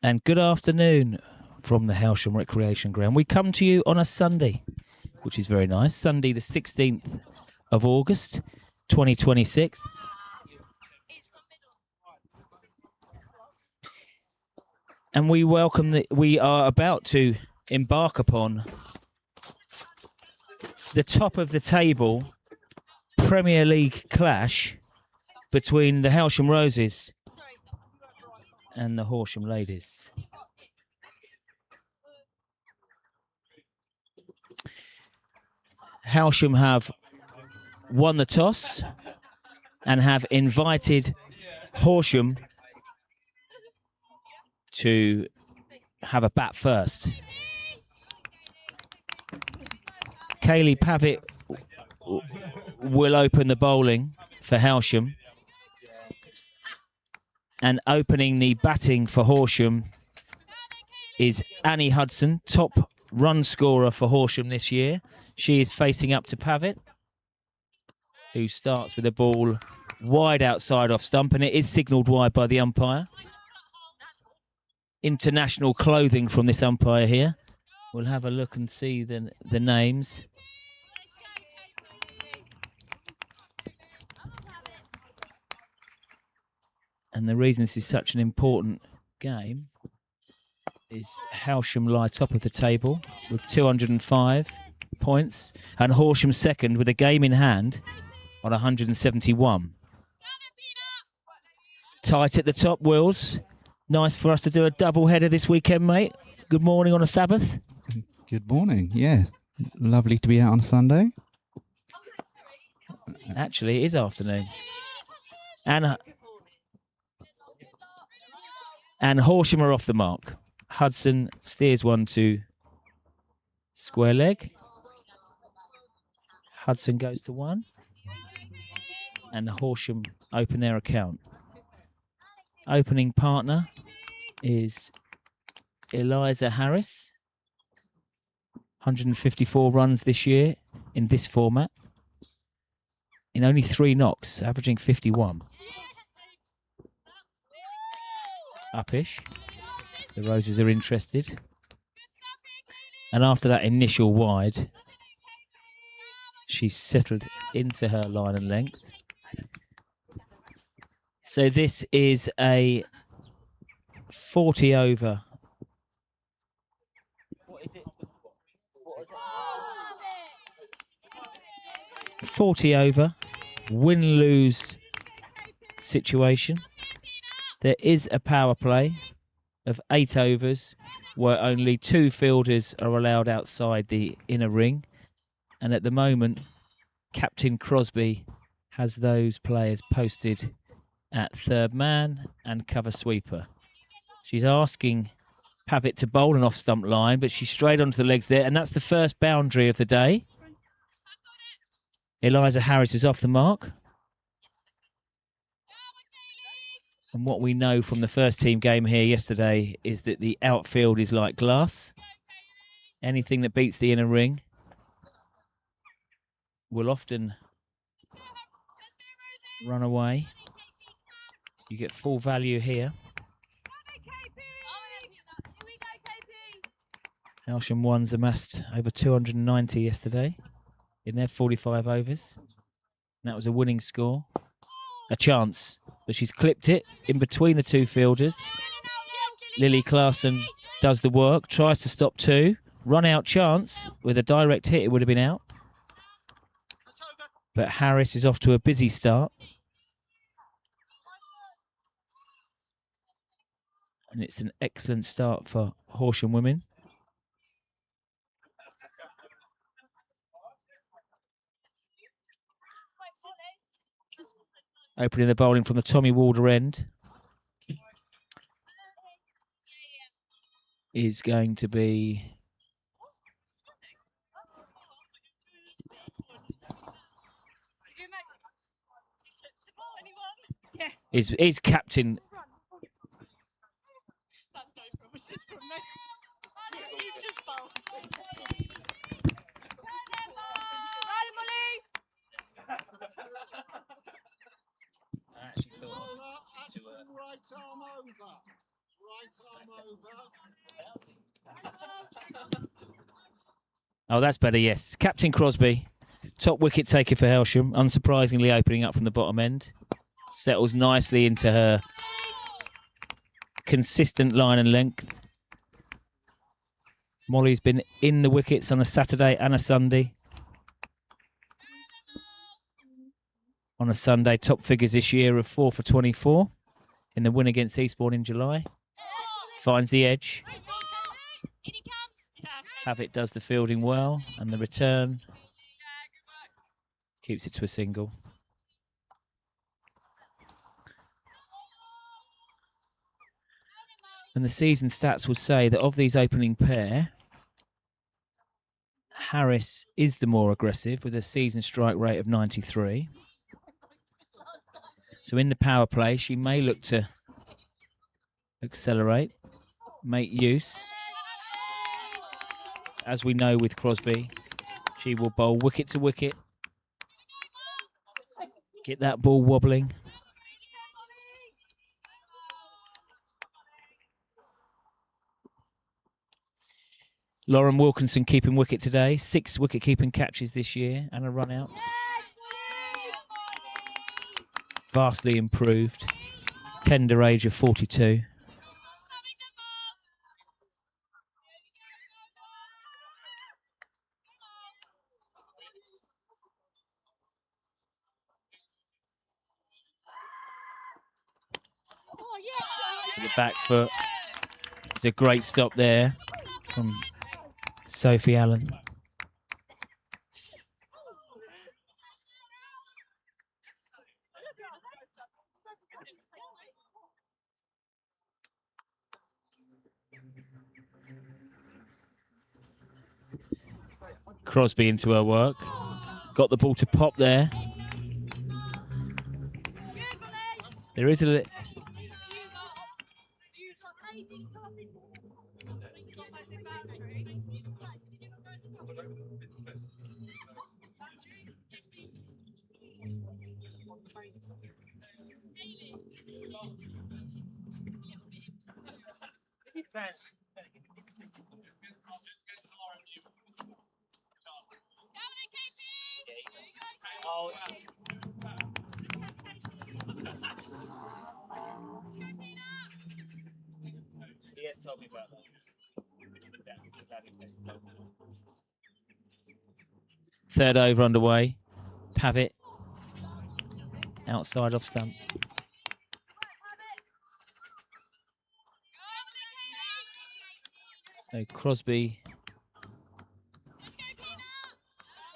And good afternoon from the Hailsham Recreation Ground. We come to you on a Sunday, which is very nice. Sunday, the 16th of August, 2026. And we are about to embark upon the top of the table Premier League clash between the Hailsham Roses and the Horsham Ladies. Hailsham have won the toss and have invited Horsham to have a bat first. Kaylee Pavitt will open the bowling for Hailsham. And opening the batting for Horsham is Annie Hudson, top run scorer for Horsham this year. She is facing up to Pavitt, who starts with the ball wide outside off stump, and it is signalled wide by the umpire. International clothing from this umpire here. We'll have a look and see the names. And the reason this is such an important game is Hailsham lie top of the table with 205 points and Horsham second with a game in hand on 171. Tight at the top, Wills. Nice for us to do a double header this weekend, mate. Good morning on a Sabbath. Good morning, yeah. Lovely to be out on Sunday. Actually, it is afternoon. And Horsham are off the mark. Hudson steers one to square leg. Hudson goes to one. And Horsham open their account. Opening partner is Eliza Harris. 154 runs this year in this format. in only 3 knocks, averaging 51. Upish. The Roses are interested. And after that initial wide, she's settled into her line and length. So this is a 40 over. What is it? 40 over, win-lose situation. There is a power play of 8 overs where only 2 fielders are allowed outside the inner ring. And at the moment, Captain Crosby has those players posted at third man and cover sweeper. She's asking Pavitt to bowl an off-stump line, but she's straight onto the legs there, and that's the first boundary of the day. Eliza Harris is off the mark. And what we know from the first team game here yesterday is that the outfield is like glass. Anything that beats the inner ring will often run away. You get full value here. Hailsham Womens amassed over 290 yesterday in their 45 overs. And that was a winning score. A chance, but she's clipped it in between the 2 fielders. Lily Claassen does the work, tries to stop 2. Run out chance. With a direct hit, it would have been out. But Harris is off to a busy start. And it's an excellent start for Horsham Women. Opening the bowling from the Tommy Walder end is going to be is Captain. Right arm over. Oh, that's better, yes. Captain Crosby, top wicket taker for Hailsham, unsurprisingly opening up from the bottom end. Settles nicely into her consistent line and length. Molly's been in the wickets on a Saturday and a Sunday. On a Sunday, top figures this year of 4 for 24 in the win against Eastbourne in July. Finds the edge. Pavitt does the fielding well, and the return keeps it to a single. And the season stats would say that of these opening pair, Harris is the more aggressive with a season strike rate of 93. So in the power play, she may look to accelerate, make use. As we know with Crosby, she will bowl wicket to wicket, get that ball wobbling. Lauren Wilkinson keeping wicket today, 6 wicket-keeping catches this year and a run out. Vastly improved, tender age of 42. To the back foot. It's a great stop there from Sophie Allen. Crosby into her work. Got the ball to pop there. There is a... He has told me about that. Third over underway. Pavitt outside off stump. So Crosby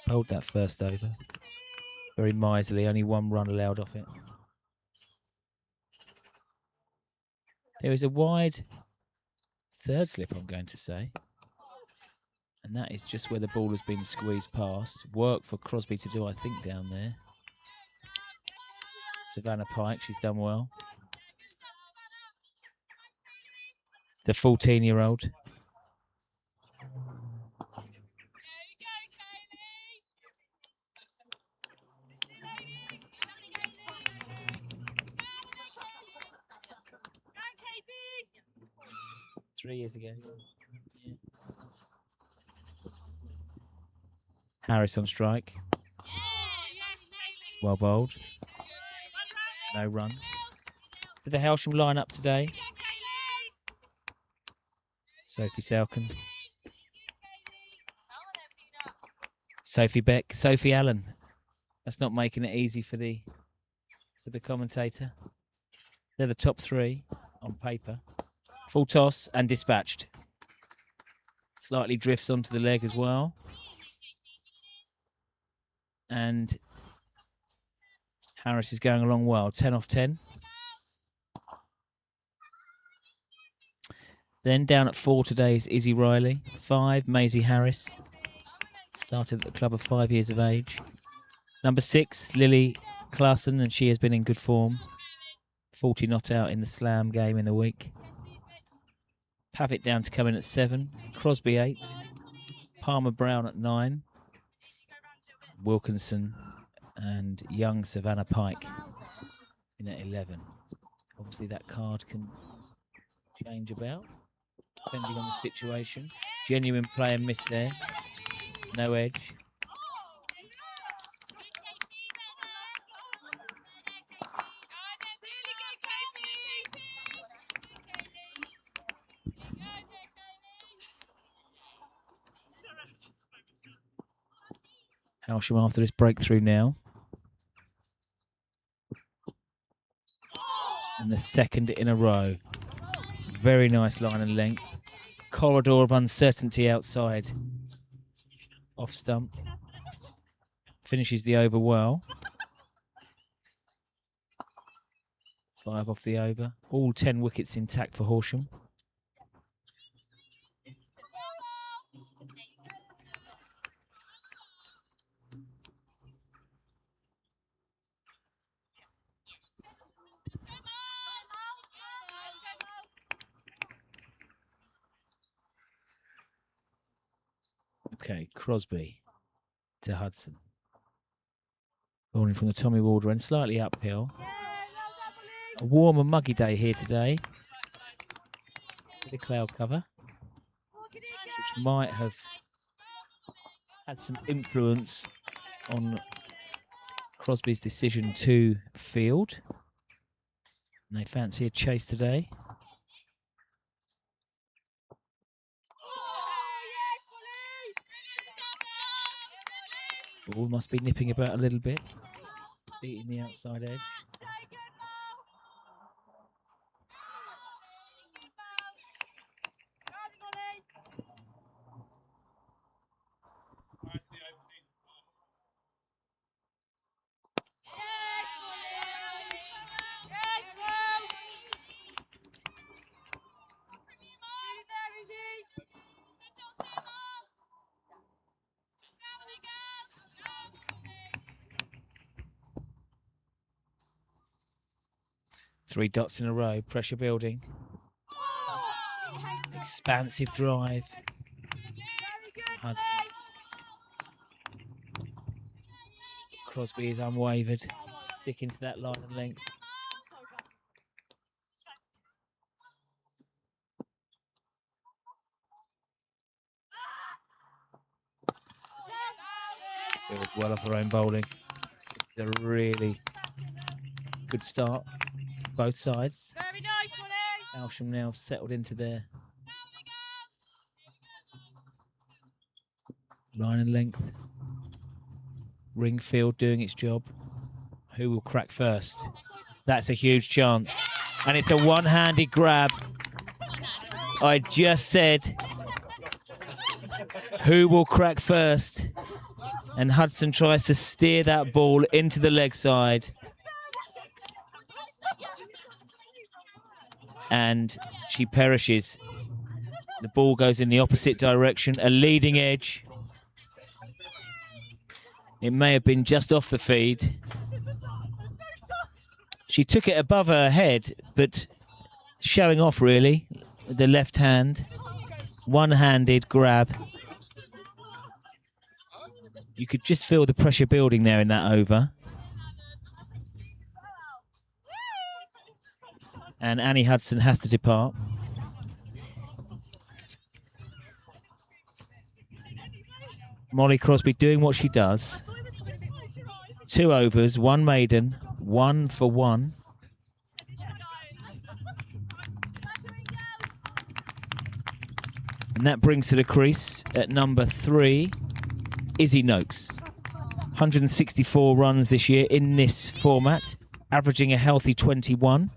bowled that first over. Very miserly, only one run allowed off it. There is a wide third slip, I'm going to say. And that is just where the ball has been squeezed past. Work for Crosby to do, I think, down there. Savannah Pike, she's done well. The 14-year-old. Three years ago. Yeah. Harris on strike. Well bowled. No run. Did the Hailsham line up today? Sophie Salkin. Sophie Beck. Sophie Allen. That's not making it easy for the commentator. They're the top three on paper. Full toss and dispatched. Slightly drifts onto the leg as well. And Harris is going along well. 10 off 10. Then down at 4 today is Izzy Riley. 5, Maisie Harris. Started at the club of 5 years of age. Number 6, Lily Claassen, and she has been in good form. 40 not out in the slam game in the week. Pavitt down to come in at 7. Crosby 8. Palmer Brown at 9. Wilkinson and young Savannah Pike in at 11. Obviously that card can change about depending on the situation. Genuine play and miss there. No edge. Hailsham after this breakthrough now. And the second in a row. Very nice line and length. Corridor of uncertainty outside. Off stump. Finishes the over well. 5 off the over. All 10 wickets intact for Horsham. Okay, Crosby to Hudson. Bowling from the Tommy Warder end, slightly uphill. A warm and muggy day here today. Bit of cloud cover, which might have had some influence on Crosby's decision to field. And they fancy a chase today. Ball must be nipping about a little bit, beating the outside edge. Three dots in a row, pressure building. Expansive drive. Hudson. Crosby is unwavered. sticking to that line and length. Feels well off her own bowling. It's a really good start, both sides. Very nice, Molly. Hailsham now settled into their line and length. Ringfield doing its job. Who will crack first? That's a huge chance. And it's a one-handed grab. I just said, who will crack first? And Hudson tries to steer that ball into the leg side. And she perishes. The ball goes in the opposite direction, a leading edge. It may have been just off the feed. She took it above her head, but showing off really, with the left hand. One-handed grab. You could just feel the pressure building there in that over. And Annie Hudson has to depart. Molly Crosby doing what she does. 2 overs, 1 maiden, 1 for 1. And that brings to the crease at number 3, Izzy Noakes. 164 runs this year in this format, averaging a healthy 21.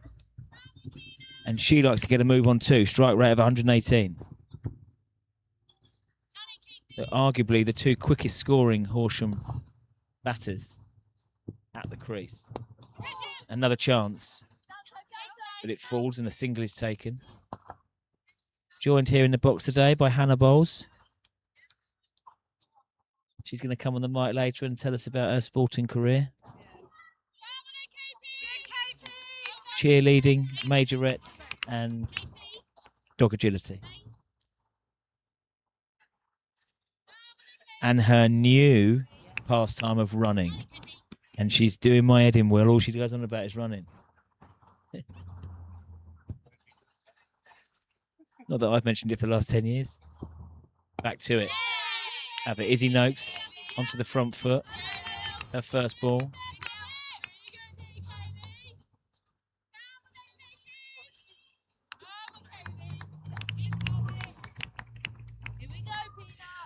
And she likes to get a move on too, strike rate of 118. They're arguably the 2 quickest scoring Horsham batters at the crease. Another chance, but it falls and the single is taken. Joined here in the box today by Hannah Bowles. She's going to come on the mic later and tell us about her sporting career. Cheerleading, majorettes, and dog agility. And her new pastime of running. And she's doing my head in, Will. All she goes on about is running. Not that I've mentioned it for the last 10 years. Back to it. Have it. Izzy Noakes onto the front foot. Her first ball.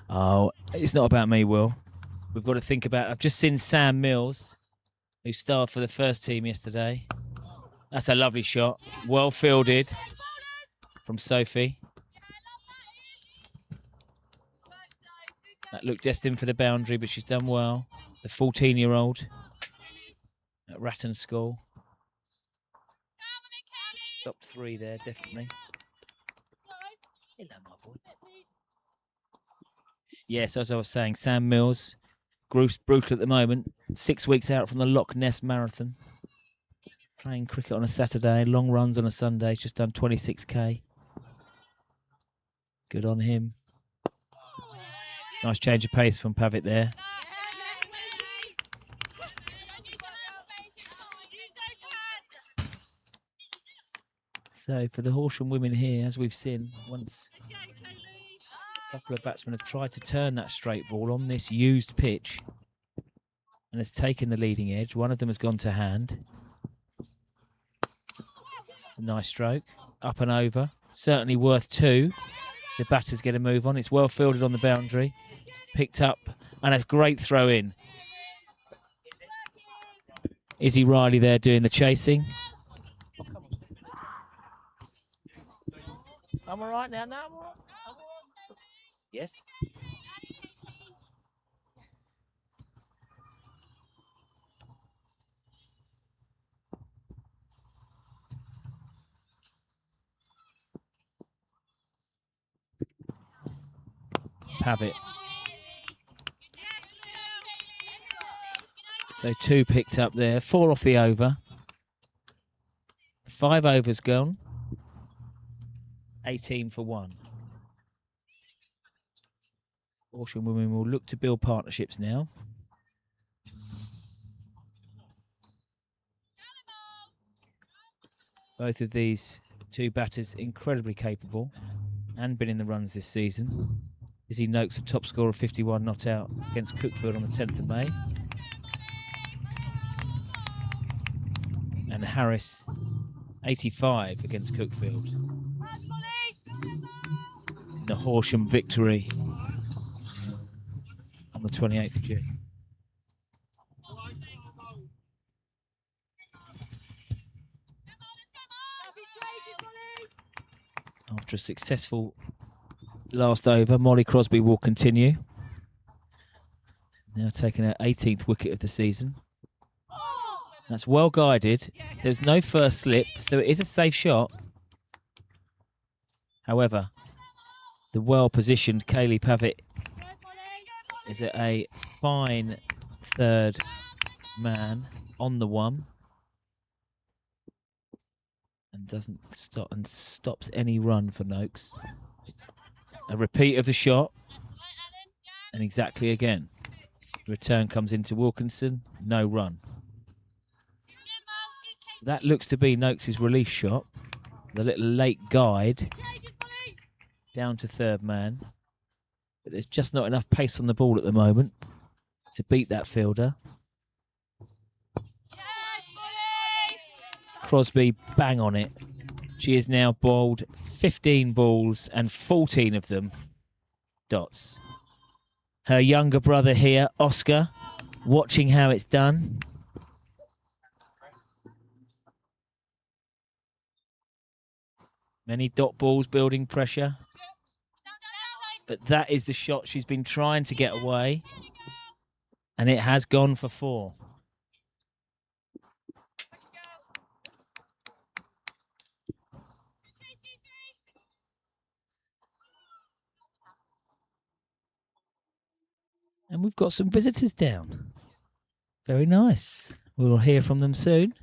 Oh, it's not about me, Will. We've got to think about... I've just seen Sam Mills, who starred for the first team yesterday. That's a lovely shot. Well fielded from Sophie. That looked destined for the boundary, but she's done well. The 14-year-old at Ratton School. Stopped 3 there, definitely. Hello, my boy. Yes, as I was saying, Sam Mills, brutal at the moment. 6 weeks out from the Loch Ness Marathon. Playing cricket on a Saturday, long runs on a Sunday. He's just done 26k. Good on him. Nice change of pace from Pavitt there. So for the Horsham women here, as we've seen, once a couple of batsmen have tried to turn that straight ball on this used pitch and has taken the leading edge. One of them has gone to hand. It's a nice stroke. Up and over. Certainly worth 2. The batters get a move on. It's well fielded on the boundary. Picked up and a great throw in. Izzy Riley there doing the chasing. I'm all right now. No, I'm all right. Yes. Pavitt. So 2 picked up there, 4 off the over. 5 overs gone. 18 for 1. Horsham women will look to build partnerships now. Both of these two batters incredibly capable and been in the runs this season. Izzy Noakes, a top scorer of 51, not out against Cookfield on the 10th of May. And Harris, 85 against Cookfield. In the Horsham victory on the 28th of June. After a successful last over, Molly Crosby will continue. Now taking her 18th wicket of the season. That's well guided. There's no first slip, so it is a safe shot. However, the well-positioned Kaylee Pavitt is at a fine third man on the one. And doesn't stop and stops any run for Noakes. A repeat of the shot. And exactly again. Return comes into Wilkinson. No run. So that looks to be Noakes' release shot. The little late guide down to third man. But there's just not enough pace on the ball at the moment to beat that fielder. Crosby bang on it. She has now bowled 15 balls and 14 of them dots. Her younger brother here, Oscar, watching how it's done. Many dot balls building pressure. But that is the shot she's been trying to get away. And it has gone for 4. And we've got some visitors down. Very nice. We'll hear from them soon.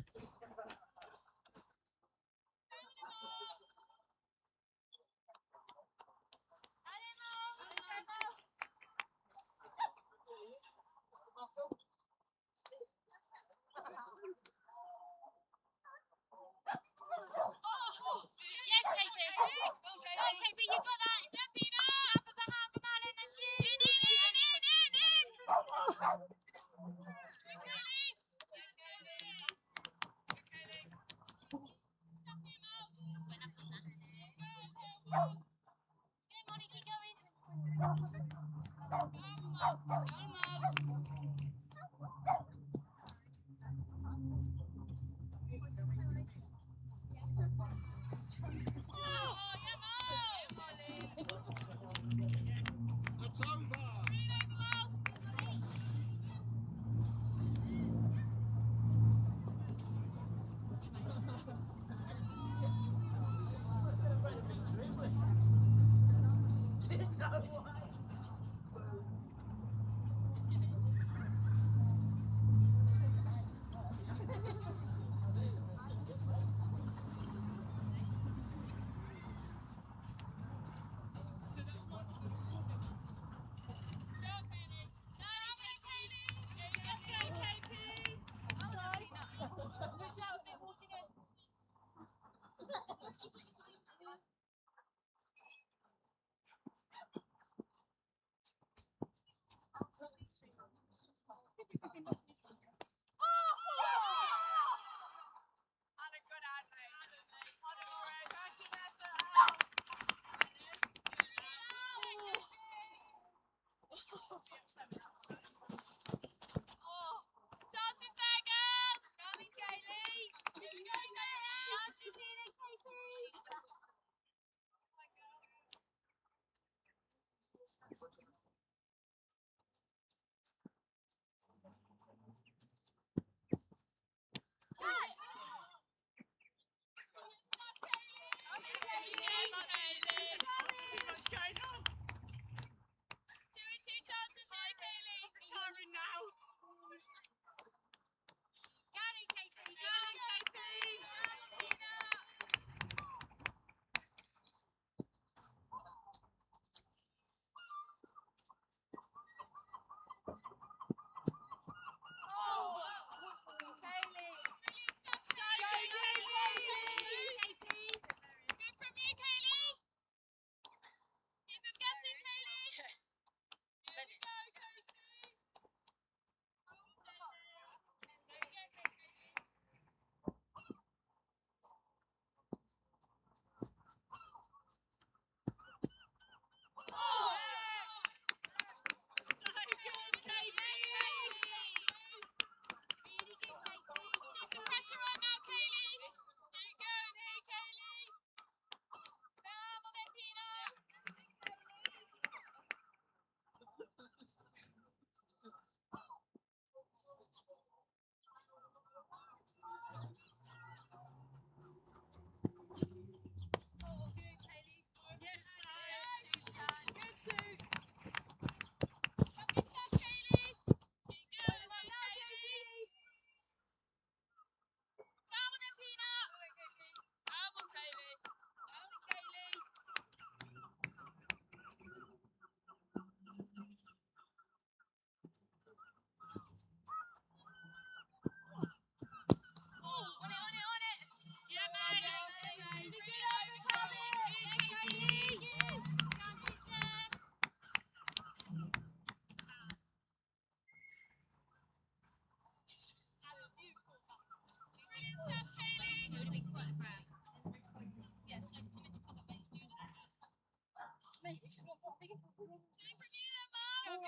It's over.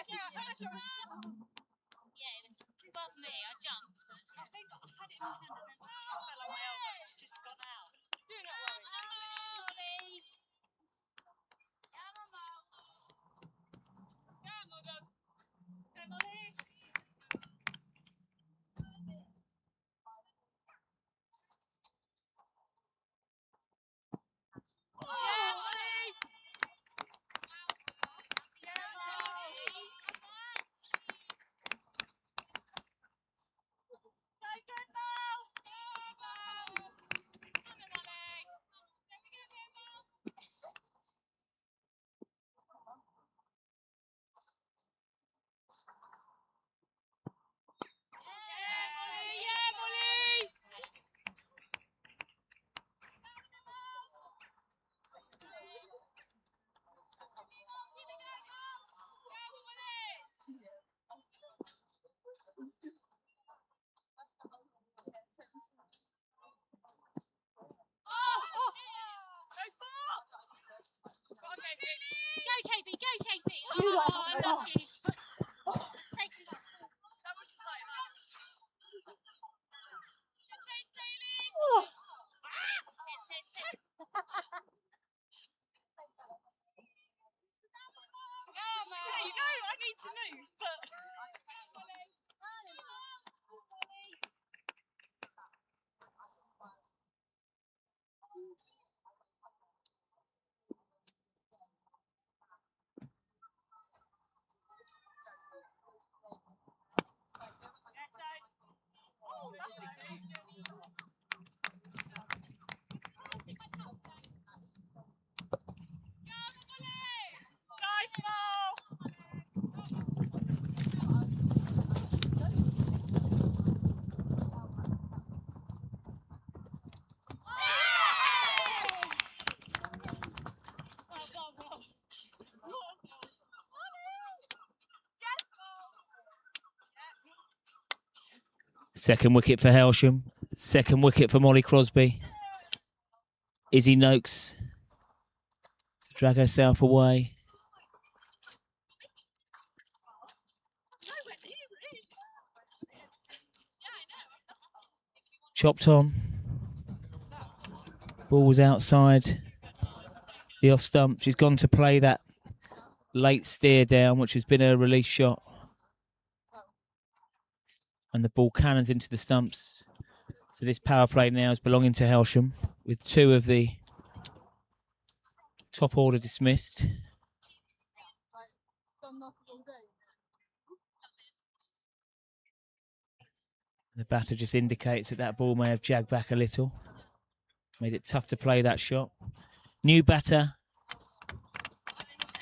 Yeah, it was above me. I jumped, but I had it in my hand and then it fell on my elbow. It's just gone out. Do not worry. Come on, Mo. Come on, Mo. Come on, Molly. Yeah, Molly. Yeah, Molly. So good, Mo. Come on, Molly. Let me get there, Mo. Yeah, Molly! Go, KB, go, KB! Oh, lucky. Take him back. That was just like that. Good chase, Kaylee! Hit. Oh, man. Yeah, you know, I need to move, but... Nice ball! Second wicket for Hailsham. Second wicket for Molly Crosby. Izzy Noakes to drag herself away. Chopped on. Ball was outside the off stump. She's gone to play that late steer down, which has been her release shot. And the ball cannons into the stumps. So this power play now is belonging to Hailsham, with two of the top order dismissed. The batter just indicates that that ball may have jagged back a little. Made it tough to play that shot. New batter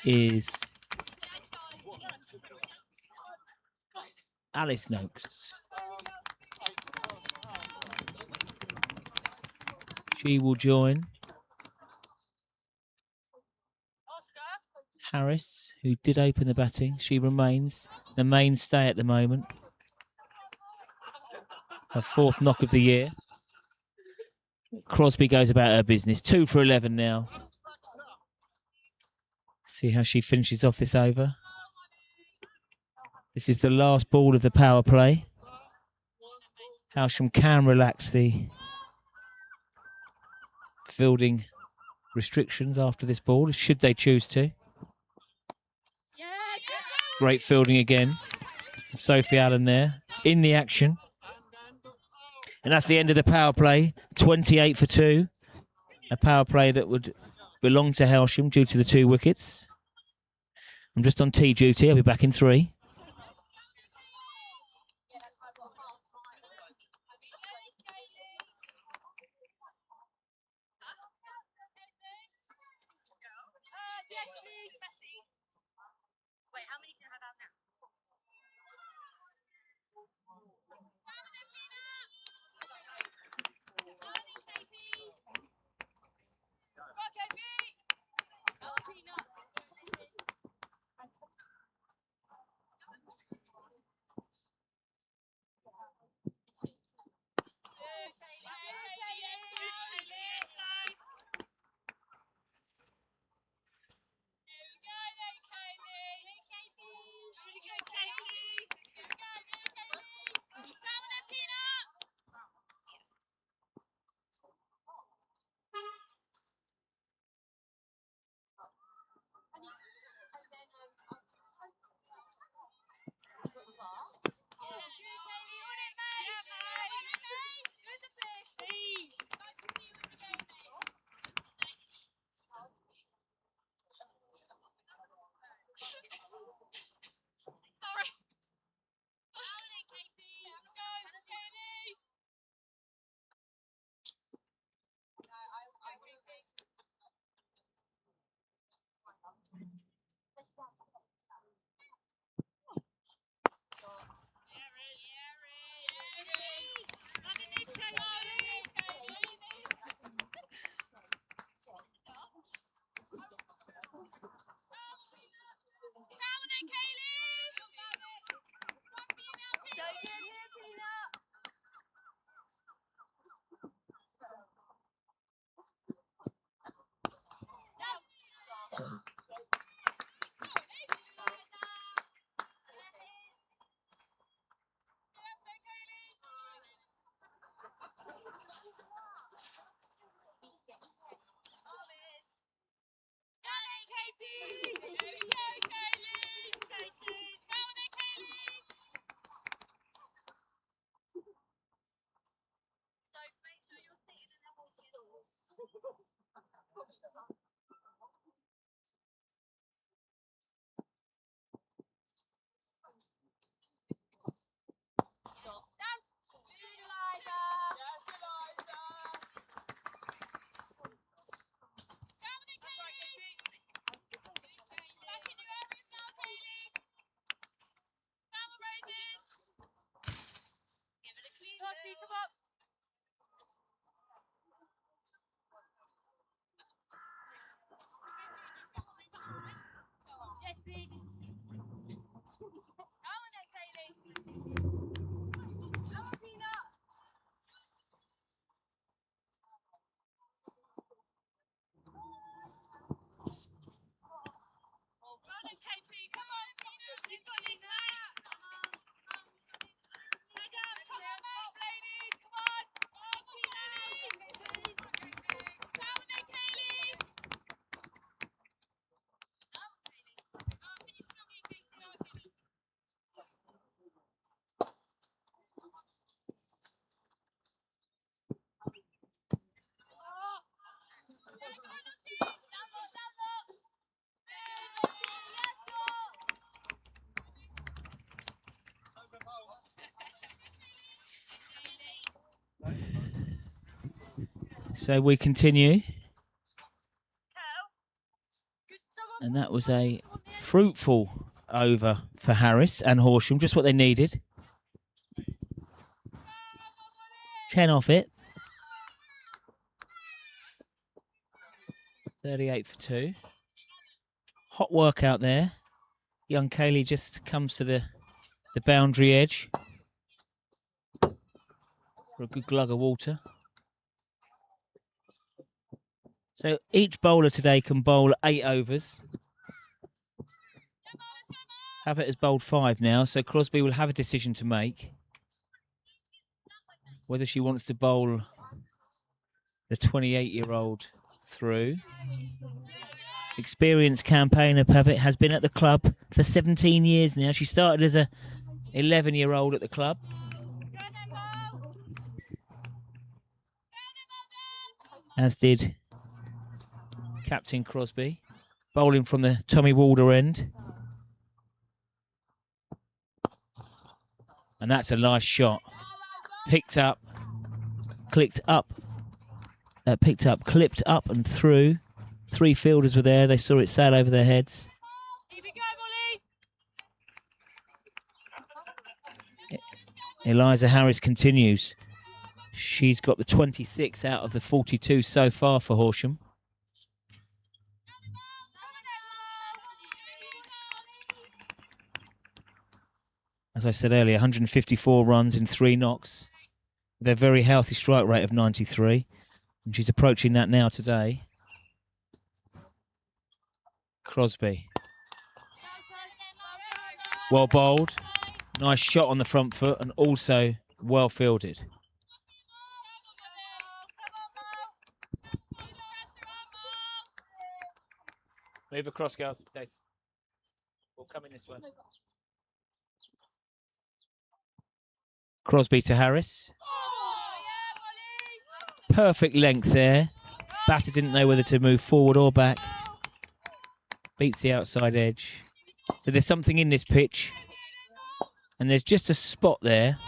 is Alice Noakes. She will join Harris, who did open the batting. She remains the mainstay at the moment. Her fourth knock of the year. Crosby goes about her business. 2 for 11 now. See how she finishes off this over. This is the last ball of the power play. Hailsham can relax the fielding restrictions after this ball, should they choose to. Great fielding again. Sophie Allen there in the action. And that's the end of the power play. 28 for 2. A power play that would belong to Hailsham due to the 2 wickets. I'm just on tea duty. I'll be back in 3. So we continue. And that was a fruitful over for Harris and Horsham, just what they needed. 10 off it. 38 for 2. Hot work out there. Young Kaylee just comes to the boundary edge for a good glug of water. So each bowler today can bowl 8 overs. Havitt has bowled 5 now, so Crosby will have a decision to make. Whether she wants to bowl the 28-year-old through. Experienced campaigner Pavitt has been at the club for 17 years now. She started as a 11-year-old at the club. As did Captain Crosby, bowling from the Tommy Walder end. And that's a nice shot. Picked up, clipped up and through. 3 fielders were there. They saw it sail over their heads. Eliza Harris continues. She's got the 26 out of the 42 so far for Horsham. As I said earlier, 154 runs in 3 knocks. Their very healthy strike rate of 93. And she's approaching that now today. Crosby. Well bowled. Nice shot on the front foot and also well fielded. Move across, girls. Dace. We'll come in this way. Crosby to Harris. Perfect length there. Batter didn't know whether to move forward or back. Beats the outside edge. So there's something in this pitch. And there's just a spot there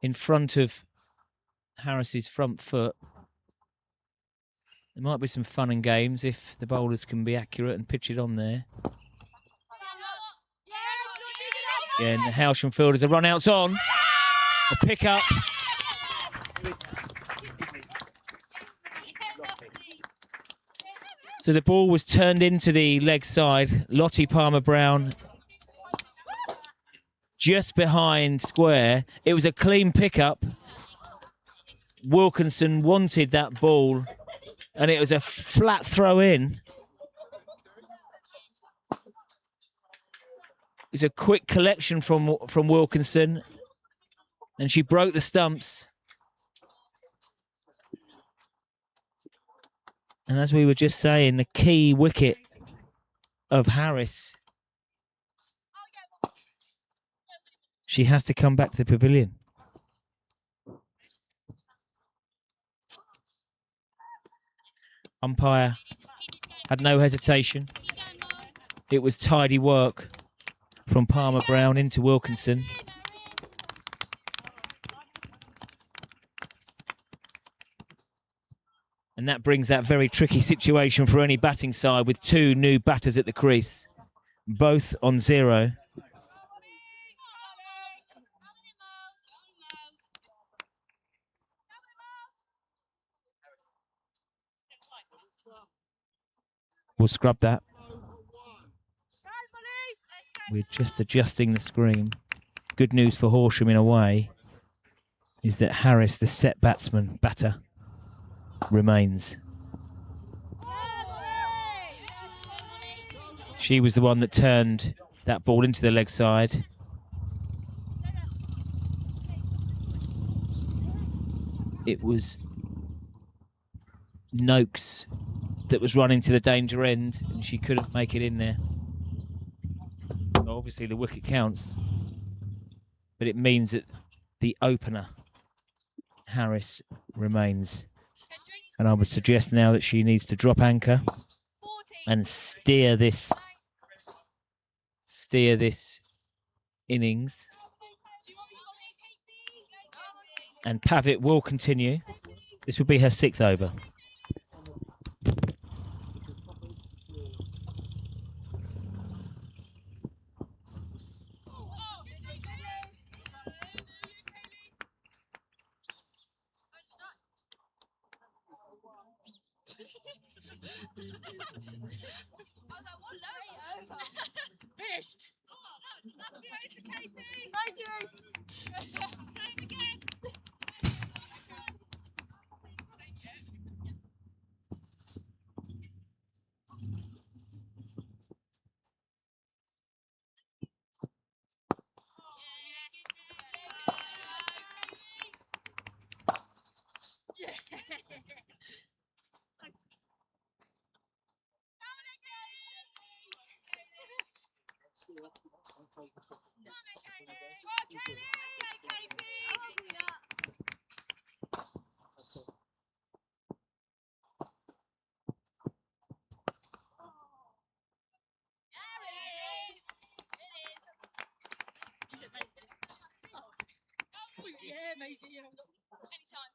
in front of Harris's front foot. There might be some fun and games if the bowlers can be accurate and pitch it on there. Yeah, and the Hailsham fielders, a run out's on. A pick up. So the ball was turned into the leg side. Lottie Palmer-Brown just behind square. It was a clean pickup. Wilkinson wanted that ball and it was a flat throw in. It's a quick collection from Wilkinson and she broke the stumps. And as we were just saying, the key wicket of Harris, she has to come back to the pavilion. Umpire had no hesitation. Keep going, Mo. It was tidy work from Palmer Brown into Wilkinson. And that brings that very tricky situation for any batting side with two new batters at the crease, both on 0. We'll scrub that. We're just adjusting the screen. Good news for Horsham in a way is that Harris, the set batter, remains. She was the one that turned that ball into the leg side. It was Noakes that was running to the danger end, and she couldn't make it in there. Obviously, the wicket counts, but it means that the opener, Harris, remains. And I would suggest now that she needs to drop anchor and steer this innings. And Pavitt will continue. This will be her 6th over. Finished. Thank you. Same again. Yeah, amazing. Anytime.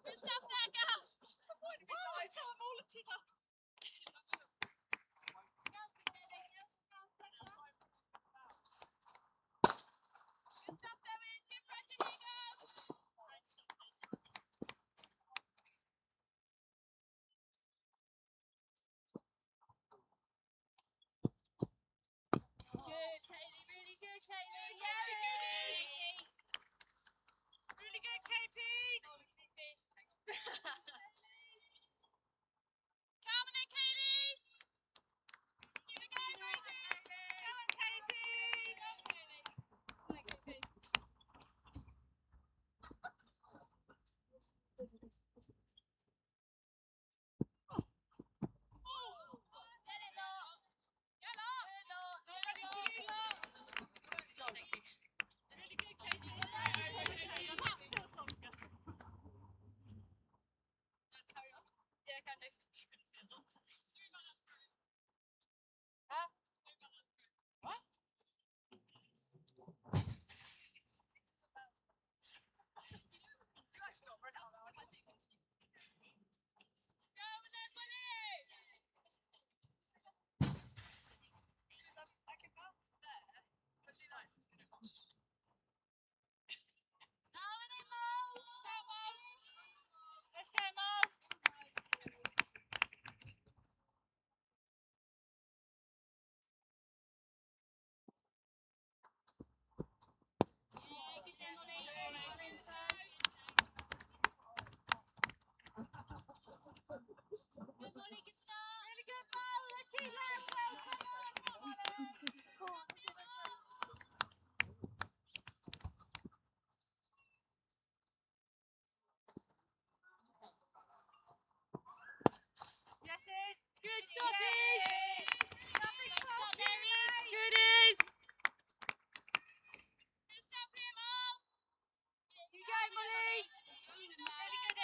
Good stuff there, girls. Good, Kaylee. Really good, Kaylee. Yeah, Good Molly, good start. Really good, Mel. Let's keep left. Well, come on. Come on, yes, it. Good stop, nothing stop there is. Good is. Good stop here, Mel. You go, Molly. Really good,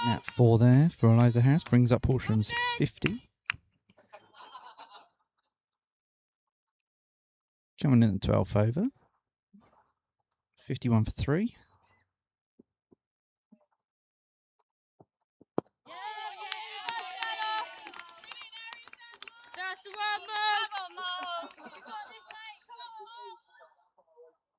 Net 4 there for Eliza Harris brings up Horsham's 50. Coming in at 12 over. 51 for 3. That's the one, Mo. Come on, Mo. You got this, mate. Come on, Mo. Come on, Mo. Come on.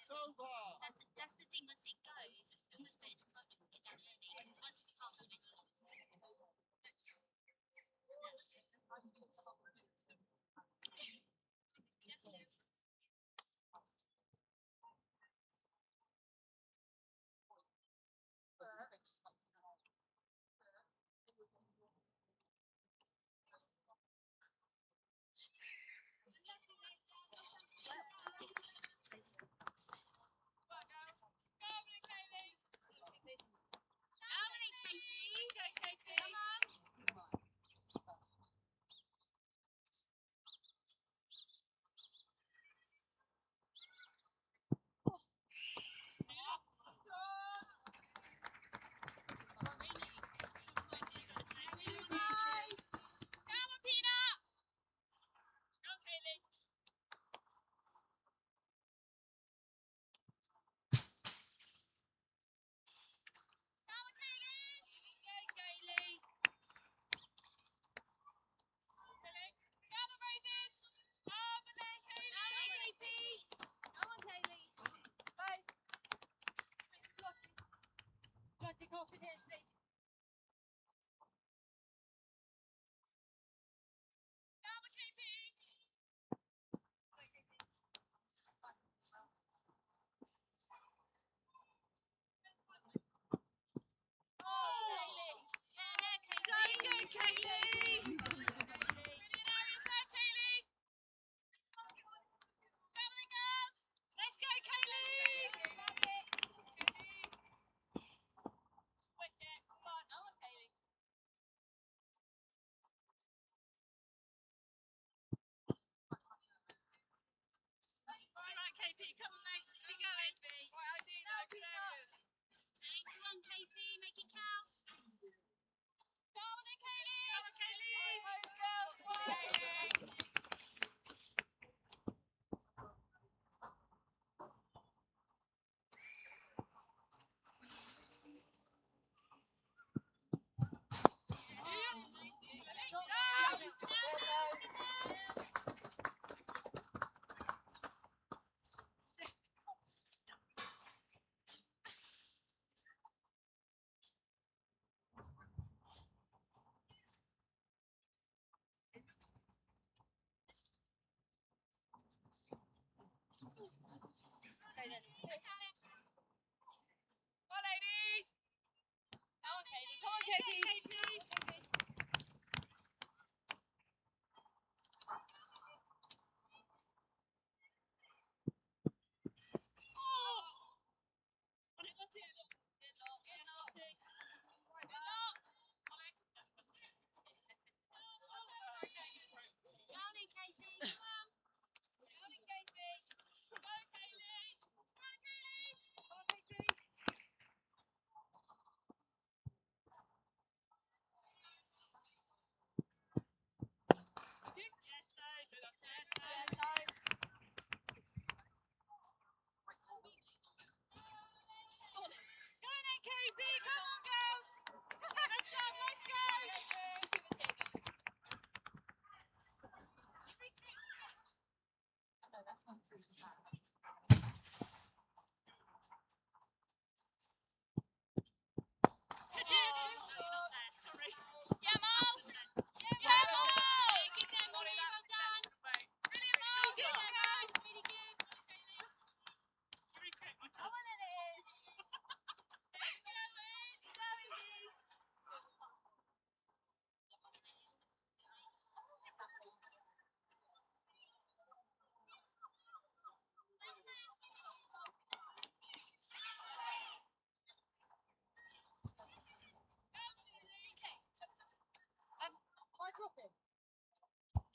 It's over. That's the thing. Once it goes, it's almost better to coach and get down early. Once it's past, it's gone. Yes, Lou.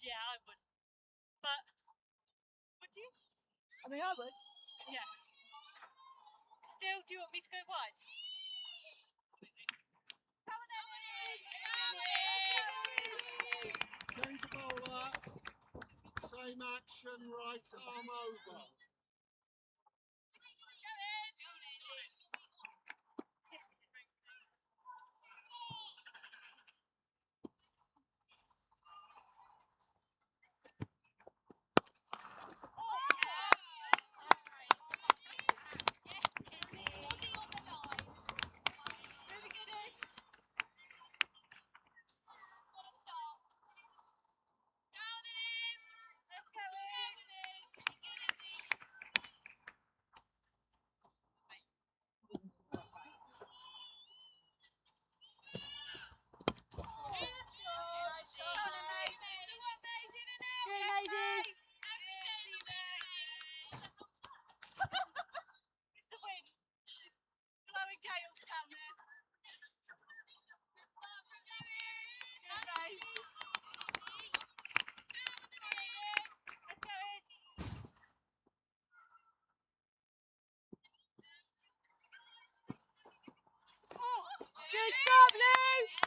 Yeah, I would. But would you? I mean, I would. Yeah. Still, do you want me to go wide? Come on, Change the bowler. Same action, right arm over. Good stop, Lou!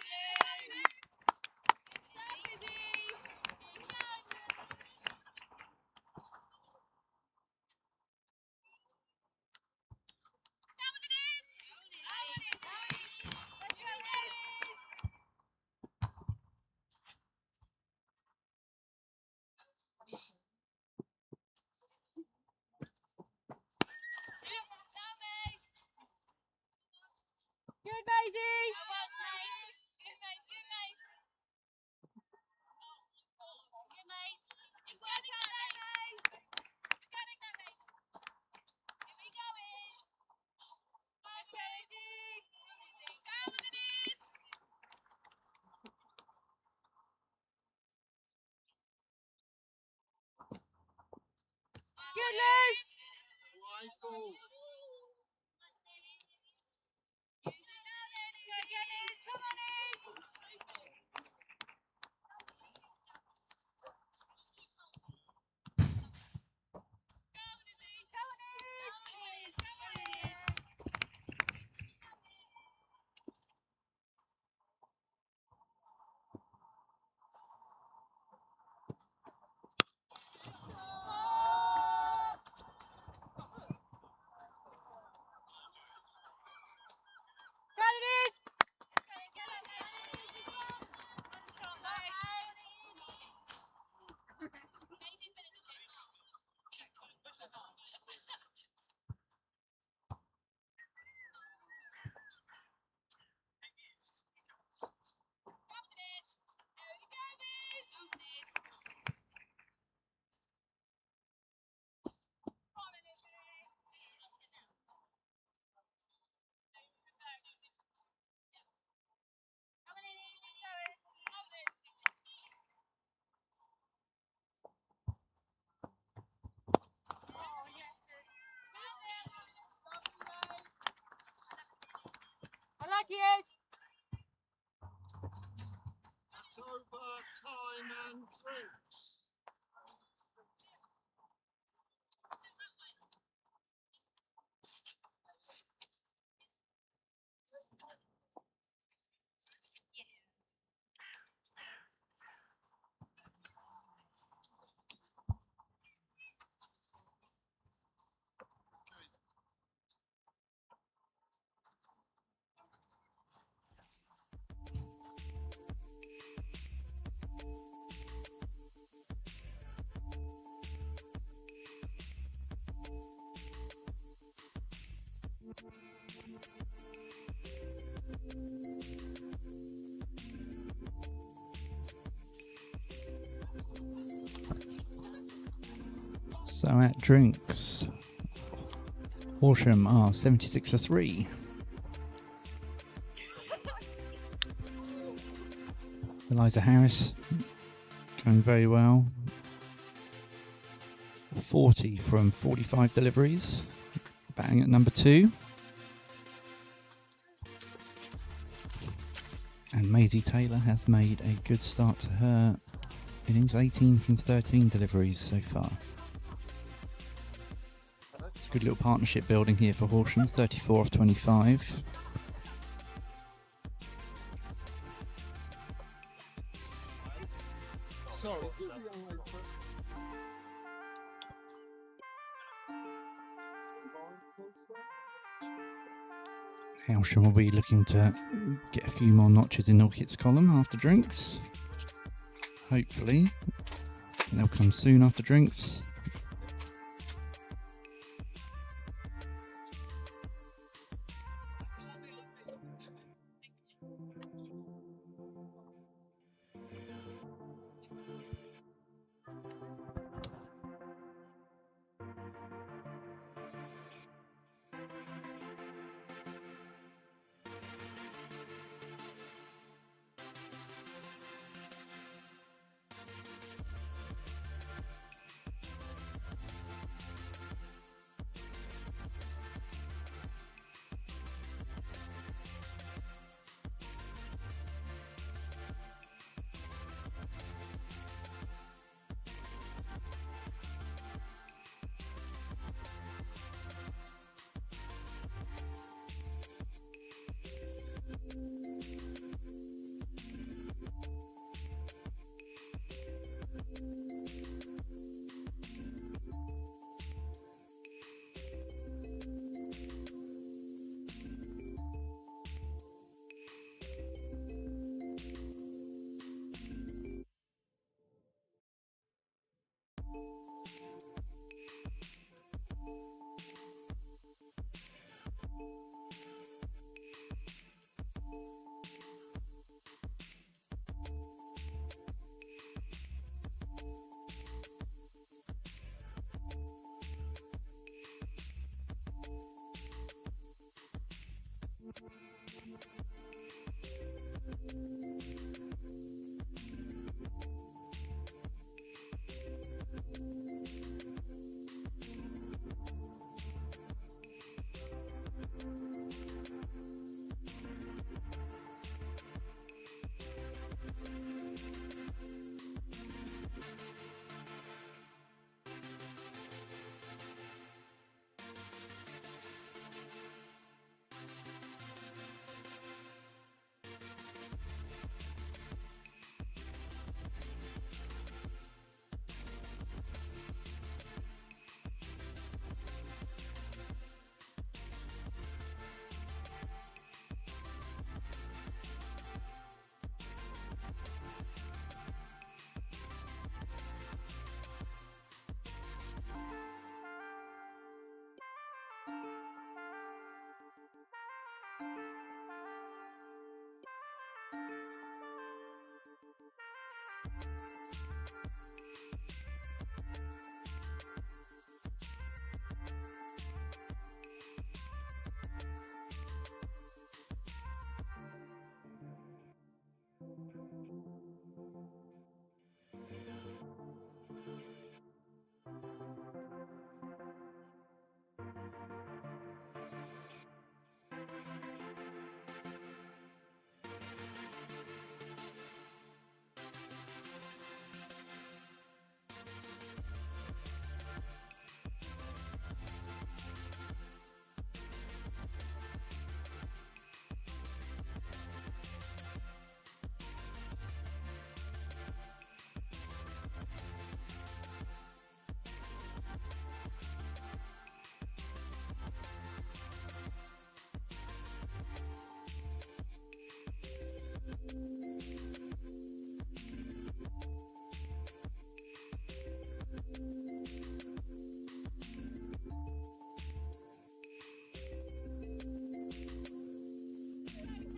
Good, Maisie! over time and drinks. So at drinks, Horsham are 76 for 3. Eliza Harris going very well. 40 from 45 deliveries. Batting at number 2. And Maisie Taylor has made a good start to her innings. 18 from 13 deliveries so far. It's a good little partnership building here for Horsham. 34 off 25. Sorry. Hailsham will be looking to get a few more notches in Norkit's column after drinks. Hopefully. And they'll come soon after drinks.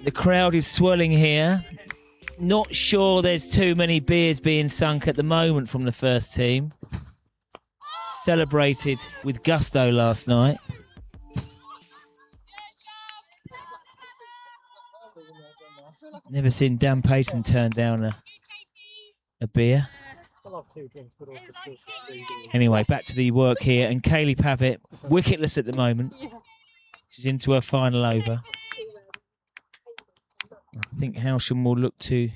The crowd is swirling here. Not sure there's too many beers being sunk at the moment from the first team. Celebrated with gusto last night. Never seen Dan Payton turn down a beer. Anyway, back to the work here. And Kaylee Pavitt, wicketless at the moment. She's into her final over. I think Hailsham will look to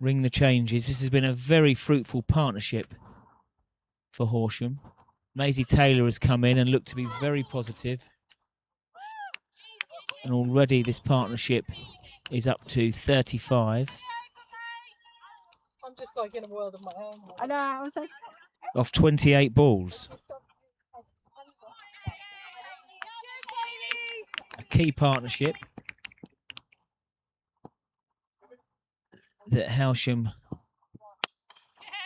ring the changes. This has been a very fruitful partnership for Horsham. Maisie Taylor has come in and looked to be very positive. And already this partnership is up to 35. I'm just like in a world of my own. I know, I was like... Off 28 balls. A key partnership that Hailsham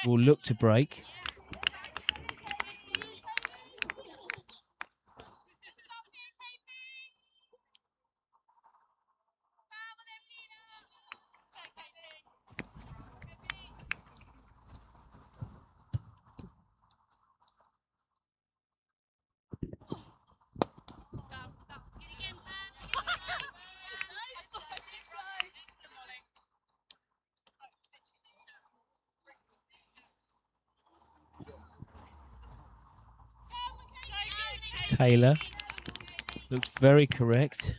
will look to break. Taylor looks very correct.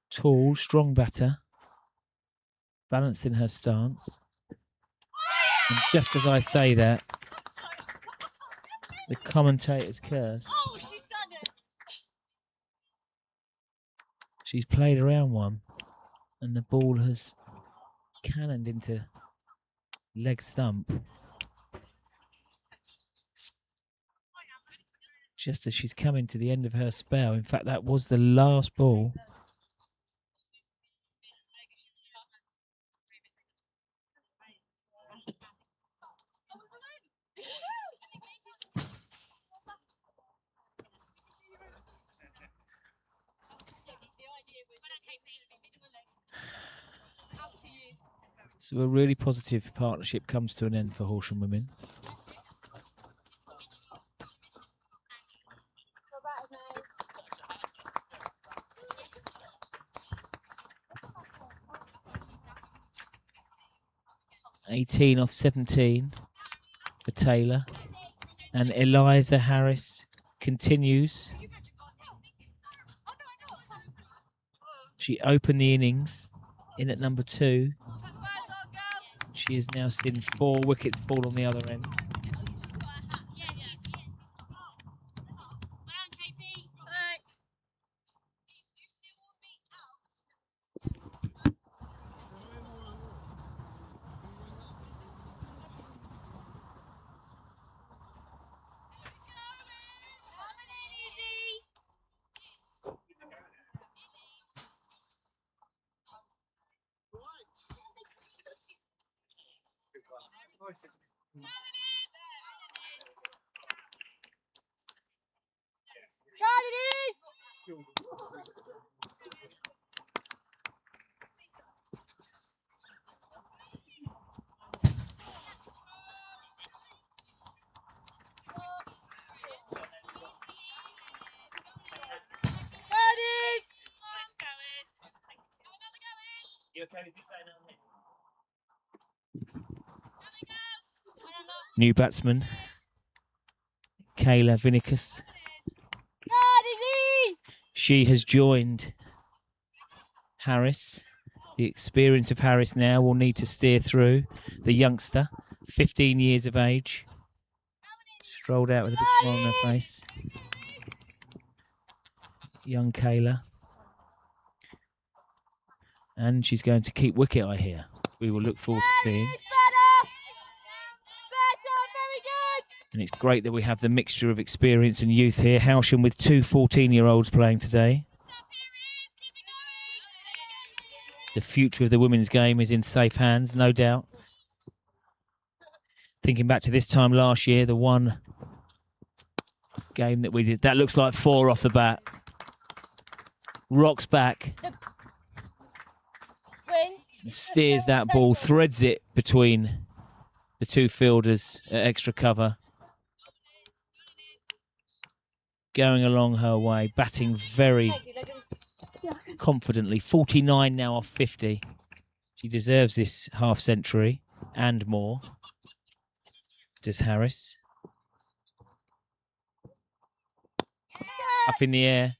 Tall, strong batter. Balanced in her stance. And just as I say that, the commentator's curse. Oh, she's done it. She's played around one, and the ball has cannoned into leg stump. Just as she's coming to the end of her spell. In fact, that was the last ball. So a really positive partnership comes to an end for Horsham Women. (18 off 17 for Taylor, and Eliza Harris continues. She opened the innings in at number 2. She has now seen 4 wickets fall on the other end. New batsman, Kayla Vinicus. She has joined Harris. The experience of Harris now will need to steer through. The youngster, 15 years of age, strolled out with a big smile on her face. Young Kayla. And she's going to keep wicket, I hear. We will look forward to seeing. And it's great that we have the mixture of experience and youth here. Hailsham with 2 14-year-olds playing today. The future of the women's game is in safe hands, no doubt. Thinking back to this time last year, the one game that we did, that looks like 4 off the bat. rocks back, steers that ball, threads it between the two fielders at extra cover. Going along her way, batting very confidently. 49 now off 50. She deserves this half century and more. Does Harris. Up in the air,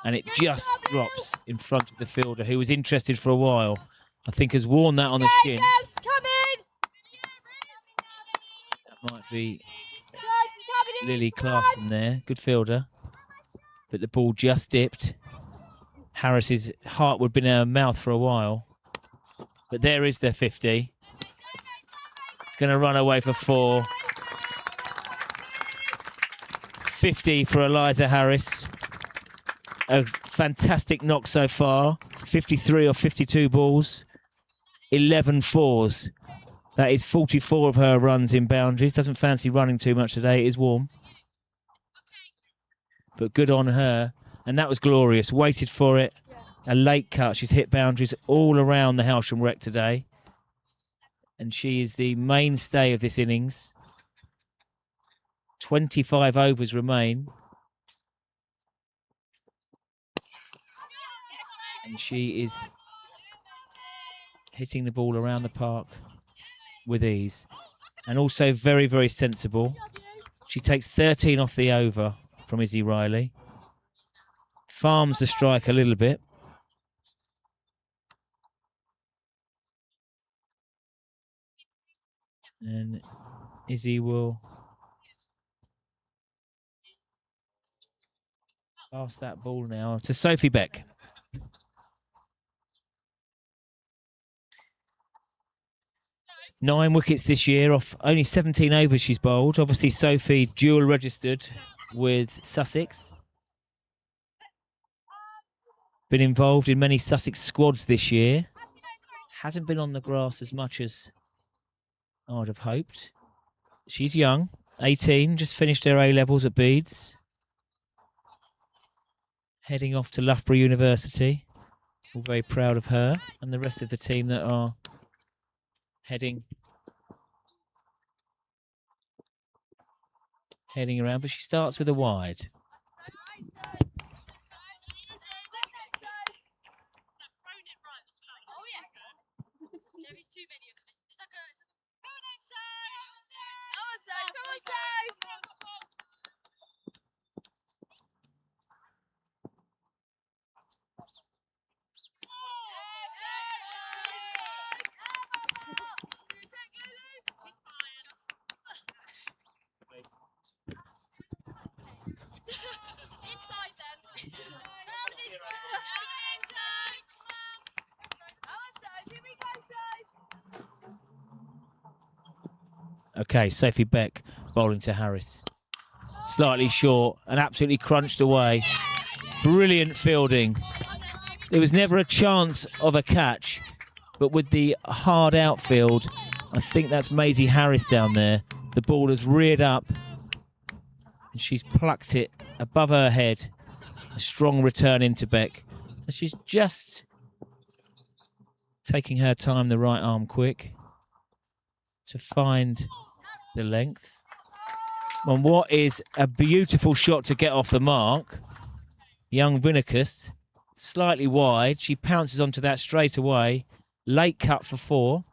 and it just drops in front of the fielder, who was interested for a while. I think has worn that on the shin. That might be Lily Clarkson there, good fielder. But the ball just dipped. Harris's heart would have been in her mouth for a while. But there is the 50. It's going to run away for 4. 50 for Eliza Harris. A fantastic knock so far. 53 or 52 balls. 11 fours. That is 44 of her runs in boundaries. Doesn't fancy running too much today. It is warm. But good on her. And that was glorious. Waited for it. A late cut. She's hit boundaries all around the Hailsham Rec today. And she is the mainstay of this innings. 25 overs remain. And she is hitting the ball around the park with ease. And also very, very sensible. She takes 13 off the over from Izzy Riley. Farms the strike a little bit. And Izzy will pass that ball now to Sophie Beck. Nine wickets this year off only 17 overs she's bowled. Obviously, Sophie dual registered with Sussex. Been involved in many Sussex squads this year. Hasn't been on the grass as much as I'd have hoped. She's young, 18, just finished her A-levels at Beeds. Heading off to Loughborough University. All very proud of her and the rest of the team that are heading around, but she starts with a wide. Okay, Sophie Beck bowling to Harris. Slightly short and absolutely crunched away. Brilliant fielding. There was never a chance of a catch, but with the hard outfield, I think that's Maisie Harris down there. The ball has reared up and she's plucked it above her head. A strong return into Beck. So she's just taking her time, the right arm quick, to find the length. And what is a beautiful shot to get off the mark. Young Vinicus, slightly wide. She pounces onto that straight away. Late cut for 4.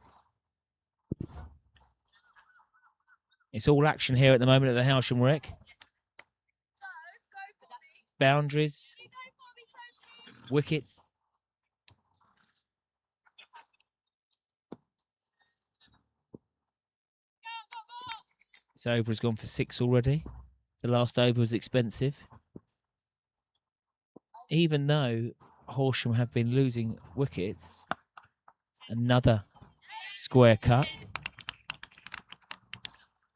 It's all action here at the moment at the Hailsham Rec. Boundaries. Wickets. This over has gone for 6 already. The last over was expensive. Even though Horsham have been losing wickets, another square cut.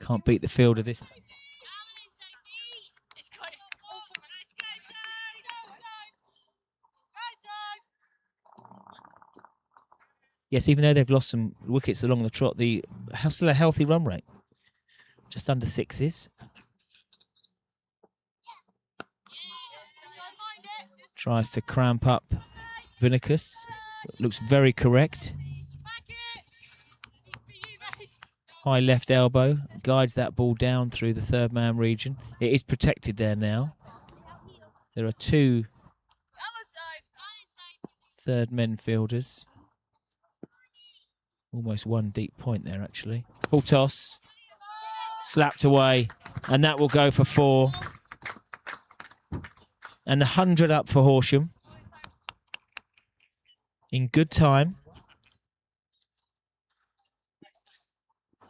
Can't beat the field of this. Yes, even though they've lost some wickets along the trot, the still a healthy run rate. Just under 6s. Tries to cramp up Vinicus. Looks very correct. High left elbow. Guides that ball down through the third man region. It is protected there now. There are two third men fielders. Almost one deep point there, actually. Full toss. Slapped away. And that will go for 4. And 100 up for Horsham. In good time.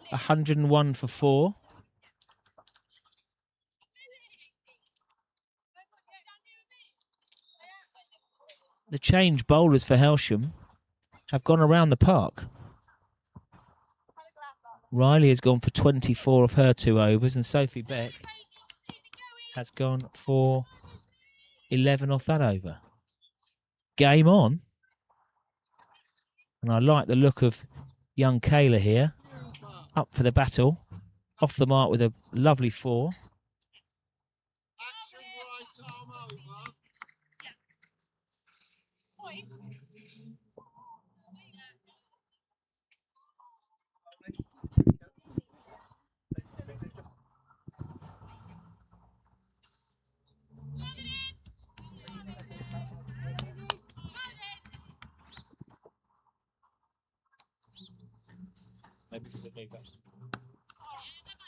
101 for 4. The change bowlers for Hailsham have gone around the park. Riley has gone for 24 of her 2 overs, and Sophie Beck has gone for 11 off that over. Game on. And I like the look of young Kayla here. Up for the battle. Off the mark with a lovely 4. Action right arm over.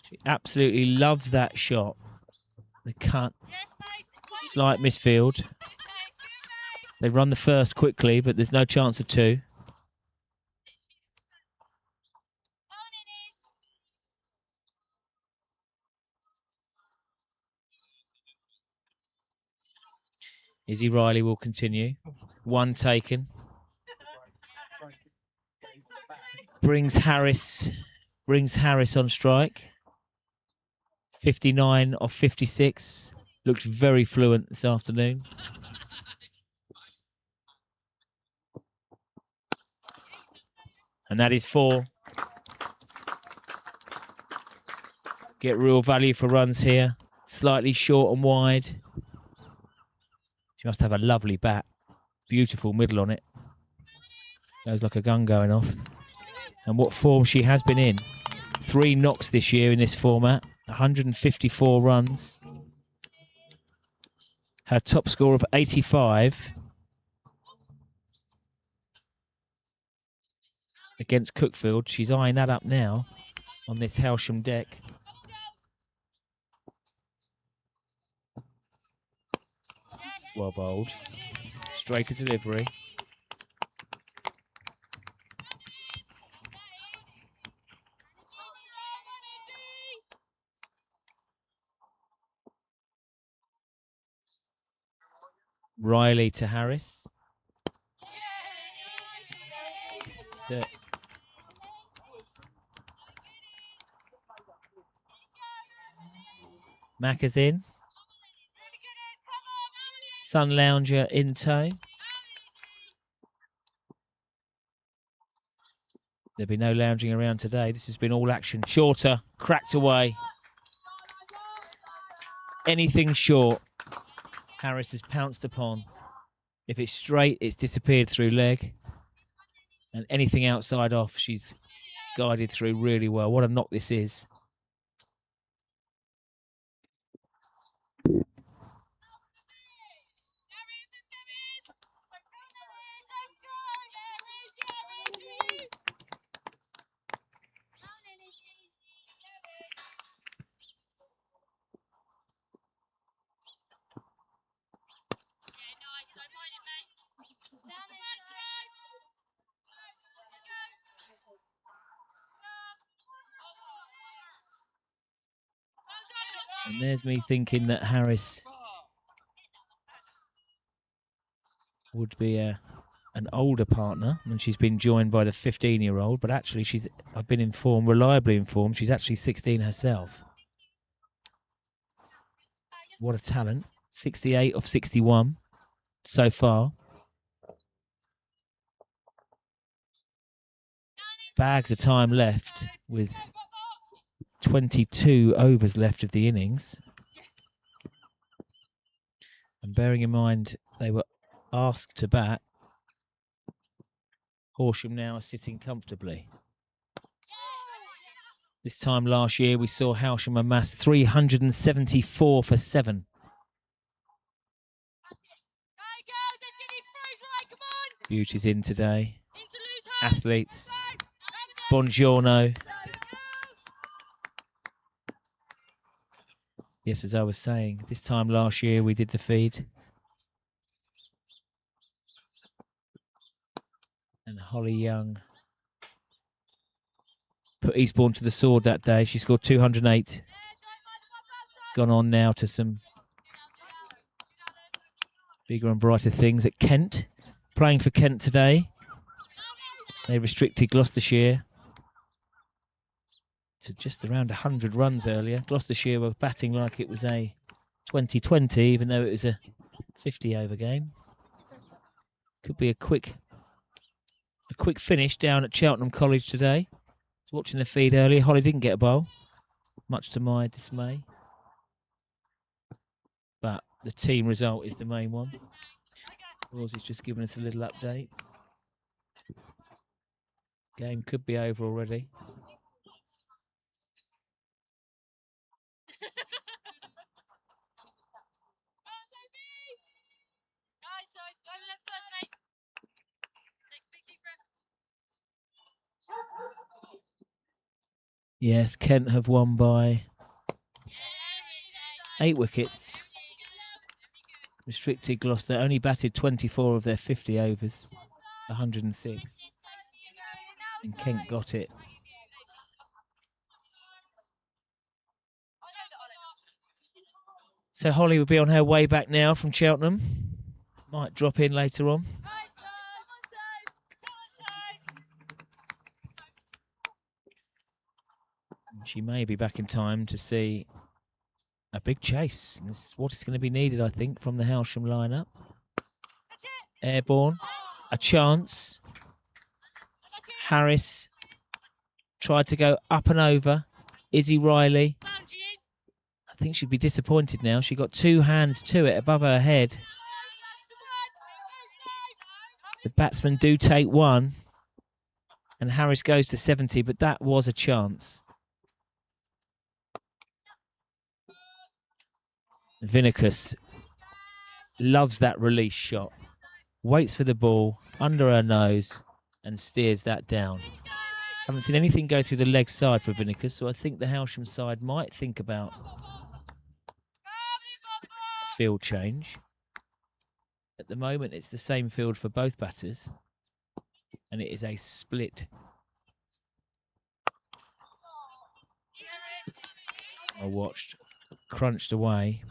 She absolutely loves that shot. The cut. Slight misfield. They run the first quickly, but there's no chance of 2. Izzy Riley will continue. 1 taken. Brings Harris on strike. 59 off 56. Looks very fluent this afternoon. And that is 4. Get real value for runs here. Slightly short and wide. She must have a lovely bat. Beautiful middle on it. Goes like a gun going off. And what form she has been in. 3 knocks this year in this format. 154 runs. Her top score of 85 against Cookfield. She's eyeing that up now on this Hailsham deck. It's well bowled. Straight to delivery. Riley to Harris. Set. Macca's in. Sun Lounger in tow. There'll be no lounging around today. This has been all action. Shorter, cracked away. Anything short, Harris has pounced upon. If it's straight, it's disappeared through leg. And anything outside off, she's guided through really well. What a knock this is. And there's me thinking that Harris would be an older partner, and she's been joined by the 15-year-old, but actually I've been informed, reliably informed, she's actually 16 herself. What a talent. 68 of 61 so far. Bags of time left with 22 overs left of the innings. And bearing in mind they were asked to bat. Horsham now are sitting comfortably. This time last year, we saw Hailsham amass 374 for 7. Beauty's in today. Athletes. Buongiorno. Yes, as I was saying, this time last year we did the feed. And Holly Young put Eastbourne to the sword that day. She scored 208. Gone on now to some bigger and brighter things at Kent. Playing for Kent today. They restricted Gloucestershire to just around 100 runs earlier. Gloucestershire were batting like it was a 2020, even though it was a 50-over game. Could be a quick finish down at Cheltenham College today. I was watching the feed earlier. Holly didn't get a bowl, much to my dismay. But the team result is the main one. Rosie's just given us a little update. Game could be over already. Yes, Kent have won by 8 wickets. Restricted Gloucester only batted 24 of their 50 overs, 106. And Kent got it. So Holly will be on her way back now from Cheltenham. Might drop in later on. She may be back in time to see a big chase. And this is what is going to be needed, I think, from the Hailsham lineup. Airborne, a chance. Harris tried to go up and over. Izzy Riley. I think she'd be disappointed now. She got 2 hands to it above her head. The batsmen do take 1. And Harris goes to 70, but that was a chance. Vinicus loves that release shot. Waits for the ball under her nose and steers that down. Haven't seen anything go through the leg side for Vinicus, so I think the Hailsham side might think about a field change. At the moment, it's the same field for both batters, and it is a split. I watched, crunched away.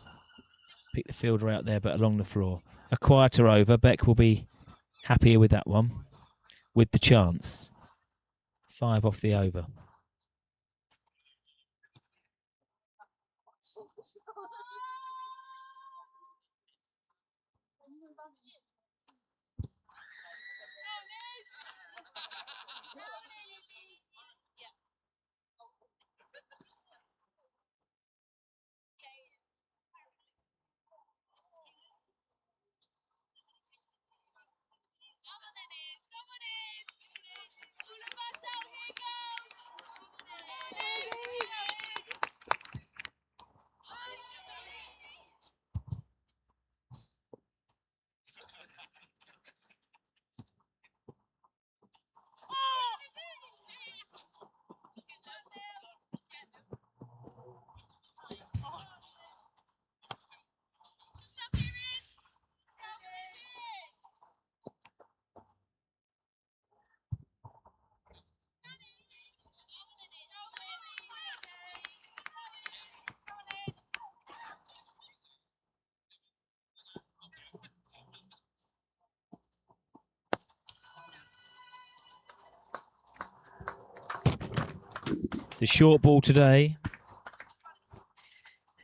Pick the fielder out there, but along the floor. A quieter over. Beck will be happier with that one. With the chance. 5 off the over. The short ball today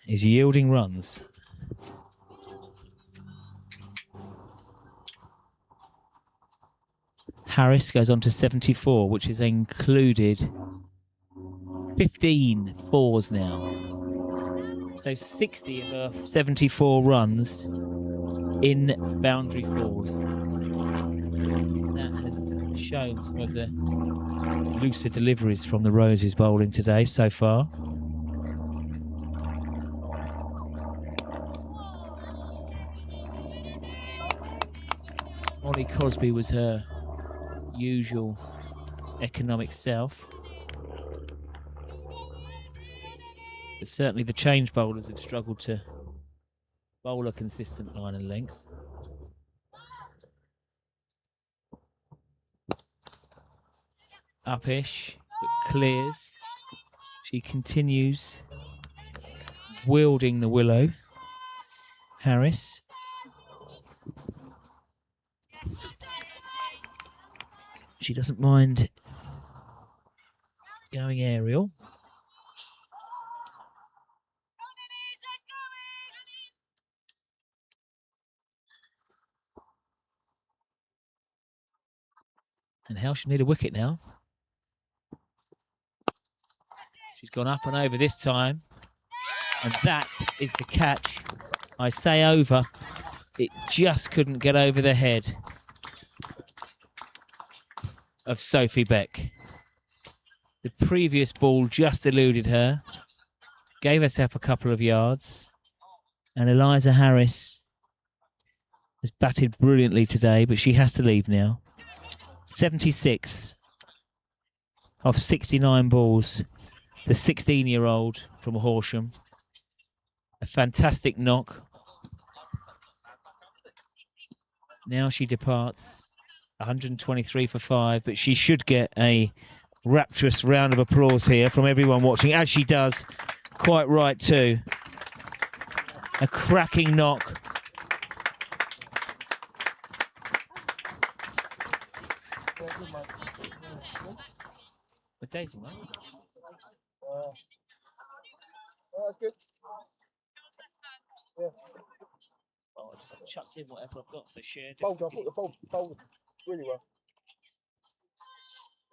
is yielding runs. Harris goes on to 74, which has included 15 fours now. So 60 of her 74 runs in boundary fours. That has shown some of the looser deliveries from the Roses bowling today so far. Molly Crosby was her usual economic self. But certainly the change bowlers have struggled to bowl a consistent line and length. Upish, but clears. She continues wielding the willow. Harris. She doesn't mind going aerial. And Hailsham need a wicket now. She's gone up and over this time. And that is the catch. I say over. It just couldn't get over the head of Sophie Beck. The previous ball just eluded her. Gave herself a couple of yards. And Eliza Harris has batted brilliantly today, but she has to leave now. 76 of 69 balls. The 16-year-old from Horsham. A fantastic knock. Now she departs. 123 for 5, but she should get a rapturous round of applause here from everyone watching, as she does. Quite right too. A cracking knock. With Daisy, mate. That's good. Yeah. Oh, I just chucked in whatever I've got, so shared. Bowled, I thought the bowled really well.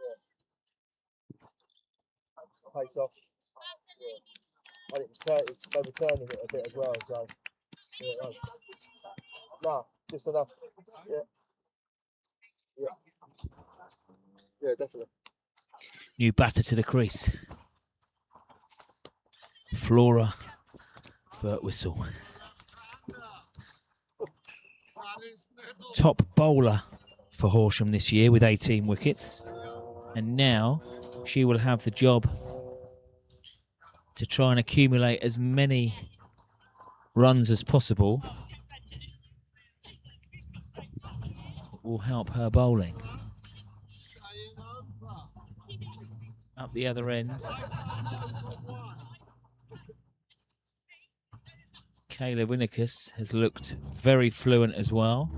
Yeah. Pace off. Yeah. I think they were turning it a bit as well, so yeah, no, just enough. Yeah. Yeah. Yeah, definitely. New batter to the crease. Flora Birtwistle. Top bowler for Horsham this year with 18 wickets. And now she will have the job to try and accumulate as many runs as possible. It will help her bowling. Up the other end. Kayla Winnicus has looked very fluent as well.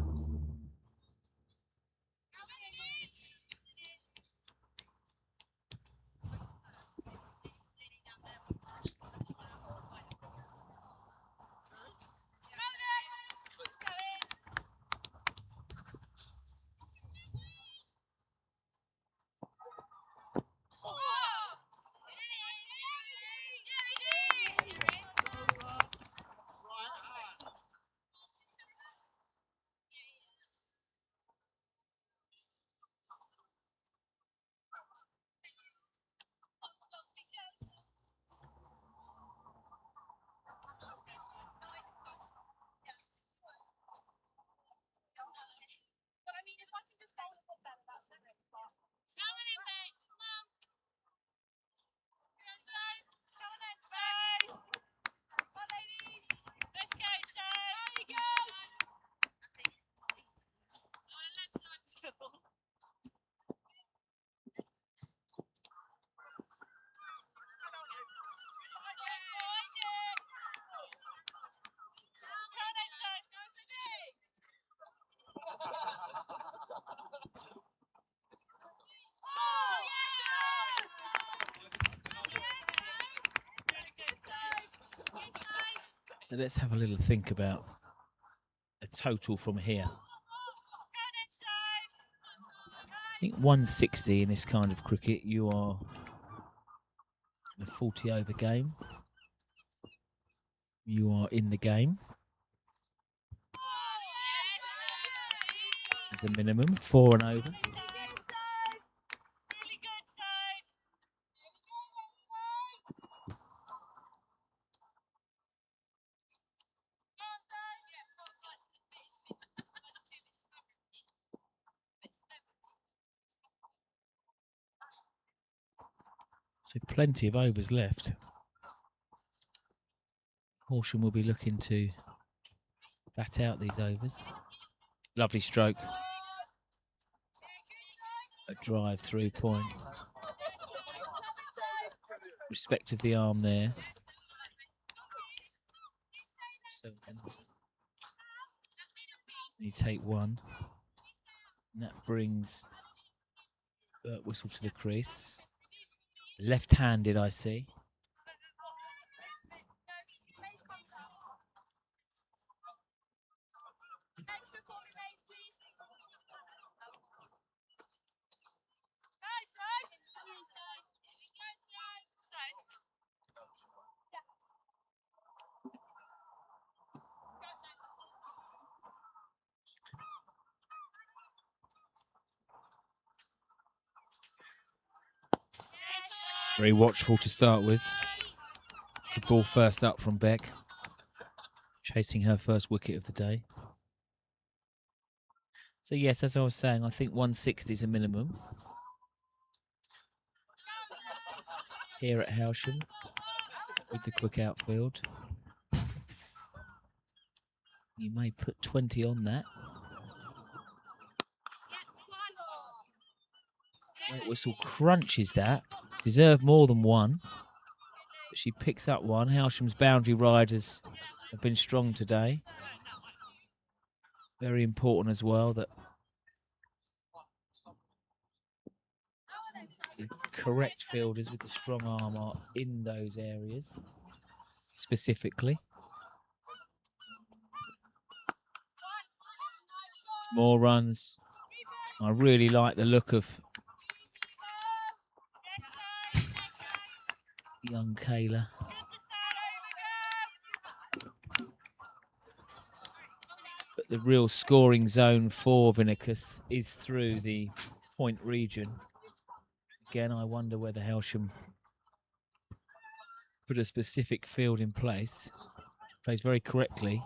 So let's have a little think about a total from here. I think 160 in this kind of cricket, you are in a 40 over game. you are in the game. As a minimum, 4 and over. So plenty of overs left. Horsham will be looking to bat out these overs. Lovely stroke. A drive through point. Respect of the arm there. So you take one. And that brings Whistle to the crease. Left-handed, I see. Very watchful to start with. Good ball first up from Beck. Chasing her first wicket of the day. So yes, as I was saying, I think 160 is a minimum. Here at Hailsham with the quick outfield. You may put 20 on that. Whistle crunches that. Deserved more than one. But she picks up one. Hailsham's boundary riders have been strong today. Very important as well that the correct fielders with the strong arm are in those areas specifically. More runs. I really like the look of young Kayla. But the real scoring zone for Vinicus is through the point region. Again, I wonder whether Hailsham put a specific field in place. Plays very correctly.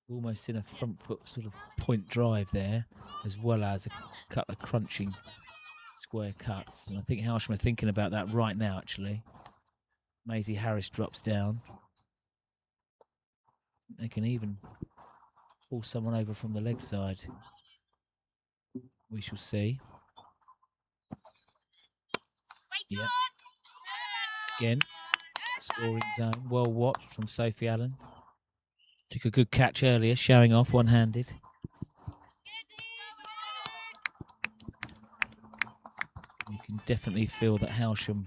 Almost in a front foot sort of point drive there, as well as a couple of crunching square cuts. And I think Hailsham are thinking about that right now, actually. Maisie Harris drops down. They can even pull someone over from the leg side. We shall see. Yeah. Again, scoring zone. Well watched from Sophie Allen. Took a good catch earlier, showing off one-handed. You can definitely feel that Hailsham,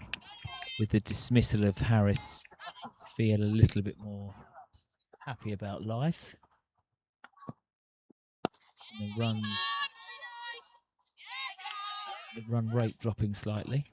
with the dismissal of Harris, feel a little bit more happy about life. And the run rate dropping slightly.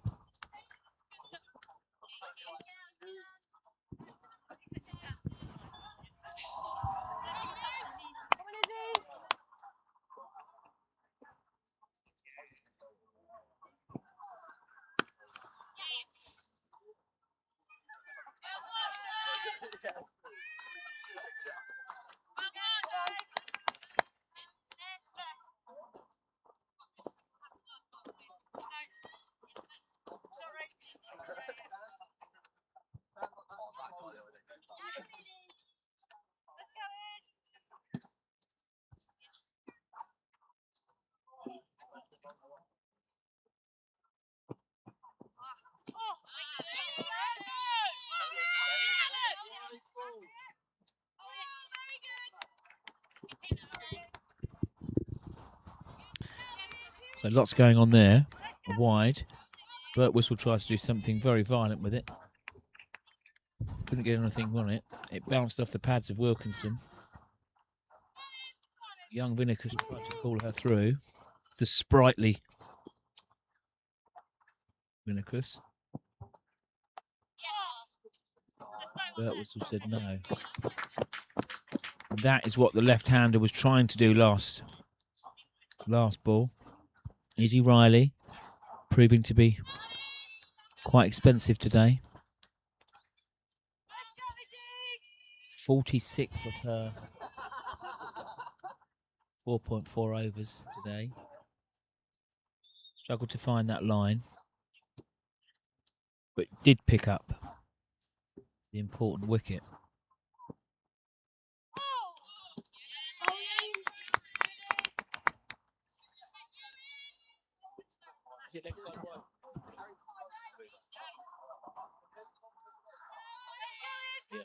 So lots going on there. Wide. Bert Whistle tries to do something very violent with it. Couldn't get anything on it. It bounced off the pads of Wilkinson. Young Vinicus tried to call her through. The sprightly Vinicus. Birtwistle said no. That is what the left-hander was trying to do last ball. Izzy Riley proving to be quite expensive today. 46 of her 4.4 overs today. Struggled to find that line, but did pick up the important wicket. Is it next time? Yeah.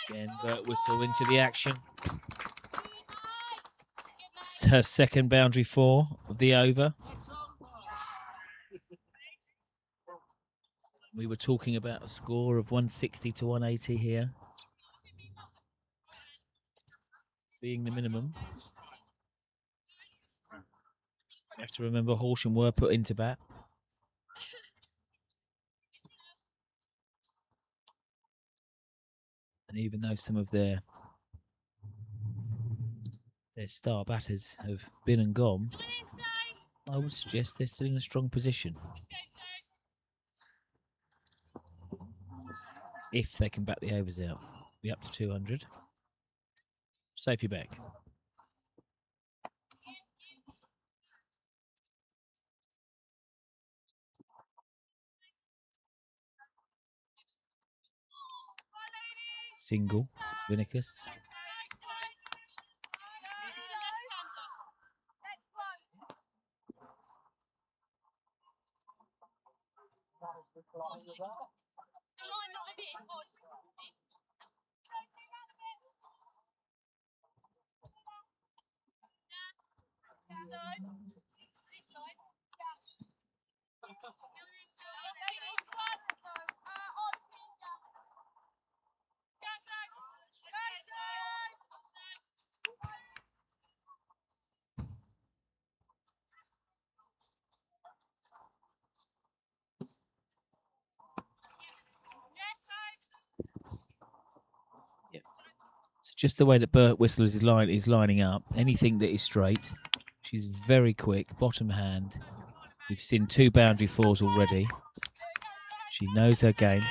Again, Birtwistle into the action. It's her second boundary 4 of the over. We were talking about a score of 160 to 180 here being the minimum. You have to remember Horsham were put into bat. And even though some of their star batters have been and gone, I would suggest they're still in a strong position. If they can bat the overs out, be up to 200. Sophie Beck. Single, Vinicus. Just the way that Birtwistle is lining up, anything that is straight, she's very quick, bottom hand. We've seen 2 boundary 4s already. She knows her game.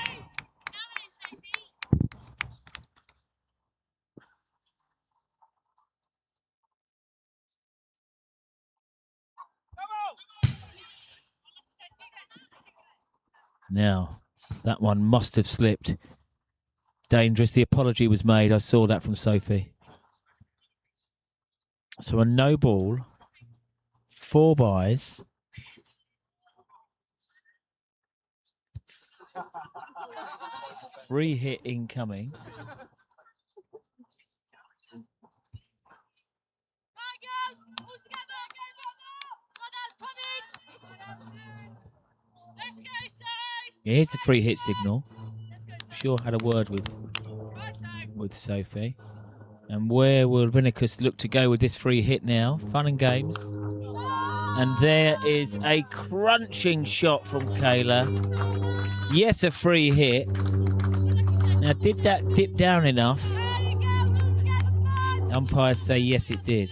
Now, that one must have slipped. Dangerous. The apology was made. I saw that from Sophie. So a no ball, 4 byes. Free hit incoming. Here's the free hit signal. Sure had a word with Sophie. And where will Vinicus look to go with this free hit now? Fun and games. And there is a crunching shot from Kayla. Yes, a free hit. Now, did that dip down enough? Umpires say yes, it did.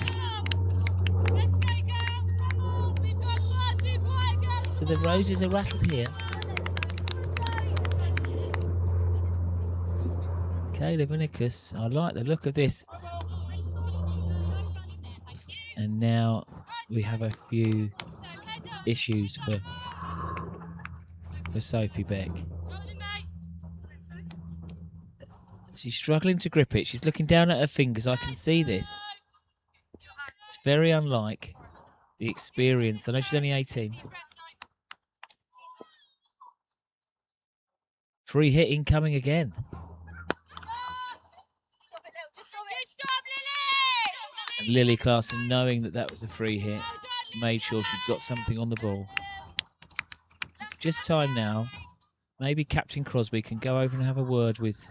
So the roses are rattled here. Kayla Vinicus, I like the look of this. And now we have a few issues for Sophie Beck. She's struggling to grip it. She's looking down at her fingers. I can see this. It's very unlike the experience. I know she's only 18. Free hit incoming again. And Lily Clarkson, knowing that was a free hit, made sure she'd got something on the ball. It's just time now. Maybe Captain Crosby can go over and have a word with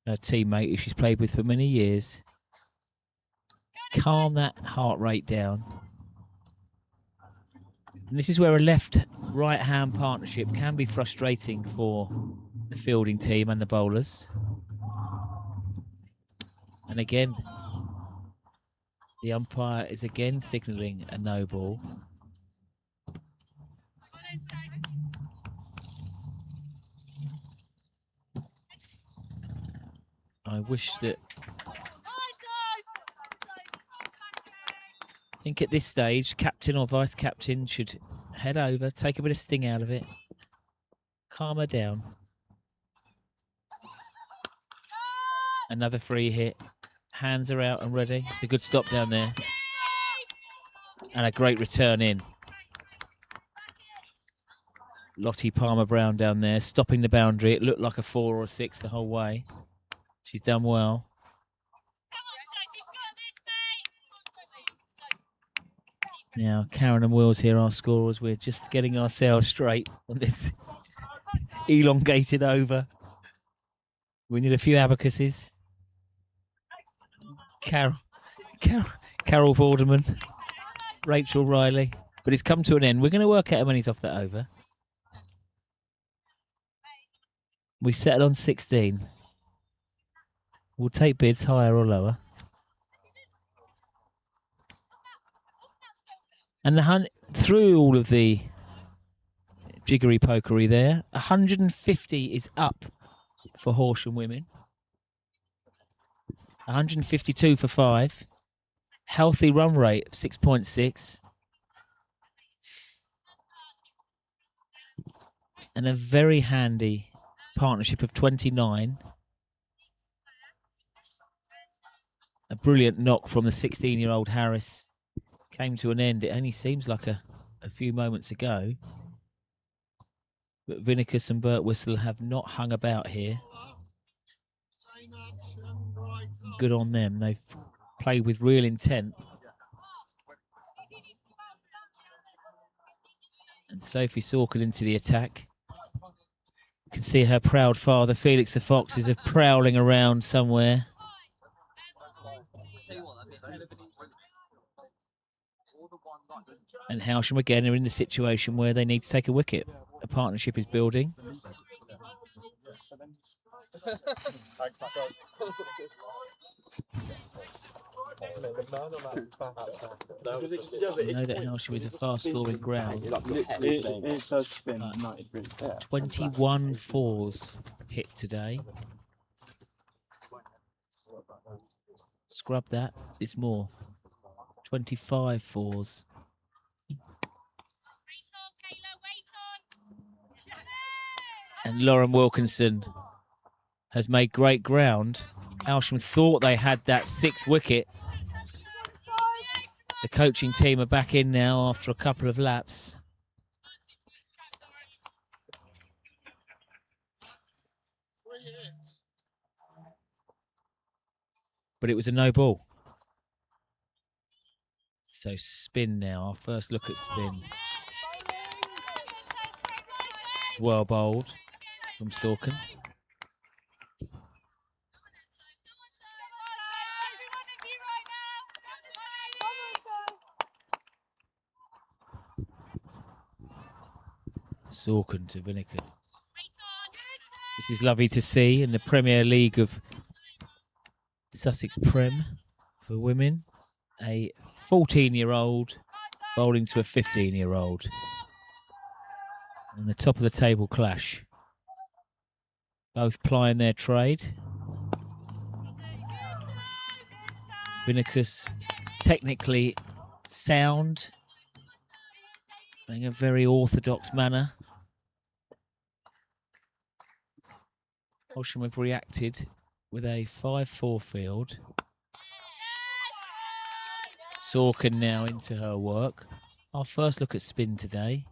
her teammate who she's played with for many years. Calm that heart rate down. And this is where a left-right hand partnership can be frustrating for the fielding team and the bowlers. And again, the umpire is again signalling a no ball. I wish that... I think at this stage, captain or vice captain should head over, take a bit of sting out of it, calm her down. Another free hit. Hands are out and ready. It's a good stop down there. And a great return in. Lottie Palmer-Brown down there, stopping the boundary. It looked like a 4 or a 6 the whole way. She's done well. Now, Karen and Wills here, our scorers. We're just getting ourselves straight on this elongated over. We need a few abacuses. Carol Vorderman, Rachel Riley. But it's come to an end. We're going to work out how many's off that over. We settled on 16. We'll take bids higher or lower. And through all of the jiggery pokery there, 150 is up for Horsham women. 152 for 5. Healthy run rate of 6.6. And a very handy partnership of 29. A brilliant knock from the 16-year-old Harris came to an end. It only seems like a few moments ago. But Vinicus and Birtwistle have not hung about here. Good on them. They've played with real intent. And Sophie Sorkin into the attack. You can see her proud father, Felix the Fox, is prowling around somewhere. And Hailsham again are in the situation where they need to take a wicket. A partnership is building. I know that Hailsham is a fast-scoring ground. It does spin 90 degrees. 21 fours hit today. Scrub that. It's more. 25 fours. And Lauren Wilkinson has made great ground. Hailsham thought they had that 6th wicket. The coaching team are back in now after a couple of laps. But it was a no ball. So spin now, our first look at spin. Well bowled from Storken. Sorkin to Vinicus. This is lovely to see in the Premier League of Sussex Prem for women. A 14-year-old bowling to a 15-year-old. And the top of the table clash. Both plying their trade. Vinicus technically sound, playing a very orthodox manner. Horsham have reacted with a 5-4 field. Sorkin now into her work. Our first look at spin today.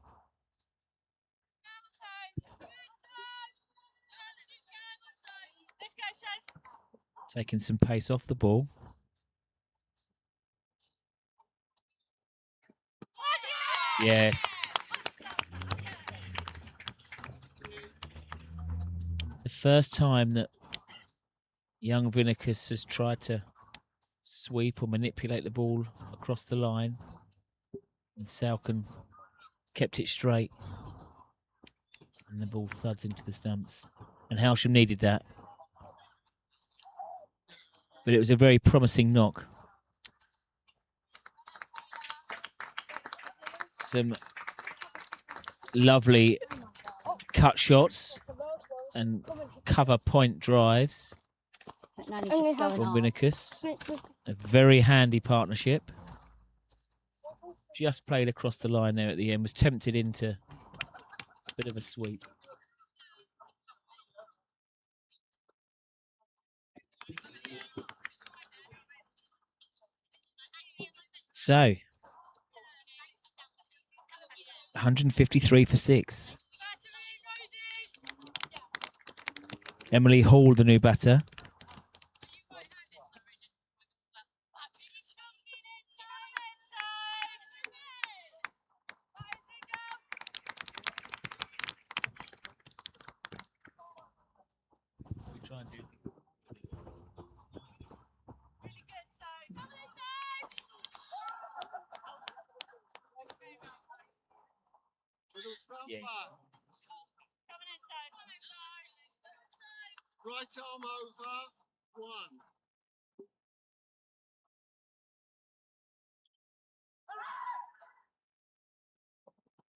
Taking some pace off the ball. Yes. The first time that Young Vinicus has tried to sweep or manipulate the ball across the line. And Salcombe kept it straight. And the ball thuds into the stumps. And Hailsham needed that. But it was a very promising knock. Some lovely cut shots and cover point drives from Vinicus. A very handy partnership. Just played across the line there at the end. Was tempted into a bit of a sweep. So, 153 for 6. Emily Hall, the new batter. Yeah. Right arm over, 1.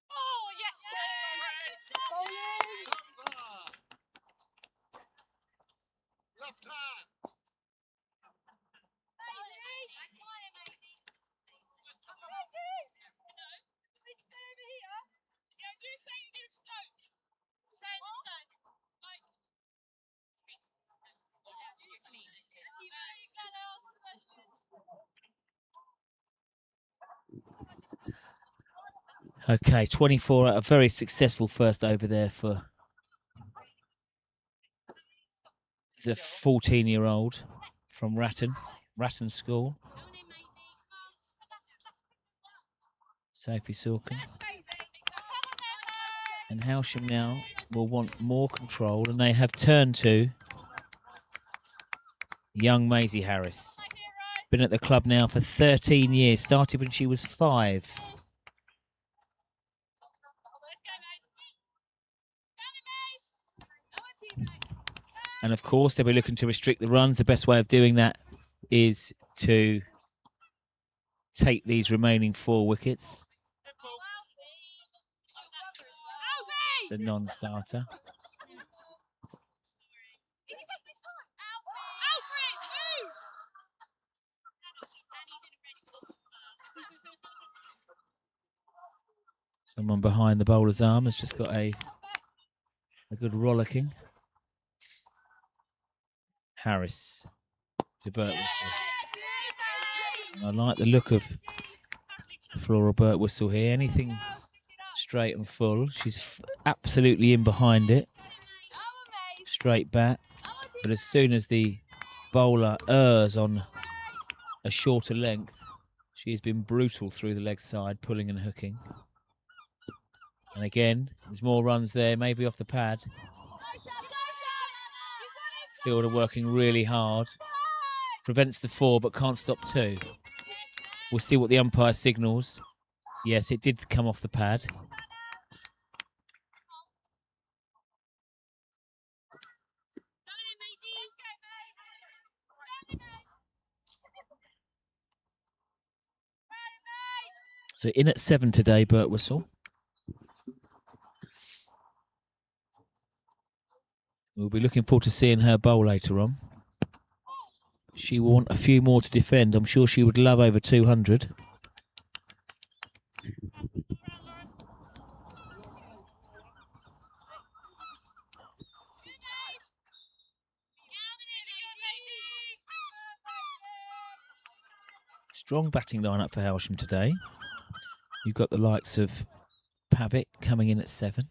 Oh, yes! Left hand. Okay, 24, a very successful first over there for the 14-year-old from Ratton School. Sophie Sorkin. And Hailsham now will want more control, and they have turned to young Maisie Harris. Been at the club now for 13 years, started when she was 5. And of course, they'll be looking to restrict the runs. The best way of doing that is to take these remaining 4 wickets. The non-starter. Someone behind the bowler's arm has just got a good rollicking. Harris to Birtwistle. I like the look of Flora Birtwistle here. Anything straight and full. She's absolutely in behind it. Straight bat. But as soon as the bowler errs on a shorter length, she has been brutal through the leg side, pulling and hooking. And again, there's more runs there, maybe off the pad. Fielder working really hard. Prevents the 4, but can't stop 2. We'll see what the umpire signals. Yes, it did come off the pad. So in at 7 today, Birtwistle. We'll be looking forward to seeing her bowl later on. She will want a few more to defend. I'm sure she would love over 200. Strong batting lineup for Hailsham today. You've got the likes of Pavitt coming in at 7.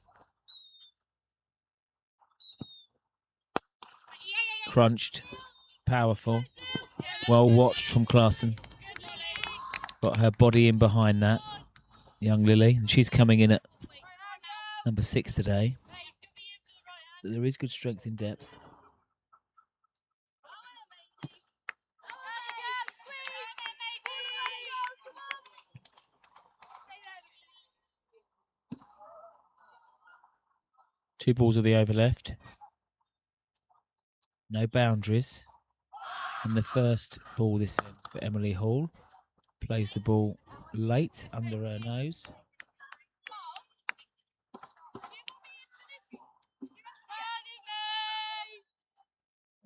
Crunched, powerful, well watched from Clarkson. Got her body in behind that, young Lily, and she's coming in at number 6 today. So there is good strength in depth. 2 balls of the over left. No boundaries. And the first ball this end for Emily Hall. Plays the ball late under her nose.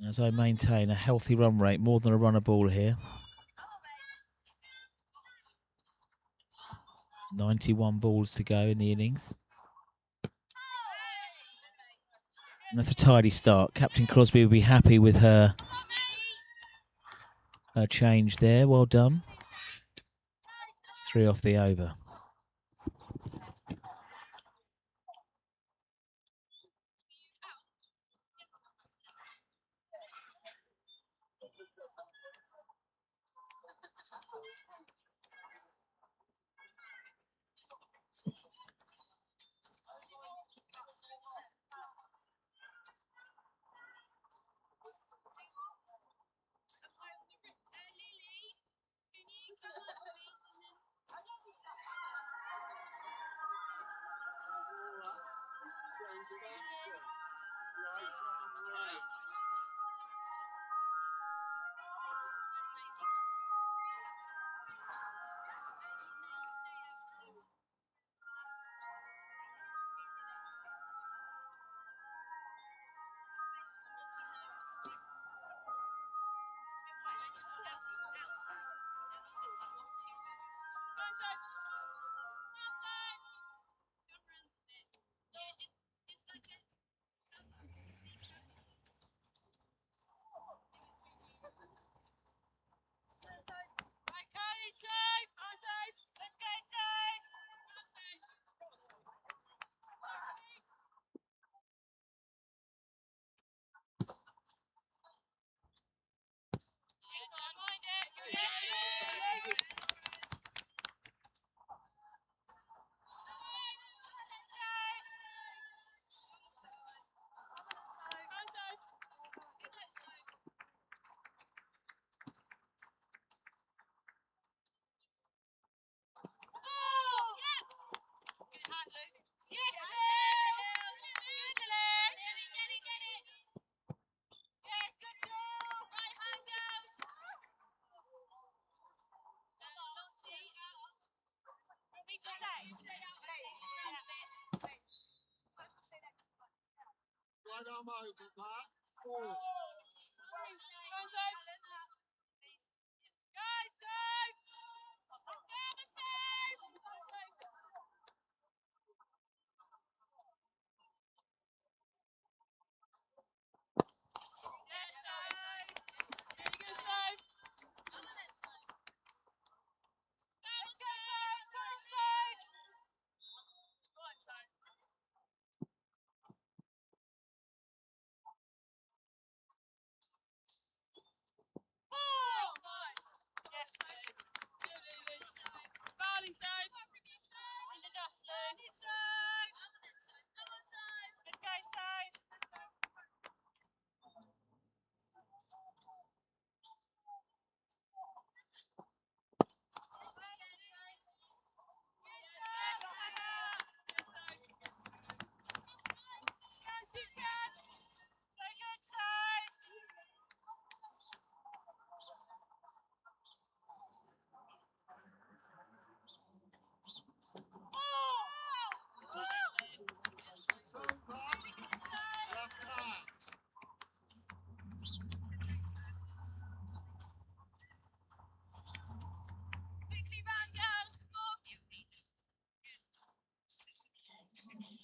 As I maintain a healthy run rate, more than a run a ball here. 91 balls to go in the innings. And that's a tidy start. Captain Crosby will be happy with her change there. Well done. 3 off the over. Right arm over, Mark. 4. It's over. Left hand. Quickly round, girls. Come on.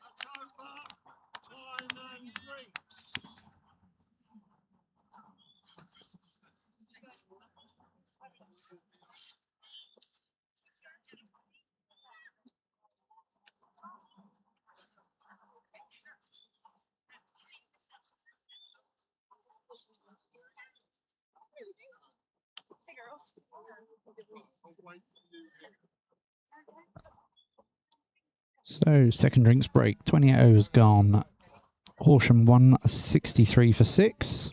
That's over. Time and drinks. So, second drinks break. 28 overs gone. Horsham won 63 for 6.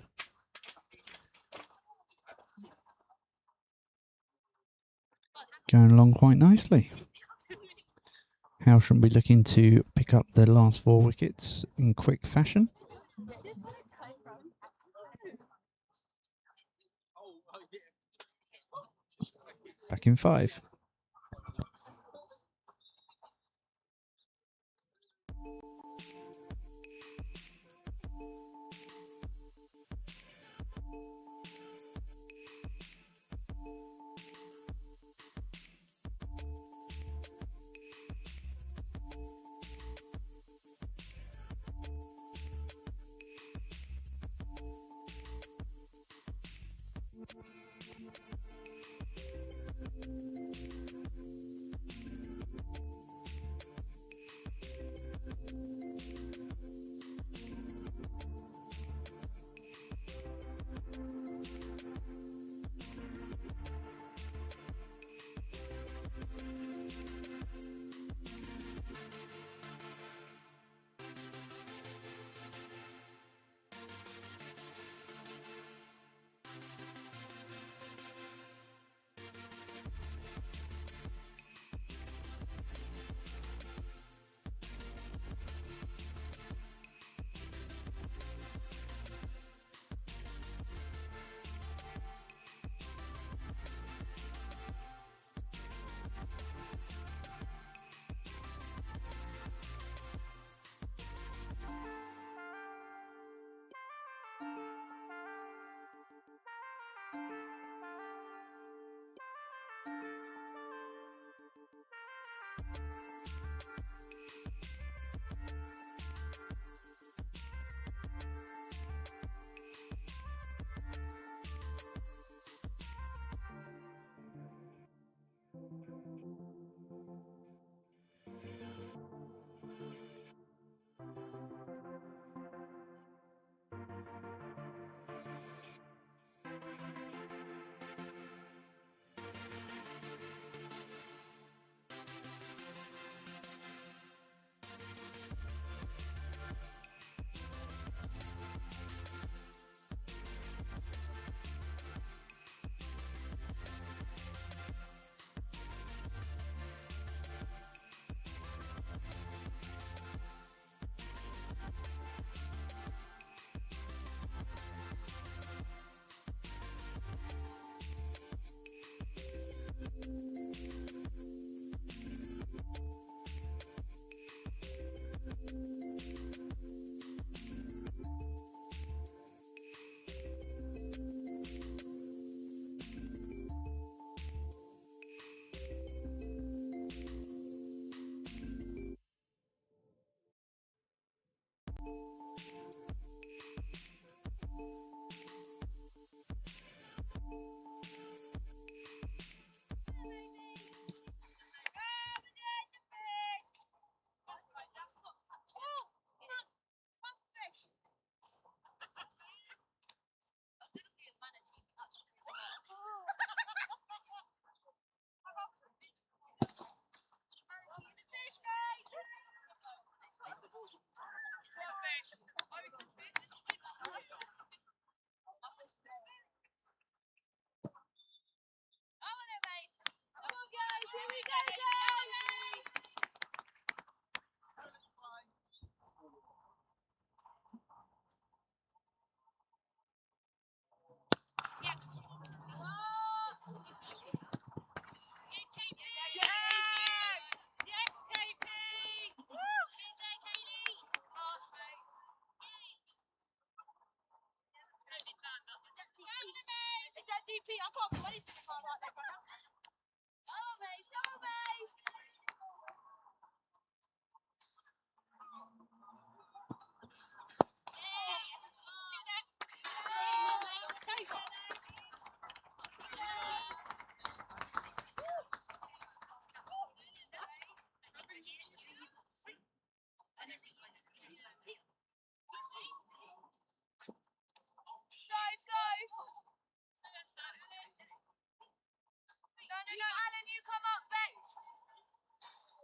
Going along quite nicely. Hailsham will be looking to pick up the last 4 wickets in quick fashion. Back in 5. Alan, you come up bench.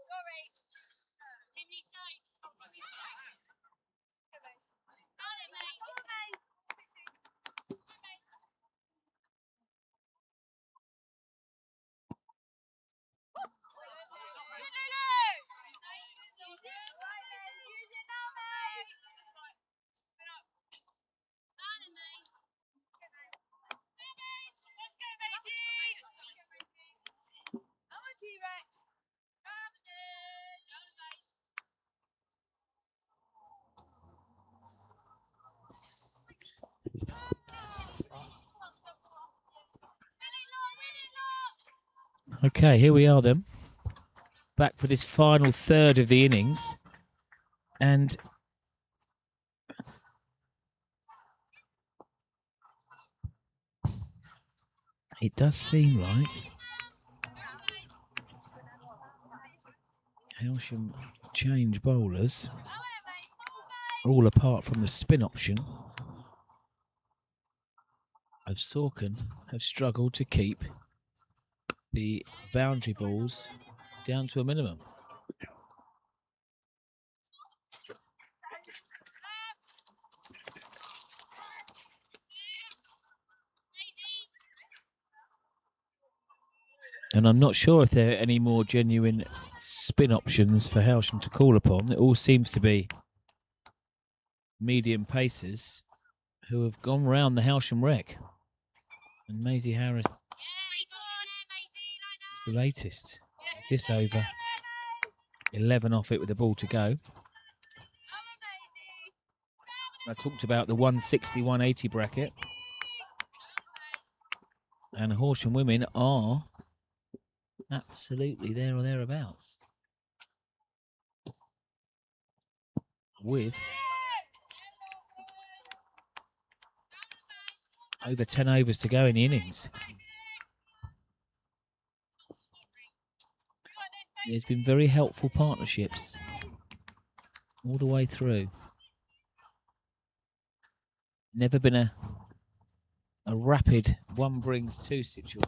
Sorry. Timmy sides. Timmy sides. Alan, mate. Come on, mate. Okay, here we are then. Back for this final third of the innings. And it does seem like Hailsham change bowlers, all apart from the spin option of Sorkin, have struggled to keep the boundary balls down to a minimum. And I'm not sure if there are any more genuine spin options for Hailsham to call upon. It all seems to be medium pacers who have gone round the Hailsham wreck. And Maisie Harris is the latest. This over, 11 off it with the ball to go. I talked about the 160, 180 bracket. And Horsham Women are absolutely there or thereabouts. With over 10 overs to go in the innings. There's been very helpful partnerships all the way through. Never been a rapid one brings two situation.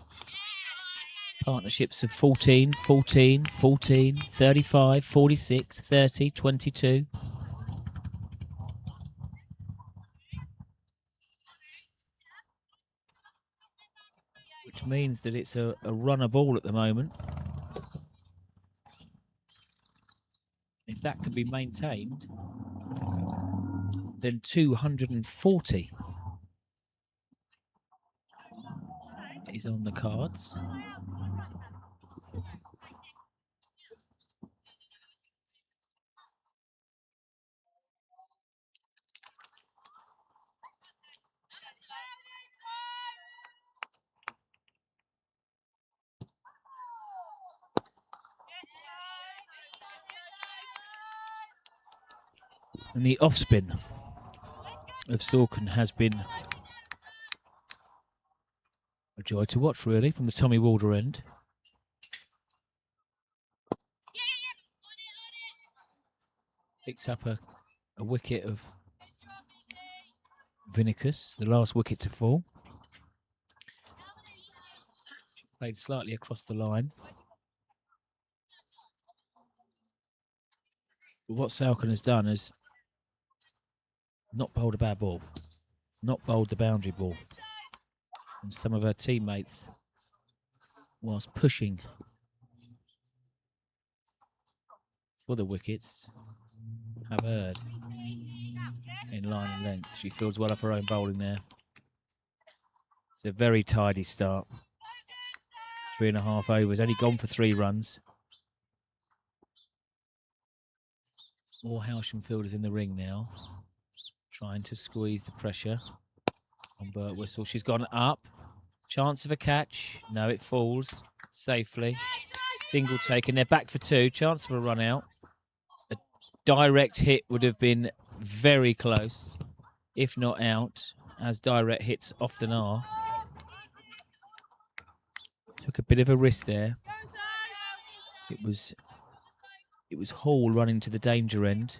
Partnerships of 14, 14, 14, 35, 46, 30, 22. Which means that it's a runner ball at the moment. If that can be maintained, then 240 is on the cards. And the off spin of Sorkin has been a joy to watch, really, from the Tommy Walder end. Picks up a wicket of Vinicus, the last wicket to fall. Played slightly across the line. But what Sorkin has done is not bowled a bad ball, not bowled the boundary ball. And some of her teammates, whilst pushing for the wickets, have heard in line and length. She feels well off her own bowling there. It's a very tidy start. 3.5 overs, only gone for 3 runs. More Hailsham fielders in the ring now, trying to squeeze the pressure on Burt Whistle. She's gone up. Chance of a catch. No, it falls safely. Single taken. They're back for 2. Chance of a run out. A direct hit would have been very close, if not out, as direct hits often are. Took a bit of a risk there. It was Hall running to the danger end.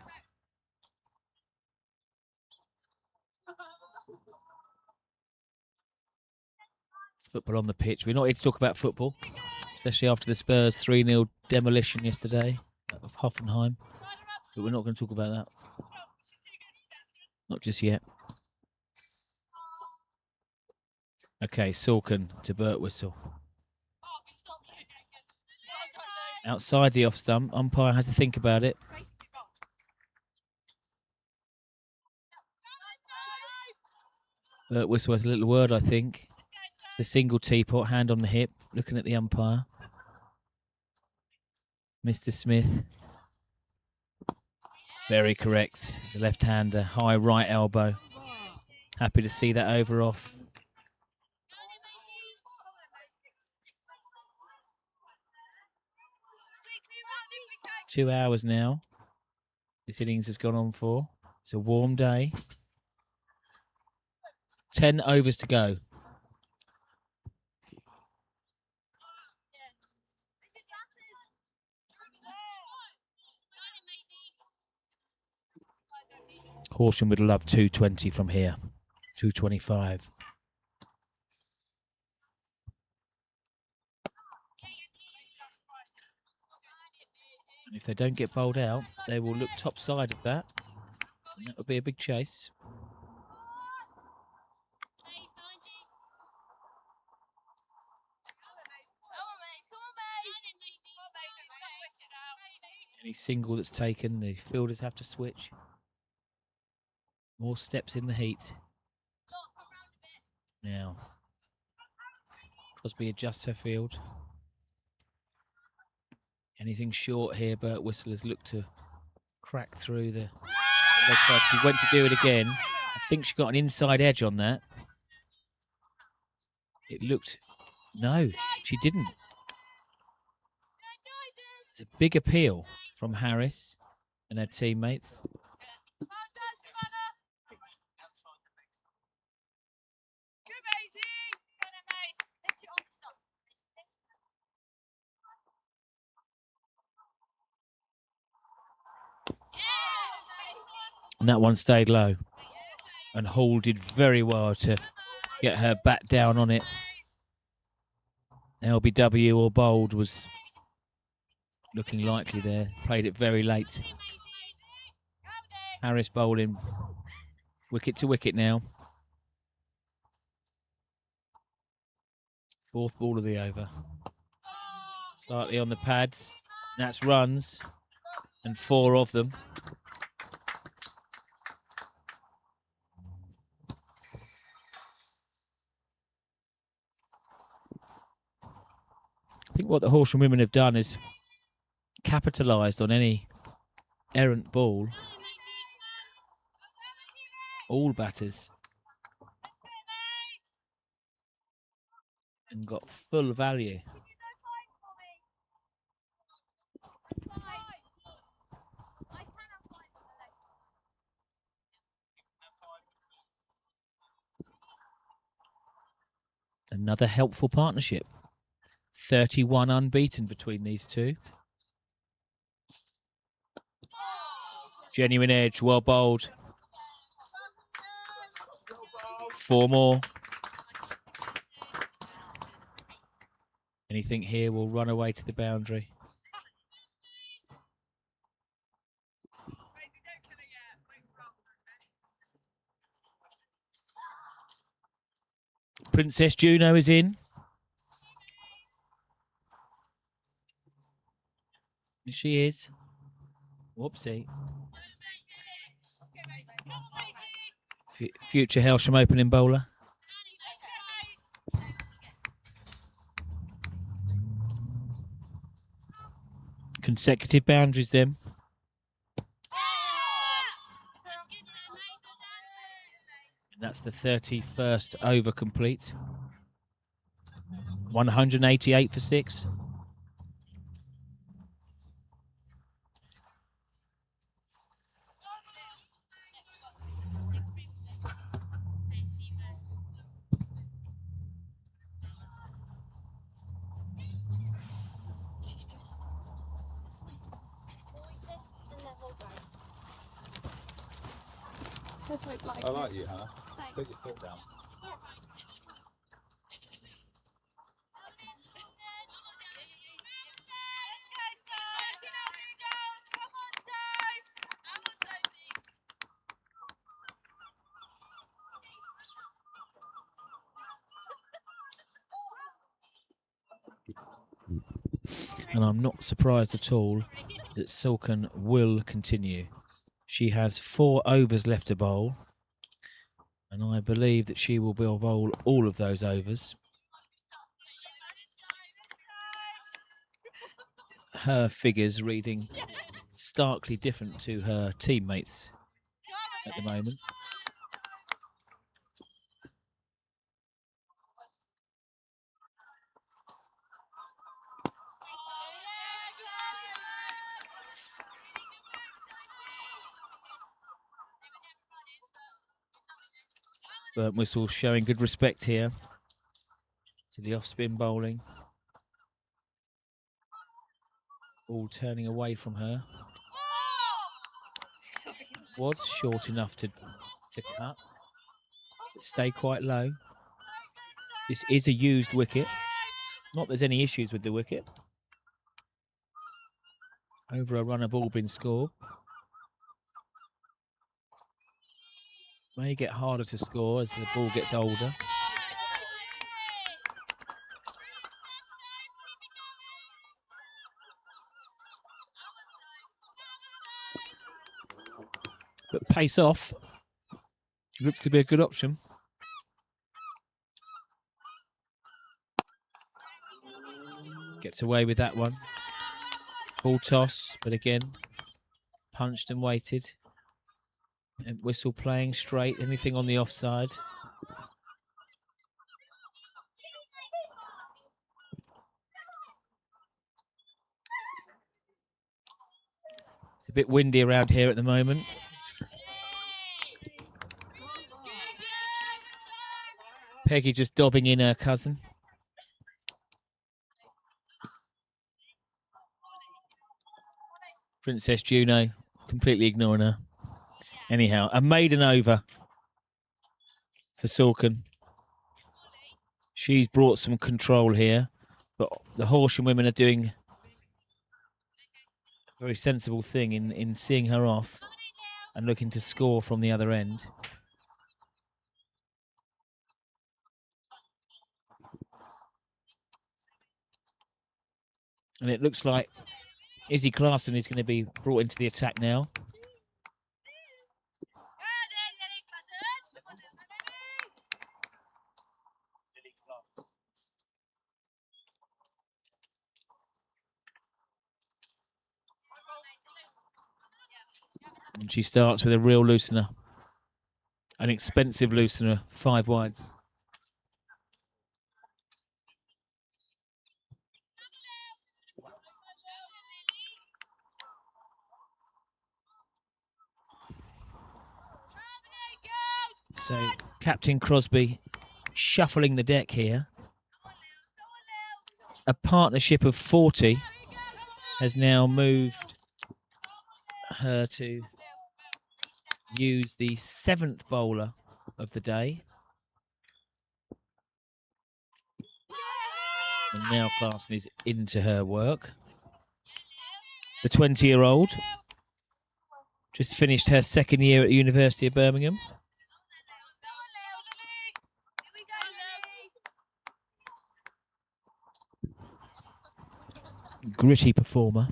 Football on the pitch. We're not here to talk about football. It's especially after the Spurs 3-0 demolition yesterday of Hoffenheim. But we're not going to talk about that. Not just yet. Okay, Sorkin to Birtwistle. Outside the off stump, umpire has to think about it. Birtwistle has a little word, I think. It's a single teapot, hand on the hip, looking at the umpire. Mr. Smith. Very correct. The left-hander, high right elbow. Happy to see that over off. Two hours now. This innings has gone on for. It's a warm day. 10 overs to go. Horsham would love 220 from here. 225. And if they don't get bowled out, they will look top side of that. And that would be a big chase. Any single that's taken, the fielders have to switch. More steps in the heat. Now, Crosby adjusts her field. Anything short here, Birtwistle has looked to crack through the leg pad. She went to do it again. I think she got an inside edge on that. It looked... No, she didn't. It's a big appeal from Harris and her teammates. And that one stayed low. And Hall did very well to get her bat down on it. LBW or bowled was looking likely there. Played it very late. Harris bowling wicket to wicket now. Fourth ball of the over. Slightly on the pads. That's runs. And 4 of them. I think what the Horsham women have done is capitalised on any errant ball. All batters. And got full value. Another helpful partnership. 31 unbeaten between these two. Genuine edge, well bowled. 4 more. Anything here will run away to the boundary. Princess Juno is in. She is. Whoopsie. Future Hailsham opening bowler. Consecutive boundaries then. And that's the 31st over complete. 188 for 6. I like you, Hannah. Put your foot down. And I'm not surprised at all that Silken will continue. She has 4 overs left to bowl, and I believe that she will bowl all of those overs. Her figures reading starkly different to her teammates at the moment. Burnt Whistle showing good respect here to the off-spin bowling. All turning away from her. Was short enough to cut, but stay quite low. This is a used wicket. Not there's any issues with the wicket. Over a run of ball been scored. May get harder to score as the ball gets older. But pace off looks to be a good option. Gets away with that one. Full toss, but again, punched and waited. And Whistle playing straight, anything on the offside. It's a bit windy around here at the moment. Peggy just dobbing in her cousin. Princess Juno completely ignoring her. Anyhow, a maiden over for Silken. She's brought some control here, but the Horsham women are doing a very sensible thing in seeing her off and looking to score from the other end. And it looks like Izzy Clarkson is going to be brought into the attack now. And she starts with a real loosener. An expensive loosener, 5 wides. So Captain Crosby shuffling the deck here. A partnership of 40 has now moved her to use the 7th bowler of the day. And now Clarkson is into her work. The 20-year-old just finished her 2nd year at the University of Birmingham. Gritty performer.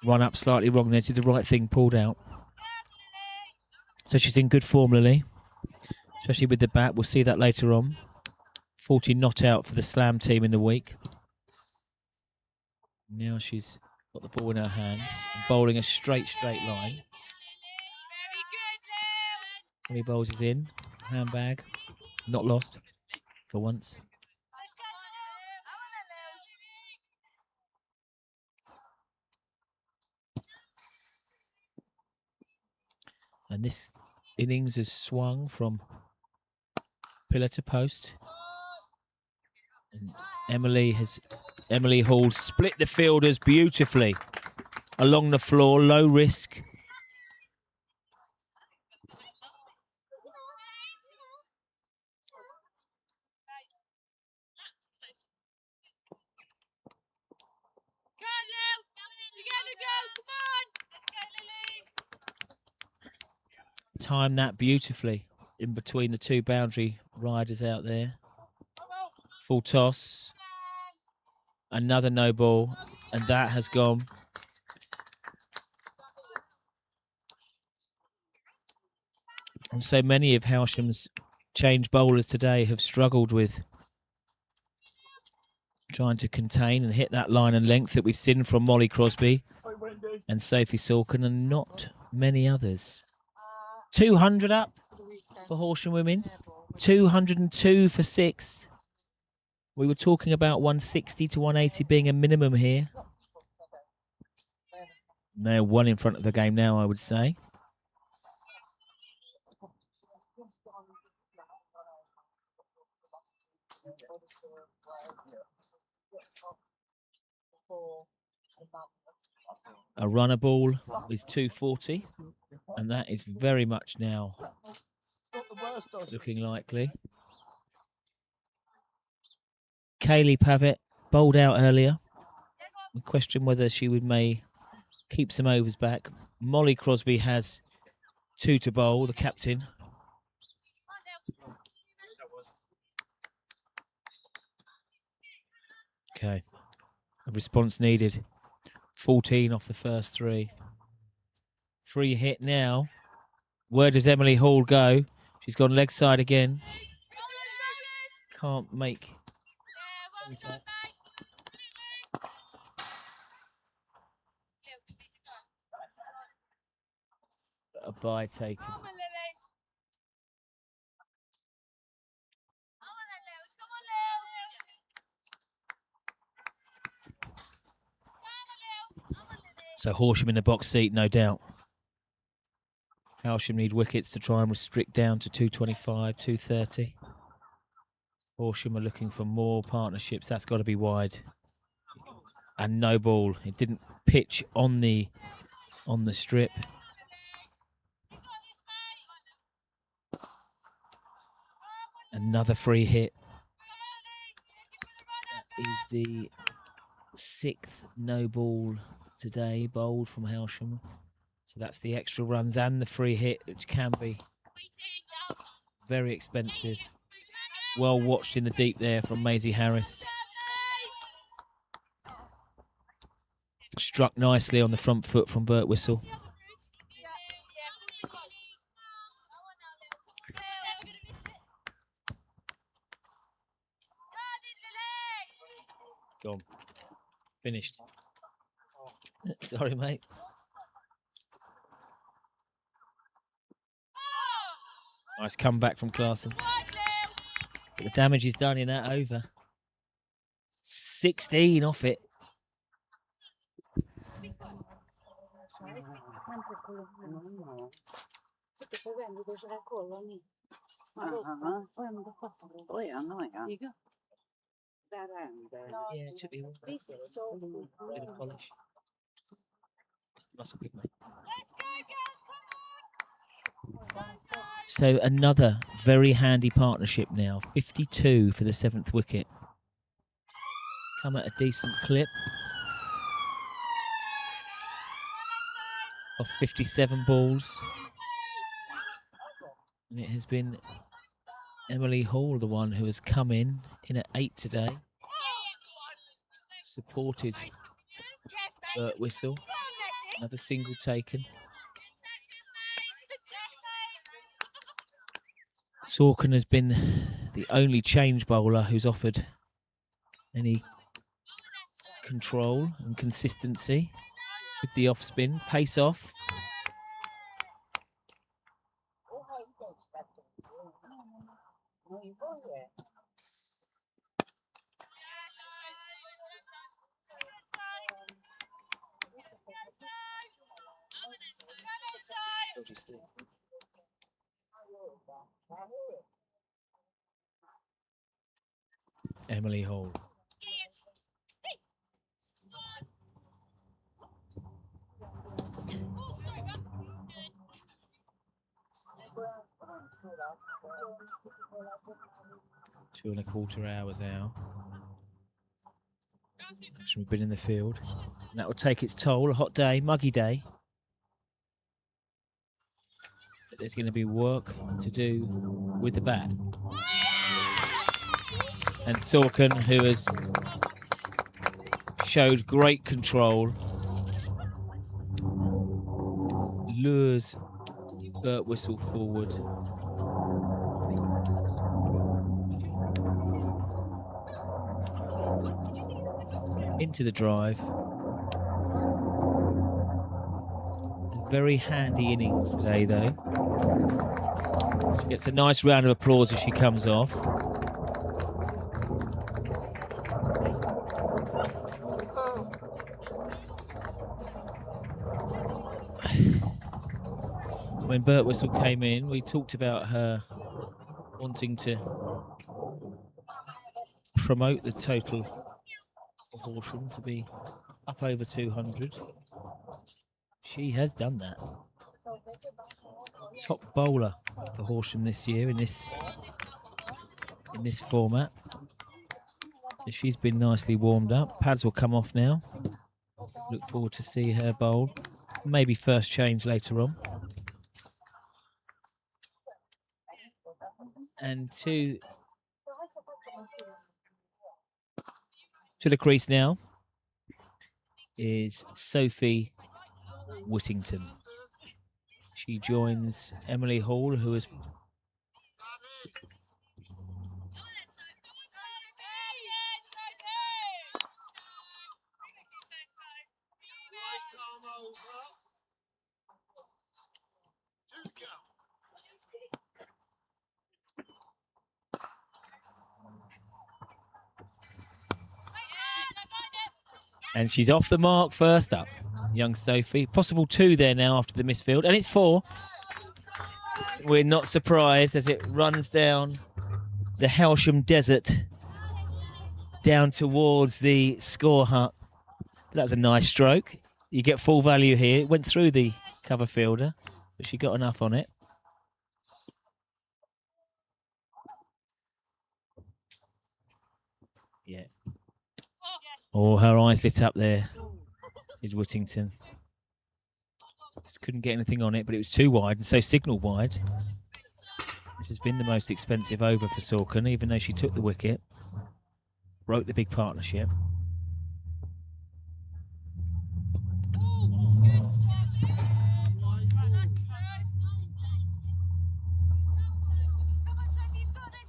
Run up slightly wrong there, did the right thing, pulled out. So she's in good form, Lily. Especially with the bat, we'll see that later on. 40 not out for the Slam team in the week. Now she's got the ball in her hand and bowling a straight line. When he bowls is in, handbag, not lost for once. And this innings has swung from pillar to post. And Emily Hall split the fielders beautifully along the floor, low risk. Timed that beautifully in between the 2 boundary riders out there. Full toss. Another no ball, and that has gone. And so many of Hailsham's change bowlers today have struggled with trying to contain and hit that line and length that we've seen from Molly Crosby and Sophie Sorkin, and not many others. 200 up for Horsham Women, 202 for 6. We were talking about 160 to 180 being a minimum here. They're one in front of the game now, I would say. A runner ball is 240, and that is very much now looking likely. Kaylee Pavitt bowled out earlier. We question whether she may keep some overs back. Molly Crosby has 2 to bowl, the captain. Okay, a response needed. 14 off the first 3. Free hit now. Where does Emily Hall go? She's gone leg side again. Can't make contact. A bye taken. So Horsham in the box seat, no doubt. Hailsham need wickets to try and restrict down to 225, 230. Horsham are looking for more partnerships. That's got to be wide. And no ball. It didn't pitch on the strip. Another free hit. That is the 6th no ball today, bowled from Hailsham. So that's the extra runs and the free hit, which can be very expensive. Well watched in the deep there from Maisie Harris. Struck nicely on the front foot from Bert Whistle. Gone. Finished. Sorry, mate. Nice comeback from Clarkson. But the damage is done in that over. 16 off it. Yeah, it should be one. Bit of polish. Mr. Muscle, give me. So another very handy partnership now. 52 for the 7th wicket. Come at a decent clip. Of 57 balls. And it has been Emily Hall, the one who has come in at 8 today. Supported Bert Whistle. Another single taken. Sorkin has been the only change bowler who's offered any control and consistency with the off spin. Pace off. Emily Hall. Two and a quarter hours now. We've been in the field. And that will take its toll. A hot day, muggy day. But there's going to be work to do with the bat. And Sorkin, who has showed great control. Lures Birtwistle forward. Into the drive. A very handy innings today, though. She gets a nice round of applause as she comes off. When Birtwistle came in, we talked about her wanting to promote the total of Horsham to be up over 200. She has done that. Top bowler for Horsham this year in this format. So she's been nicely warmed up. Pads will come off now. Look forward to see her bowl. Maybe first change later on. And to the crease now is Sophie Whittington. She joins Emily Hall, who is and she's off the mark first up. Young Sophie. Possible 2 there now after the misfield. And it's 4. We're not surprised as it runs down the Hailsham Desert down towards the score hut. That was a nice stroke. You get full value here. It went through the cover fielder, but she got enough on it. Yeah. Oh, her eyes lit up there. Did Whittington. Just couldn't get anything on it, but it was too wide, and so signal wide. This has been the most expensive over for Sorkin, even though she took the wicket. Broke the big partnership.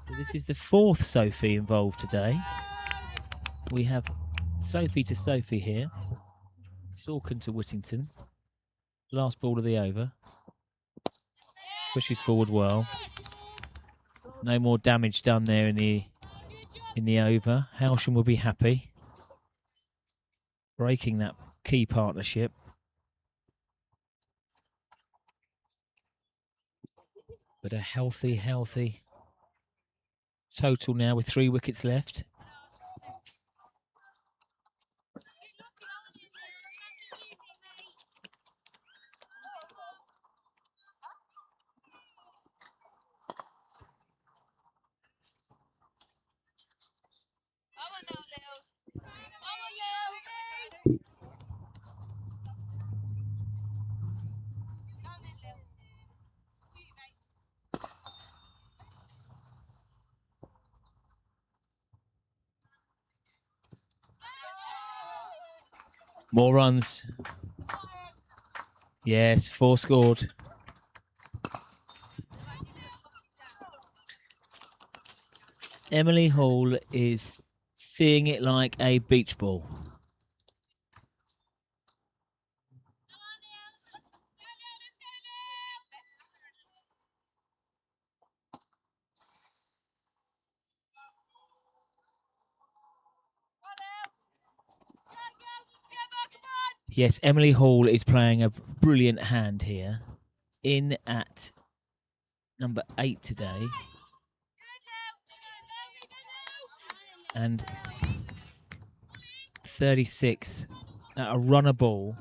So this is the 4th Sophie involved today. We have Sophie to Sophie here. Sorkin to Whittington. Last ball of the over. Pushes forward well. No more damage done there in the over. Hailsham will be happy. Breaking that key partnership. But a healthy total now with 3 wickets left. More runs. Yes, 4 scored. Emily Hall is seeing it like a beach ball. Yes, Emily Hall is playing a brilliant hand here. In at number 8 today. And 36 at a runner ball.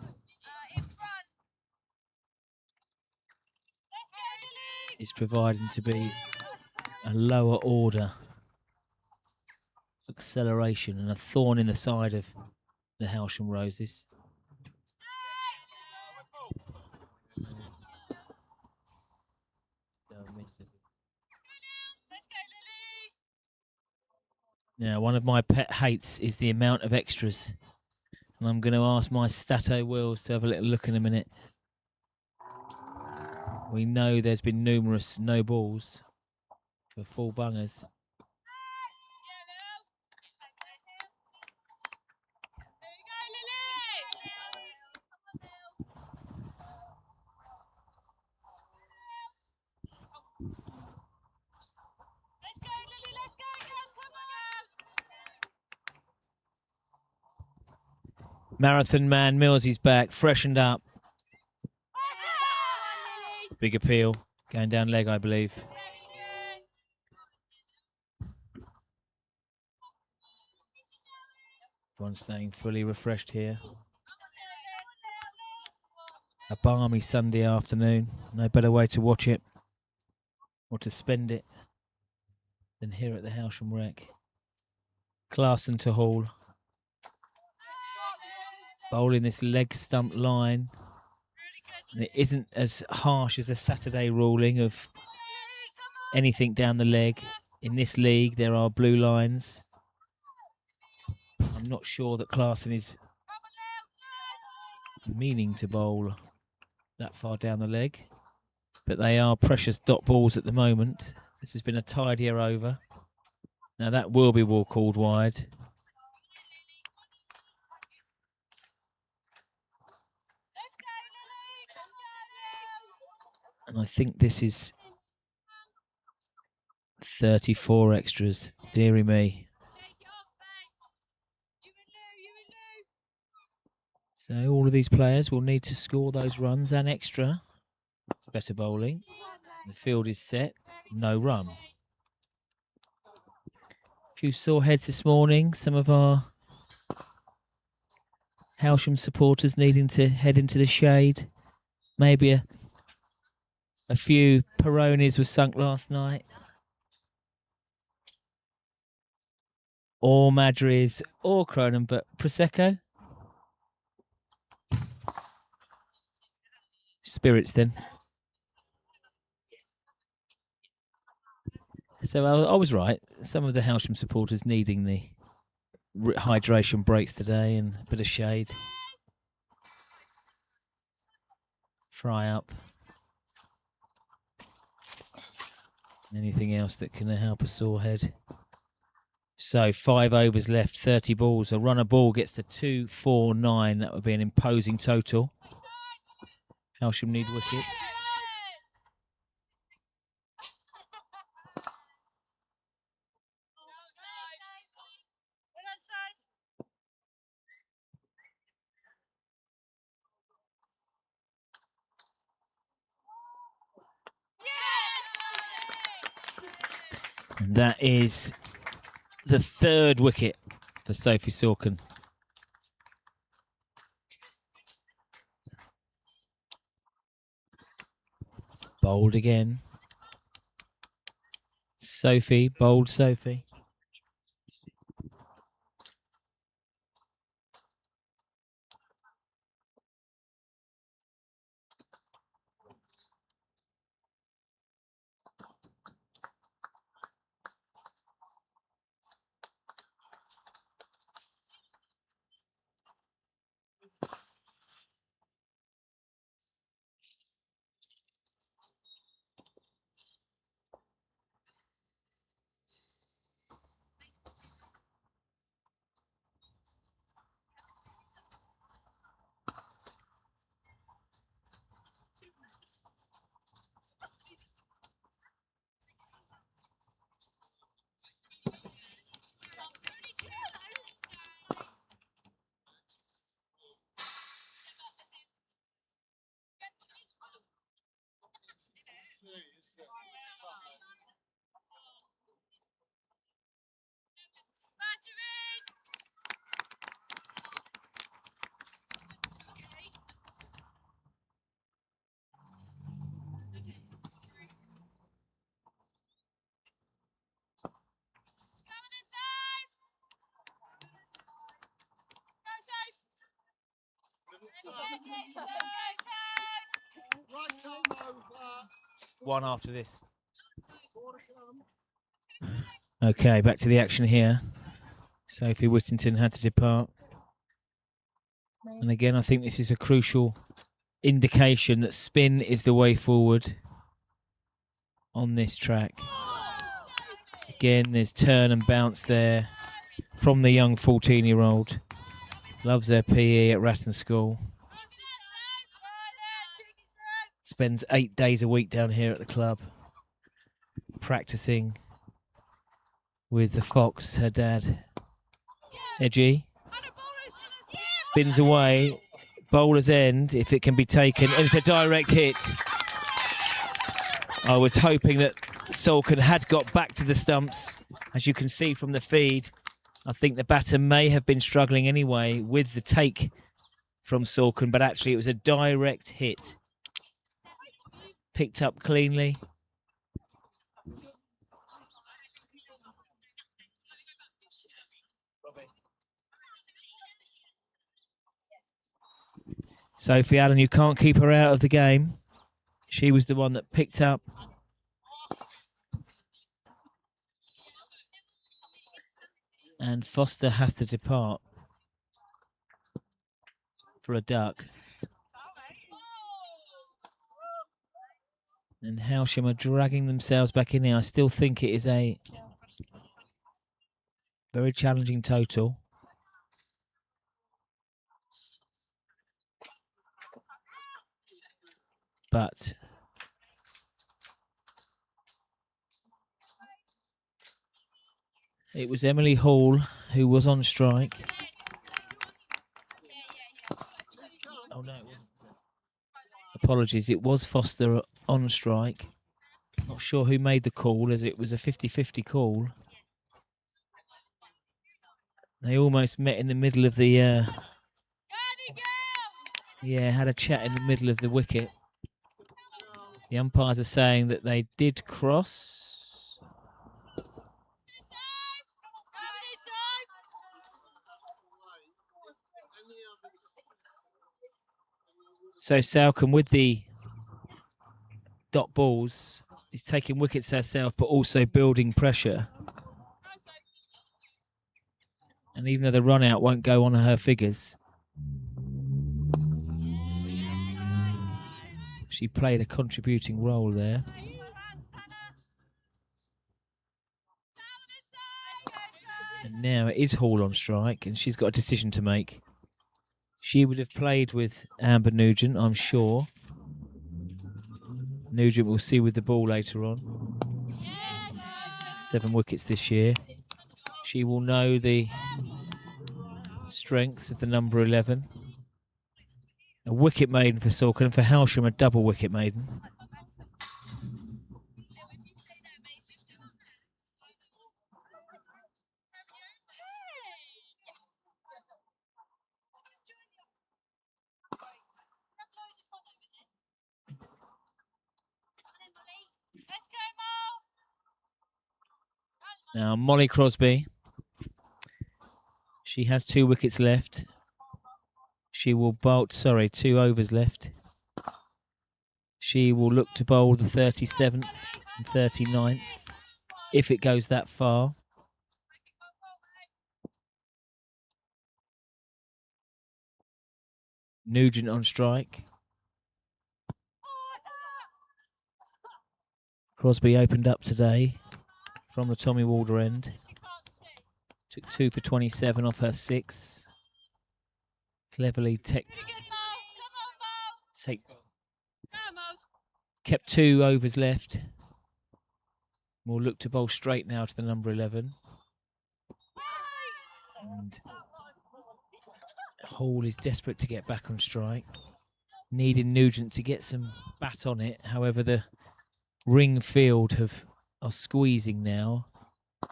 Is providing to be a lower order acceleration and a thorn in the side of the Hailsham Roses. Now, one of my pet hates is the amount of extras And I'm going to ask my Stato Wills to have a little look in a minute. We know there's been numerous no balls for full bungers. Marathon man Millsy's back, freshened up. Big appeal, going down leg, I believe. Everyone's staying fully refreshed here. A balmy Sunday afternoon. No better way to watch it or to spend it than here at the Hailsham Rec. Clarkson to Hall. Bowling this leg stump line. And it isn't as harsh as the Saturday ruling of anything down the leg. In this league, there are blue lines. I'm not sure that Clarkson is meaning to bowl that far down the leg, but they are precious dot balls at the moment. This has been a tidier over. Now that will be called wide. And I think this is 34 extras. Deary me. So all of these players will need to score those runs and extra. It's better bowling. The field is set. No run. A few sore heads this morning. Some of our Hailsham supporters needing to head into the shade. Maybe a few Peronis were sunk last night. Or Madrids or Cronin, but Prosecco. Spirits then. So I was right. Some of the Hailsham supporters needing the hydration breaks today and a bit of shade. Fry up. Anything else that can help a sore head. So 5 overs left, 30 balls. A runner ball gets to 249. That would be an imposing total. Hailsham need wickets. And that is the 3rd wicket for Sophie Sorkin. Bowled again. Sophie, bowled Sophie. One after this. Okay, back to the action here. Sophie Whittington had to depart. And again, I think this is a crucial indication that spin is the way forward on this track. Again, there's turn and bounce there from the young 14-year-old. Loves their PE at Ratton School. Spends 8 days a week down here at the club, practicing with the Fox, her dad, Edgy. Spins away, bowler's end, if it can be taken, and it's a direct hit. I was hoping that Salkin had got back to the stumps. As you can see from the feed, I think the batter may have been struggling anyway with the take from Salkin, but actually it was a direct hit. Picked up cleanly. Sophie Allen, you can't keep her out of the game. She was the one that picked up. And Foster has to depart for a duck. And Hailsham are dragging themselves back in here. I still think it is a very challenging total. But it was Emily Hall who was on strike. Oh no, it wasn't. Apologies, it was Foster on strike. Not sure who made the call, as it was a 50-50 call. They almost met in the middle of the had a chat in the middle of the wicket. The umpires are saying that they did cross. So Salcombe with the dot balls is taking wickets herself, but also building pressure. And even though the run out won't go on her figures, she played a contributing role there. And now it is Hall on strike, and she's got a decision to make. She would have played with Amber Nugent, I'm sure. Nugent will see with the ball later on. 7 wickets this year. She will know the strengths of the number 11. A wicket maiden for Salkin, and for Hailsham a double wicket maiden. Now Molly Crosby, she has 2 wickets left. She will bowl, 2 overs left. She will look to bowl the 37th and 39th, if it goes that far. Nugent on strike. Crosby opened up today from the Tommy Walder end. Took 2 for 27 off her 6. Cleverly kept 2 overs left. Will look to bowl straight now to the number 11. And Hall is desperate to get back on strike, needing Nugent to get some bat on it. However, the ring field are squeezing now. You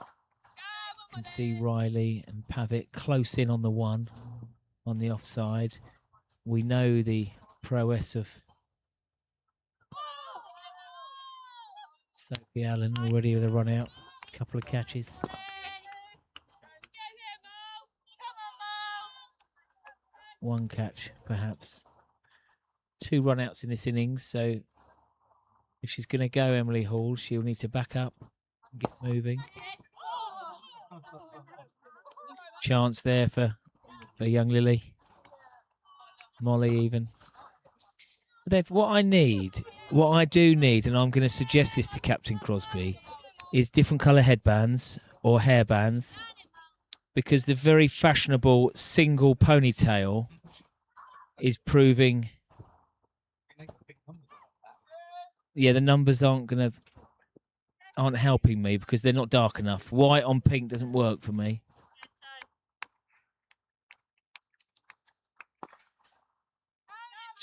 can see Riley and Pavitt close in on the 1 on the offside. We know the prowess of Sophie Allen already with a run out. A couple of catches. One catch, perhaps. 2 run outs in this innings, so if she's going to go Emily Hall, she'll need to back up and get moving. Chance there for young Lily. Molly even. What I do need, and I'm going to suggest this to Captain Crosby, is different colour headbands or hairbands, because the very fashionable single ponytail is proving. Yeah, the numbers aren't helping me because they're not dark enough. White on pink doesn't work for me.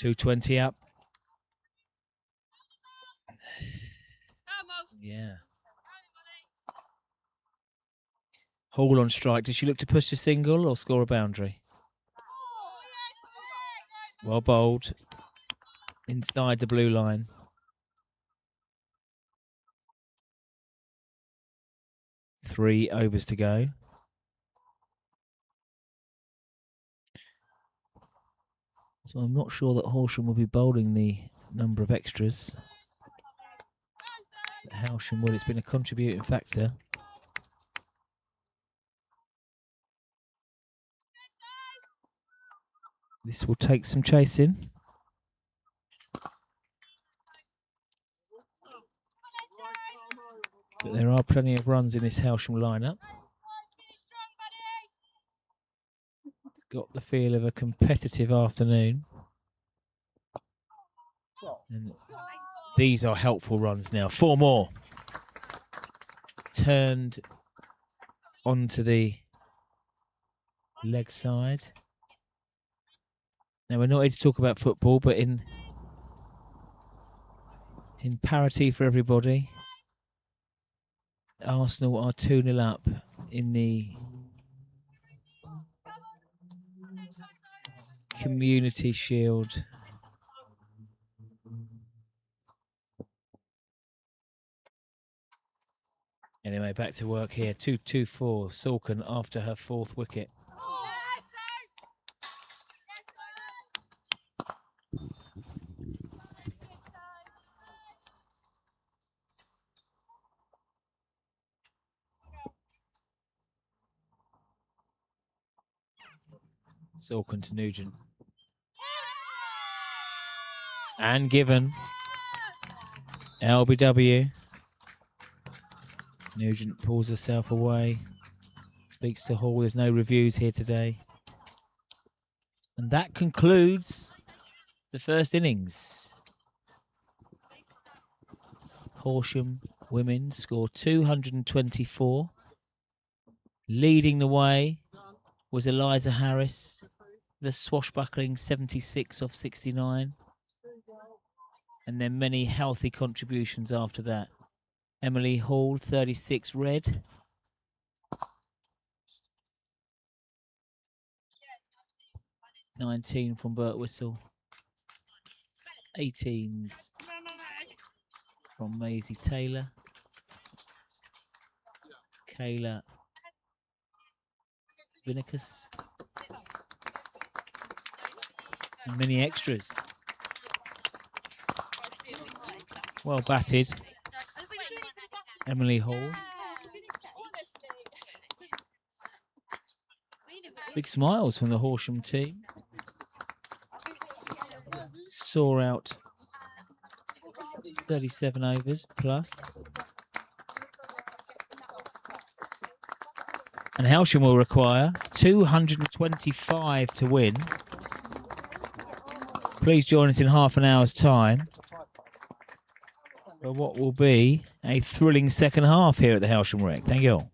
$2.20 up. Yeah. Hall on strike. Does she look to push a single or score a boundary? Well bowled. Inside the blue line. Three overs to go. So I'm not sure that Horsham will be bowling the number of extras. Hailsham will. It's been a contributing factor. This will take some chasing. But there are plenty of runs in this Hailsham lineup. It's got the feel of a competitive afternoon. And these are helpful runs now. 4 more. Turned onto the leg side. Now, we're not here to talk about football, but in parity for everybody, Arsenal are 2-0 up in the Community Shield. Anyway, back to work here. 2-2-4. Salkin after her 4th wicket. Salkin to Nugent. And given. LBW. Nugent pulls herself away. Speaks to Hall. There's no reviews here today. And that concludes the first innings. Horsham Women's score 224. Leading the way was Eliza Harris, the swashbuckling 76 off 69. And then many healthy contributions after that. Emily Hall, 36 red. (19) from Burt Whistle. 18s from Maisie Taylor. Kayla Vinicus. And many extras. Well batted. Emily Hall. Big smiles from the Horsham team. Saw out 37 overs plus. And Hailsham will require 225 to win. Please join us in half an hour's time for what will be a thrilling second half here at the Hailsham Rec. Thank you all.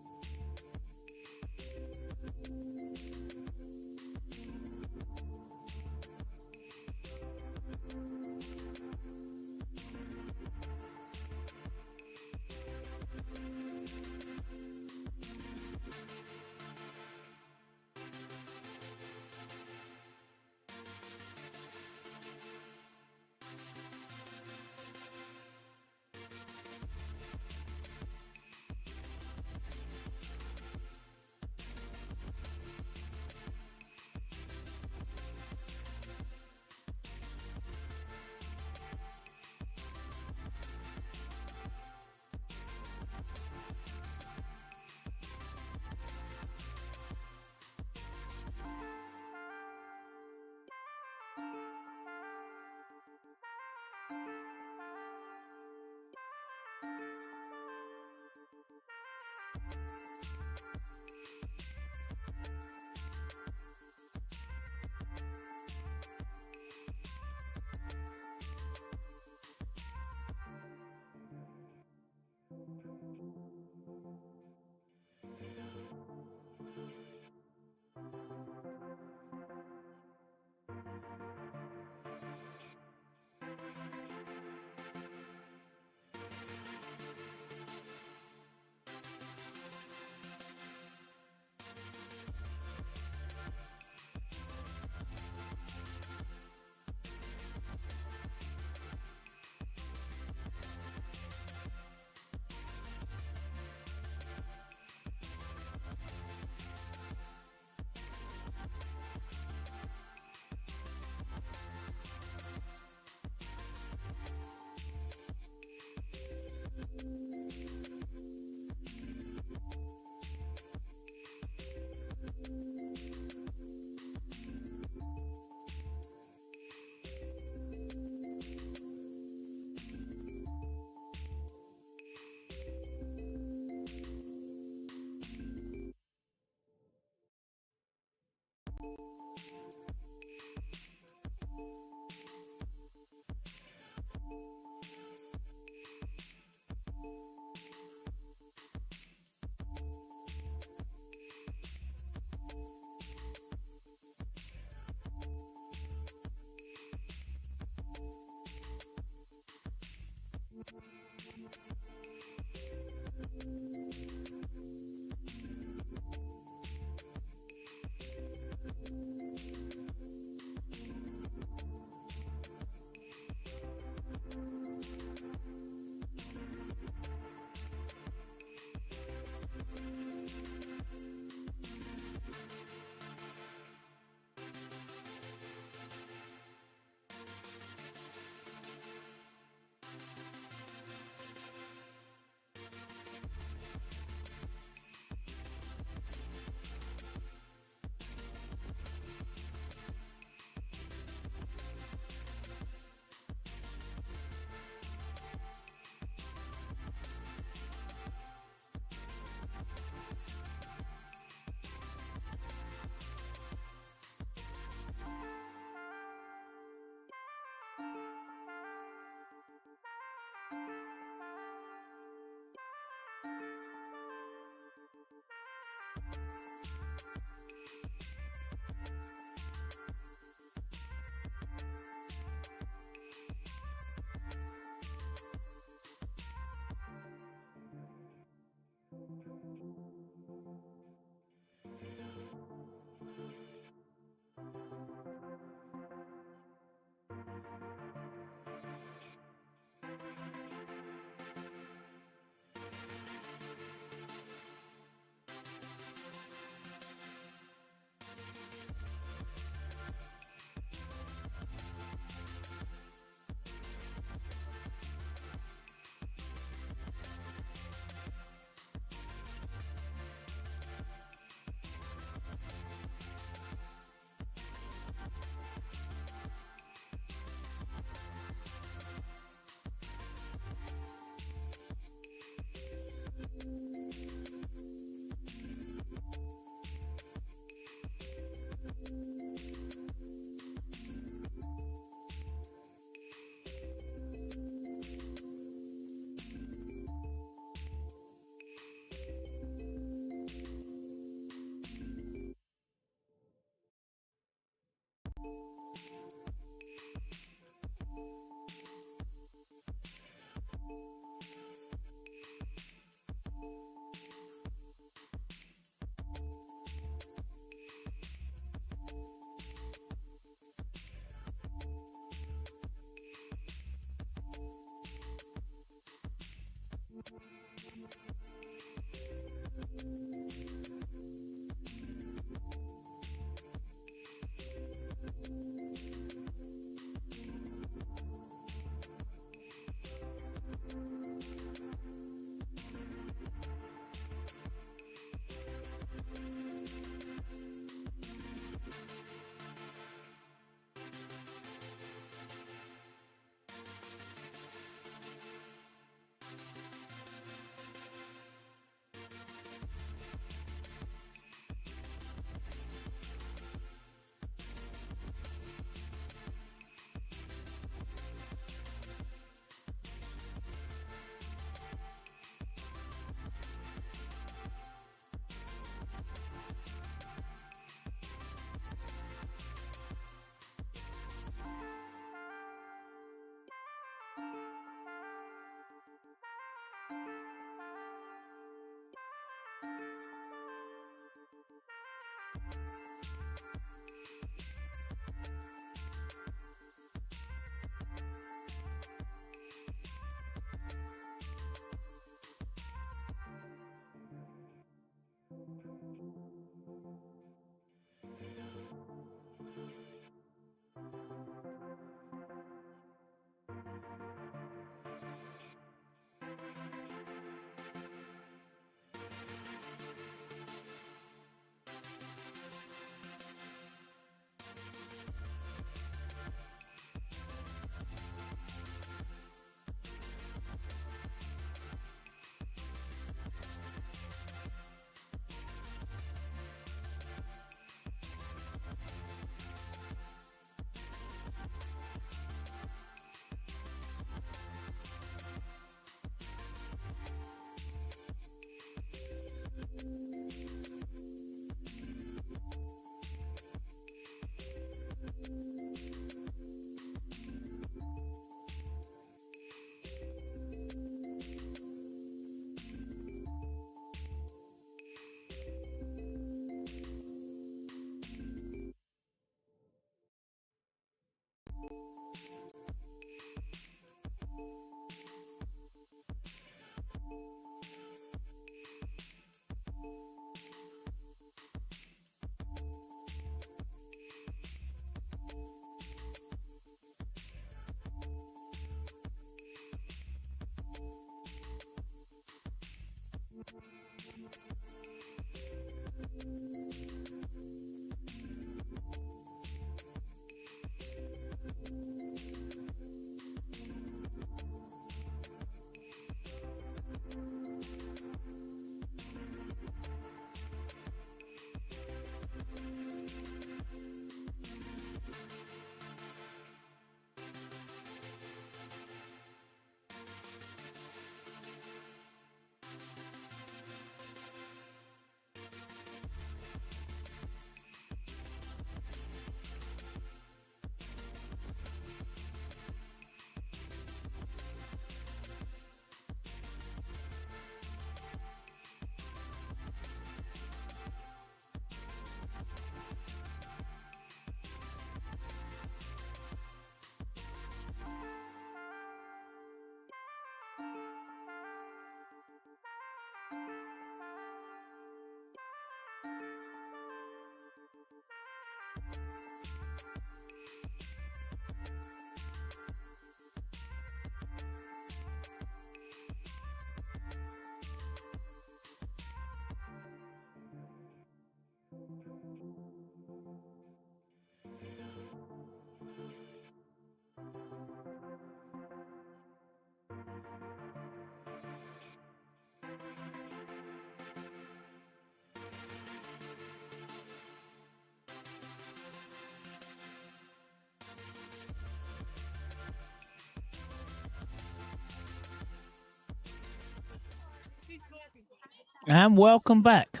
And welcome back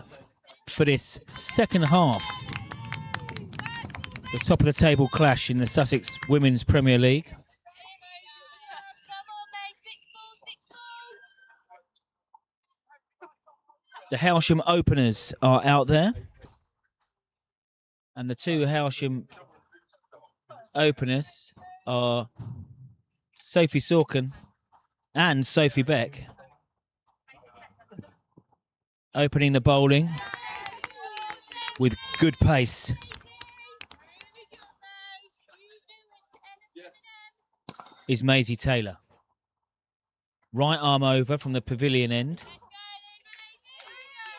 for this second half. The top of the table clash in the Sussex Women's Premier League. Come on, mate. 6 balls, 6 balls. The Hailsham openers are out there. And the two Hailsham openers are Sophie Sorkin and Sophie Beck. Opening the bowling with good pace. Is Maisie Taylor. Right arm over from the pavilion end.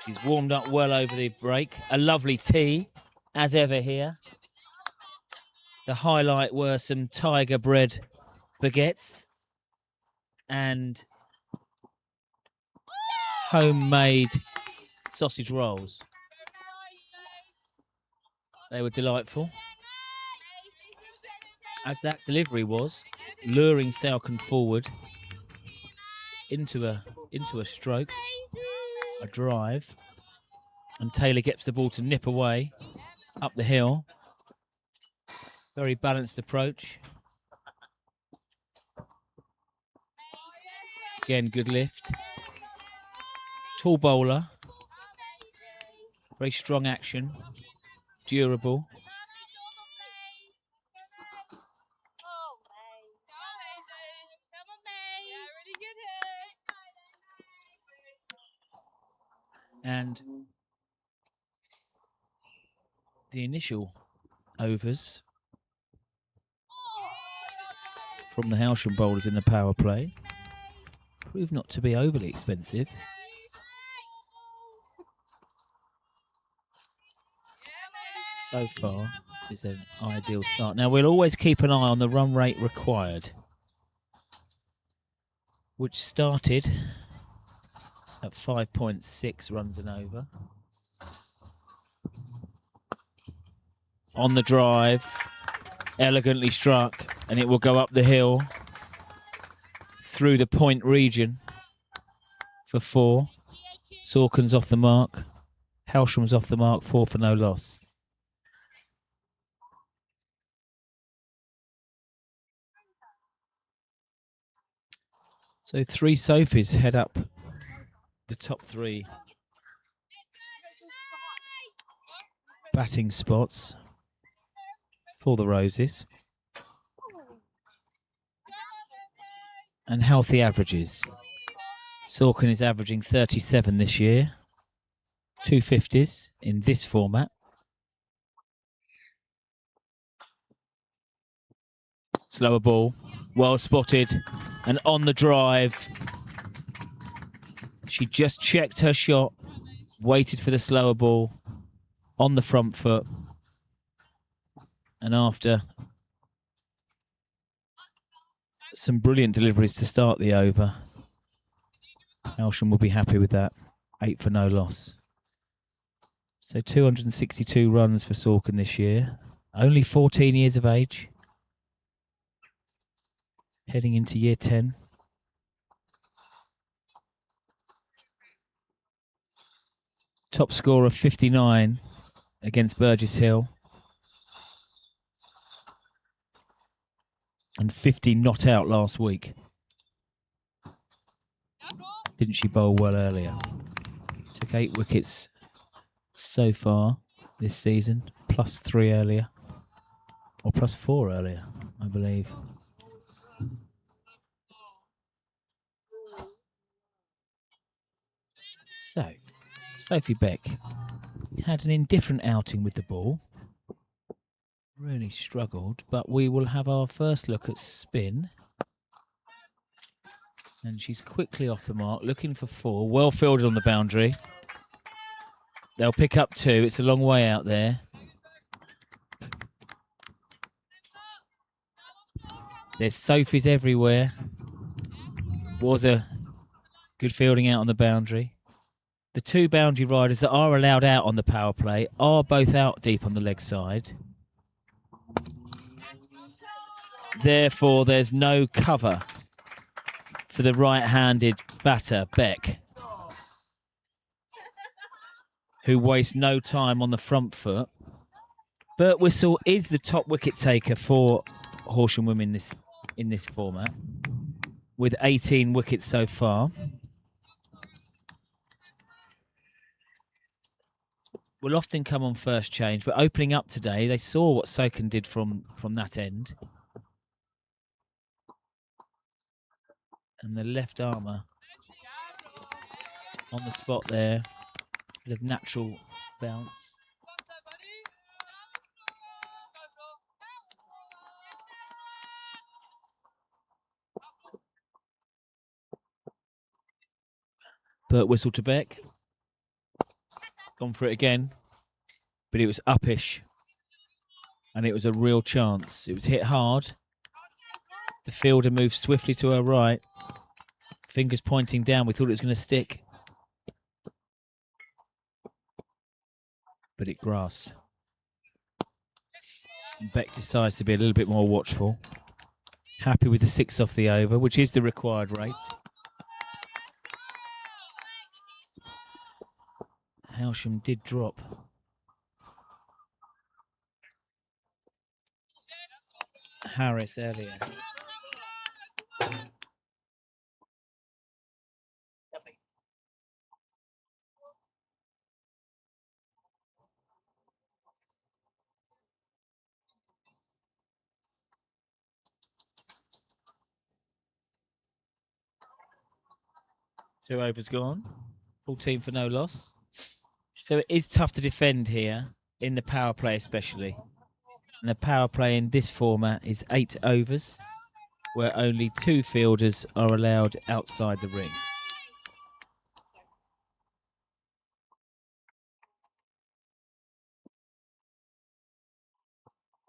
She's warmed up well over the break. A lovely tee, as ever here. The highlight were some tiger bread baguettes and homemade sausage rolls. They were delightful. As that delivery was, luring Salcombe forward into a stroke, a drive, and Taylor gets the ball to nip away up the hill. Very balanced approach. Again, good lift. Tall bowler. Very strong action. Durable. And the initial overs from the Hailsham bowlers in the power play proved not to be overly expensive. So far, this is an ideal start. Now, we'll always keep an eye on the run rate required, which started at 5.6 runs and over. On the drive, elegantly struck, and it will go up the hill through the point region for 4. Sorkin's off the mark. Hailsham's off the mark, 4 for no loss. So 3 Sophies head up the top 3 batting spots for the Roses. And healthy averages. Sorkin is averaging 37 this year. 250s in this format. Slower ball, well spotted, and on the drive. She just checked her shot, waited for the slower ball on the front foot, and after some brilliant deliveries to start the over, Hailsham will be happy with that. 8 for no loss. So 262 runs for Sorkin this year. Only 14 years of age. Heading into year 10. Top scorer 59 against Burgess Hill. And 50 not out last week. Didn't she bowl well earlier? Took 8 wickets so far this season. +3 earlier. Or +4 earlier, I believe. So, Sophie Beck had an indifferent outing with the ball. Really struggled, but we will have our first look at spin. And she's quickly off the mark, looking for 4. Well fielded on the boundary. They'll pick up 2. It's a long way out there. There's Sophies everywhere. Was a good fielding out on the boundary. The 2 boundary riders that are allowed out on the power play are both out deep on the leg side. Therefore, there's no cover for the right-handed batter, Beck, who wastes no time on the front foot. Bert Whistle is the top wicket taker for Horsham Women in this format, with 18 wickets so far. Will often come on first change, but opening up today, they saw what Sokin did from that end. And the left armour on the spot there Bit of natural bounce. Burt whistle to Beck. Gone for it again, but it was uppish. And it was a real chance. It was hit hard. The fielder moved swiftly to her right. Fingers pointing down. We thought it was going to stick. But it grasped. And Beck decides to be a little bit more watchful. Happy with the 6 off the over, which is the required rate. Hailsham did drop. Harris earlier. Two overs gone. 14 for no loss. So it is tough to defend here, in the power play especially. And the power play in this format is 8 overs, where only 2 fielders are allowed outside the ring.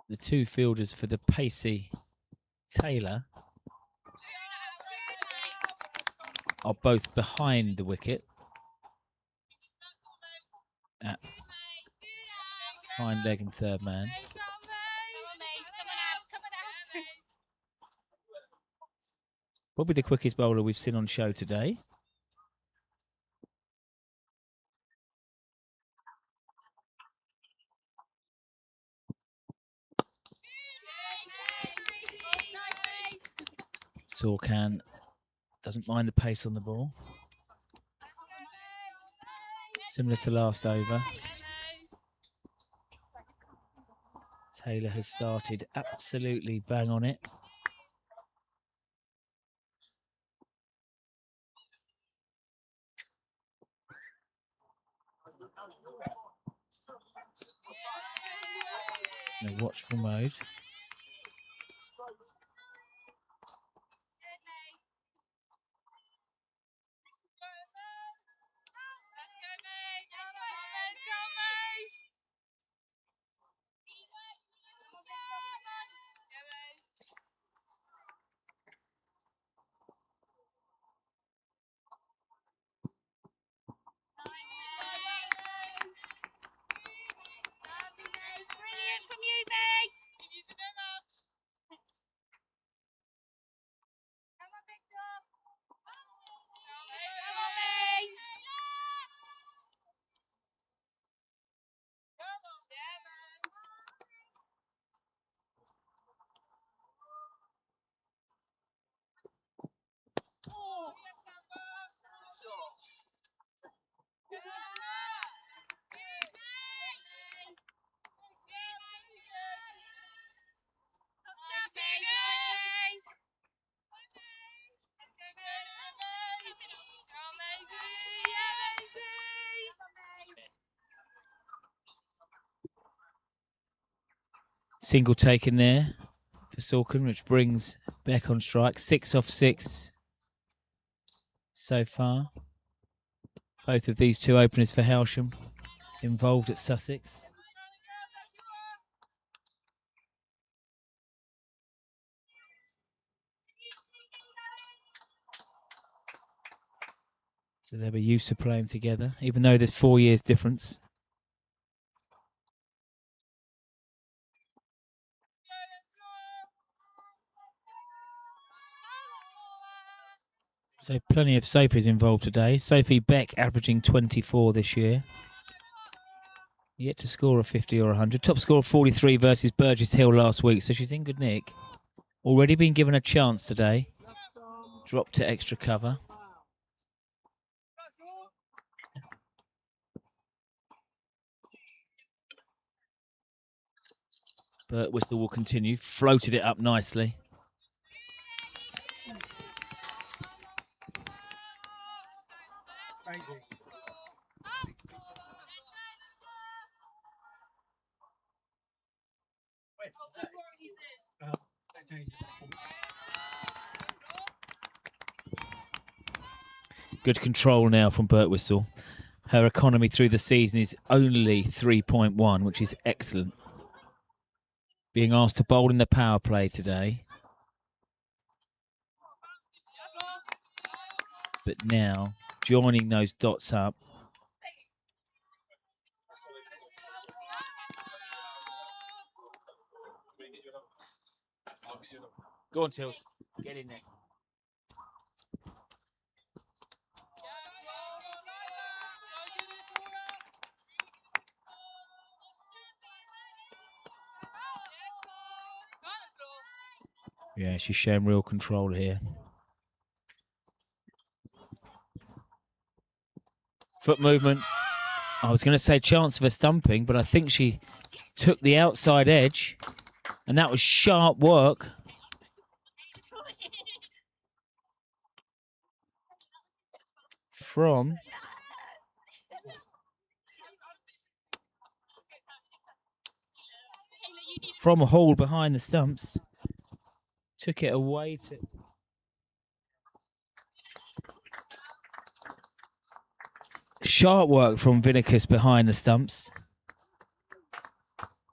The 2 fielders for the pacey Taylor are both behind the wicket at fine leg and third man. Probably the quickest bowler we've seen on show today. Sorkan doesn't mind the pace on the ball. Similar to last over. Taylor has started absolutely bang on it. In a watchful mode. Single taken there for Sorkin, which brings Beck on strike. 6 off 6 so far. Both of these 2 openers for Hailsham involved at Sussex. So they'll be used to playing together, even though there's 4 years difference. So plenty of Sophies involved today. Sophie Beck averaging 24 this year. Yet to score a 50 or 100. Top score of 43 versus Burgess Hill last week, so she's in good nick. Already been given a chance today. Dropped to extra cover. Burt whistle will continue. Floated it up nicely. Good control now from Birtwistle. Her economy through the season is only 3.1, which is excellent. Being asked to bowl in the power play today. But now, joining those dots up. Go on, Tills. Get in there. Yeah, she's showing real control here. Foot movement. I was going to say chance of a stumping, but I think she took the outside edge, and that was sharp work. From Hall behind the stumps. Took it away to... Sharp work from Vinicus behind the stumps.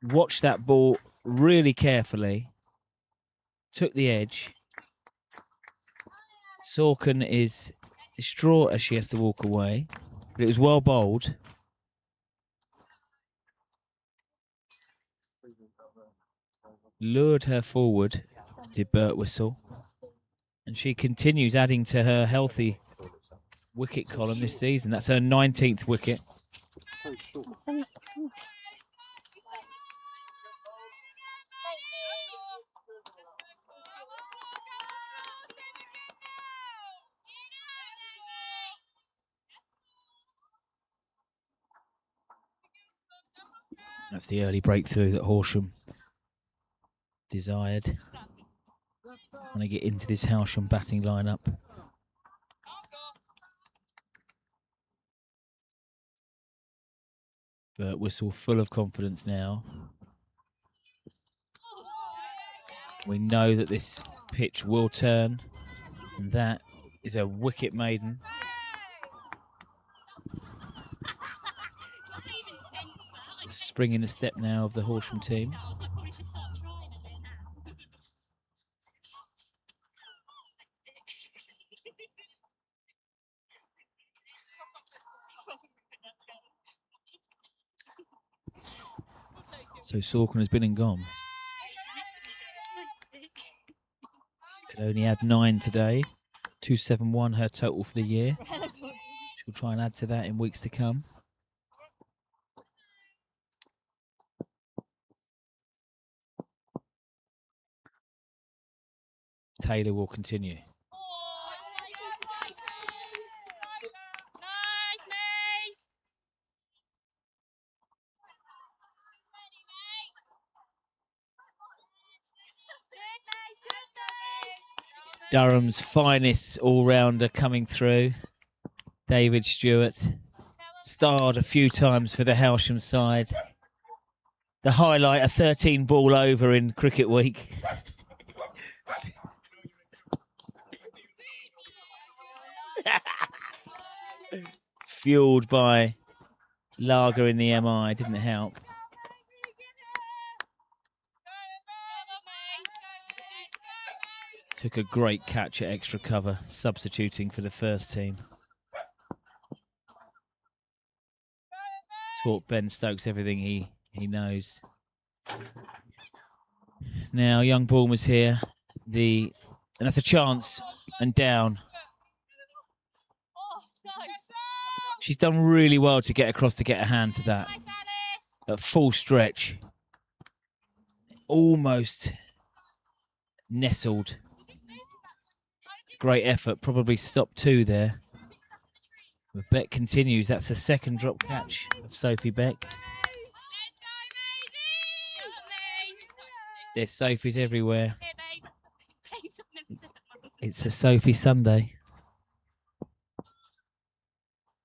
Watched that ball really carefully. Took the edge. Sorkin is distraught as she has to walk away. But it was well bowled. Lured her forward, did Birtwistle. And she continues adding to her healthy wicket column this season. That's her 19th wicket. That's the early breakthrough that Horsham desired. Want to get into this Hailsham batting lineup. Birtwistle full of confidence now. We know that this pitch will turn, and that is a wicket maiden. Spring in the step now of the Horsham team. So Sorkin has been and gone. Could only add 9 today. 271 her total for the year. She'll try and add to that in weeks to come. Taylor will continue. Durham's finest all-rounder coming through. David Stewart. Starred a few times for the Hailsham side. The highlight, a 13-ball over in Cricket Week. Fueled by lager in the MI, didn't help. Took a great catch at extra cover, substituting for the first team. Taught Ben Stokes everything he knows. Now, young Bournemouth here. And that's a chance, and down. She's done really well to get across to get a hand to that. At full stretch. Almost nestled. Great effort, probably stopped 2 there. But Beck continues. That's the second drop catch of Sophie Beck. There's Sophies everywhere. It's a Sophie Sunday.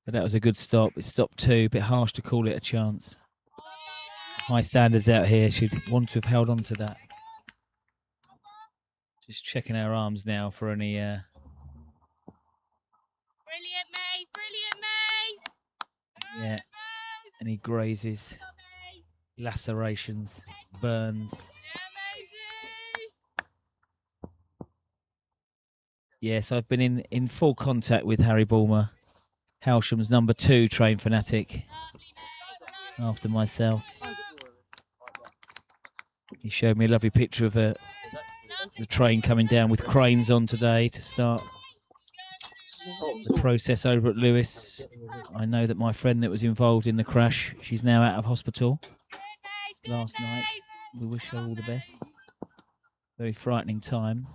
But that was a good stop. It stopped 2. A bit harsh to call it a chance. High standards out here. She'd want to have held on to that. Just checking our arms now for any... Brilliant, mate. Brilliant, Maze. Yeah, and he grazes, lacerations, burns. Yes, I've been in full contact with Harry Bulmer, Hailsham's number 2 train fanatic, after myself. He showed me a lovely picture of the train coming down with cranes on today to start the process over at Lewis. I know that my friend that was involved in the crash, she's now out of hospital last night. We wish her all the best. Very frightening time.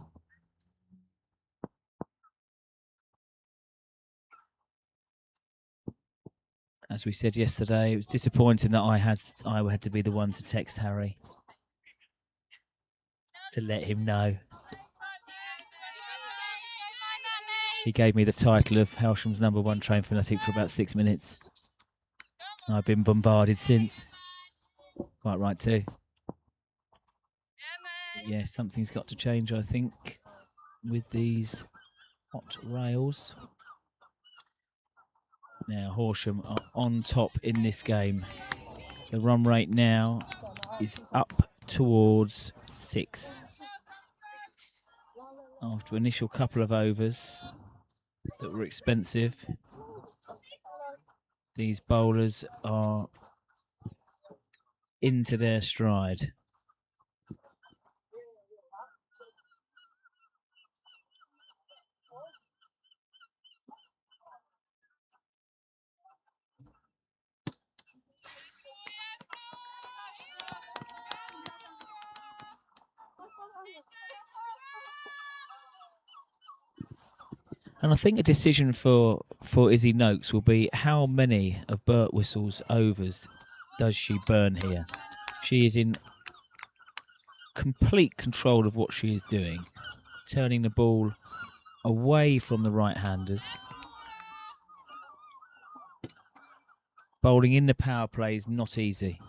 As we said yesterday, it was disappointing that I had to be the one to text Harry to let him know. He gave me the title of Hailsham's number 1 train fanatic for about 6 minutes. And I've been bombarded since. Quite right too. Yeah, something's got to change, I think, with these hot rails. Now Horsham are on top in this game. The run rate now is up towards 6. After initial couple of overs that were expensive, these bowlers are into their stride. And I think a decision for Izzy Noakes will be how many of Birtwhistle's overs does she burn here. She is in complete control of what she is doing, turning the ball away from the right-handers. Bowling in the power play is not easy.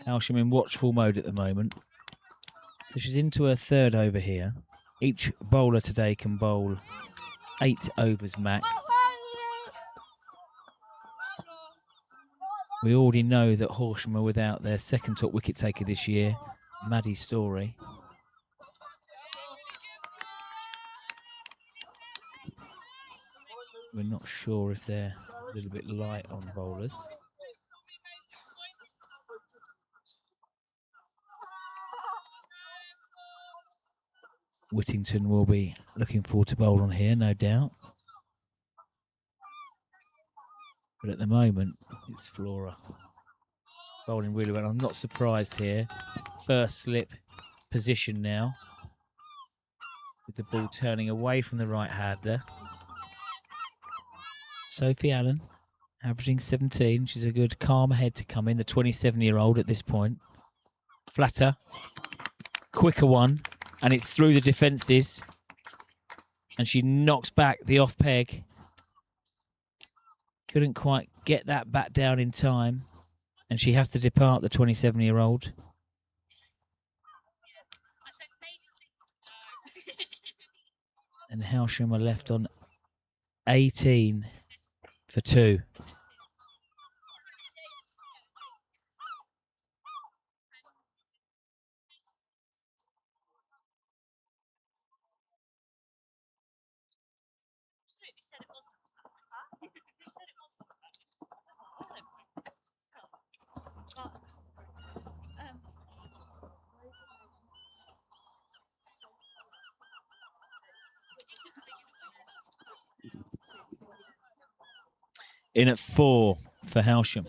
Hailsham in watchful mode at the moment. So she's into her 3rd over here. Each bowler today can bowl 8 overs max. We already know that Horsham are without their 2nd top wicket taker this year, Maddie Story. We're not sure if they're a little bit light on bowlers. Whittington will be looking forward to bowl on here, no doubt. But at the moment, it's Flora bowling really well. I'm not surprised here. First slip position now, with the ball turning away from the right-hander. Sophie Allen, averaging 17. She's a good calm head to come in, the 27-year-old at this point. Flatter, quicker one, and it's through the defences. And she knocks back the off peg. Couldn't quite get that bat down in time. And she has to depart, the 27-year-old. And Hailsham are left on 18 for 2. In at 4 for Hailsham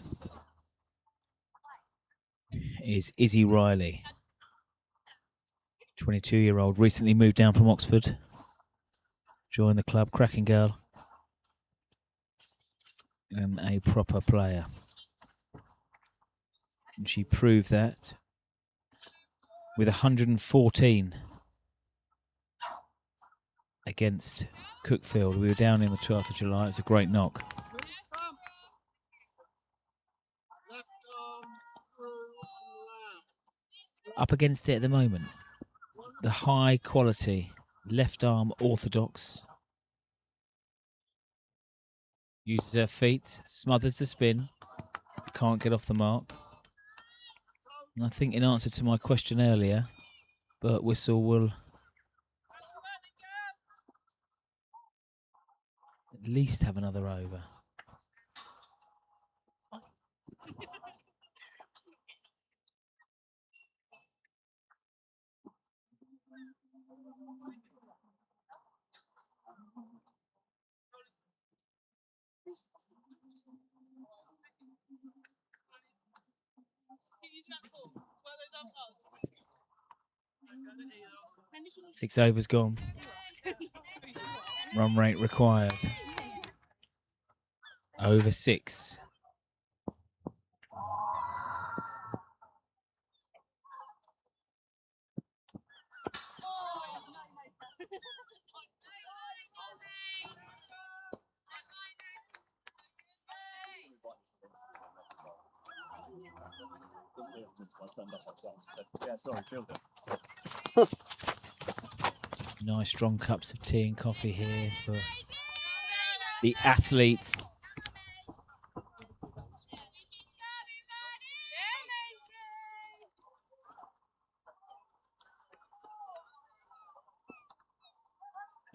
is Izzy Riley, 22-year-old, recently moved down from Oxford, joined the club, cracking girl, and a proper player. And she proved that with 114 against Cookfield. We were down in the 12th of July. It was a great knock. Up against it at the moment, the high quality left arm orthodox Uses her feet, smothers the spin. Can't get off the mark. And I think in answer to my question earlier, Burt Whistle will at least have another over. Six overs gone. Run rate required. Over 6. Nice strong cups of tea and coffee here for the athletes.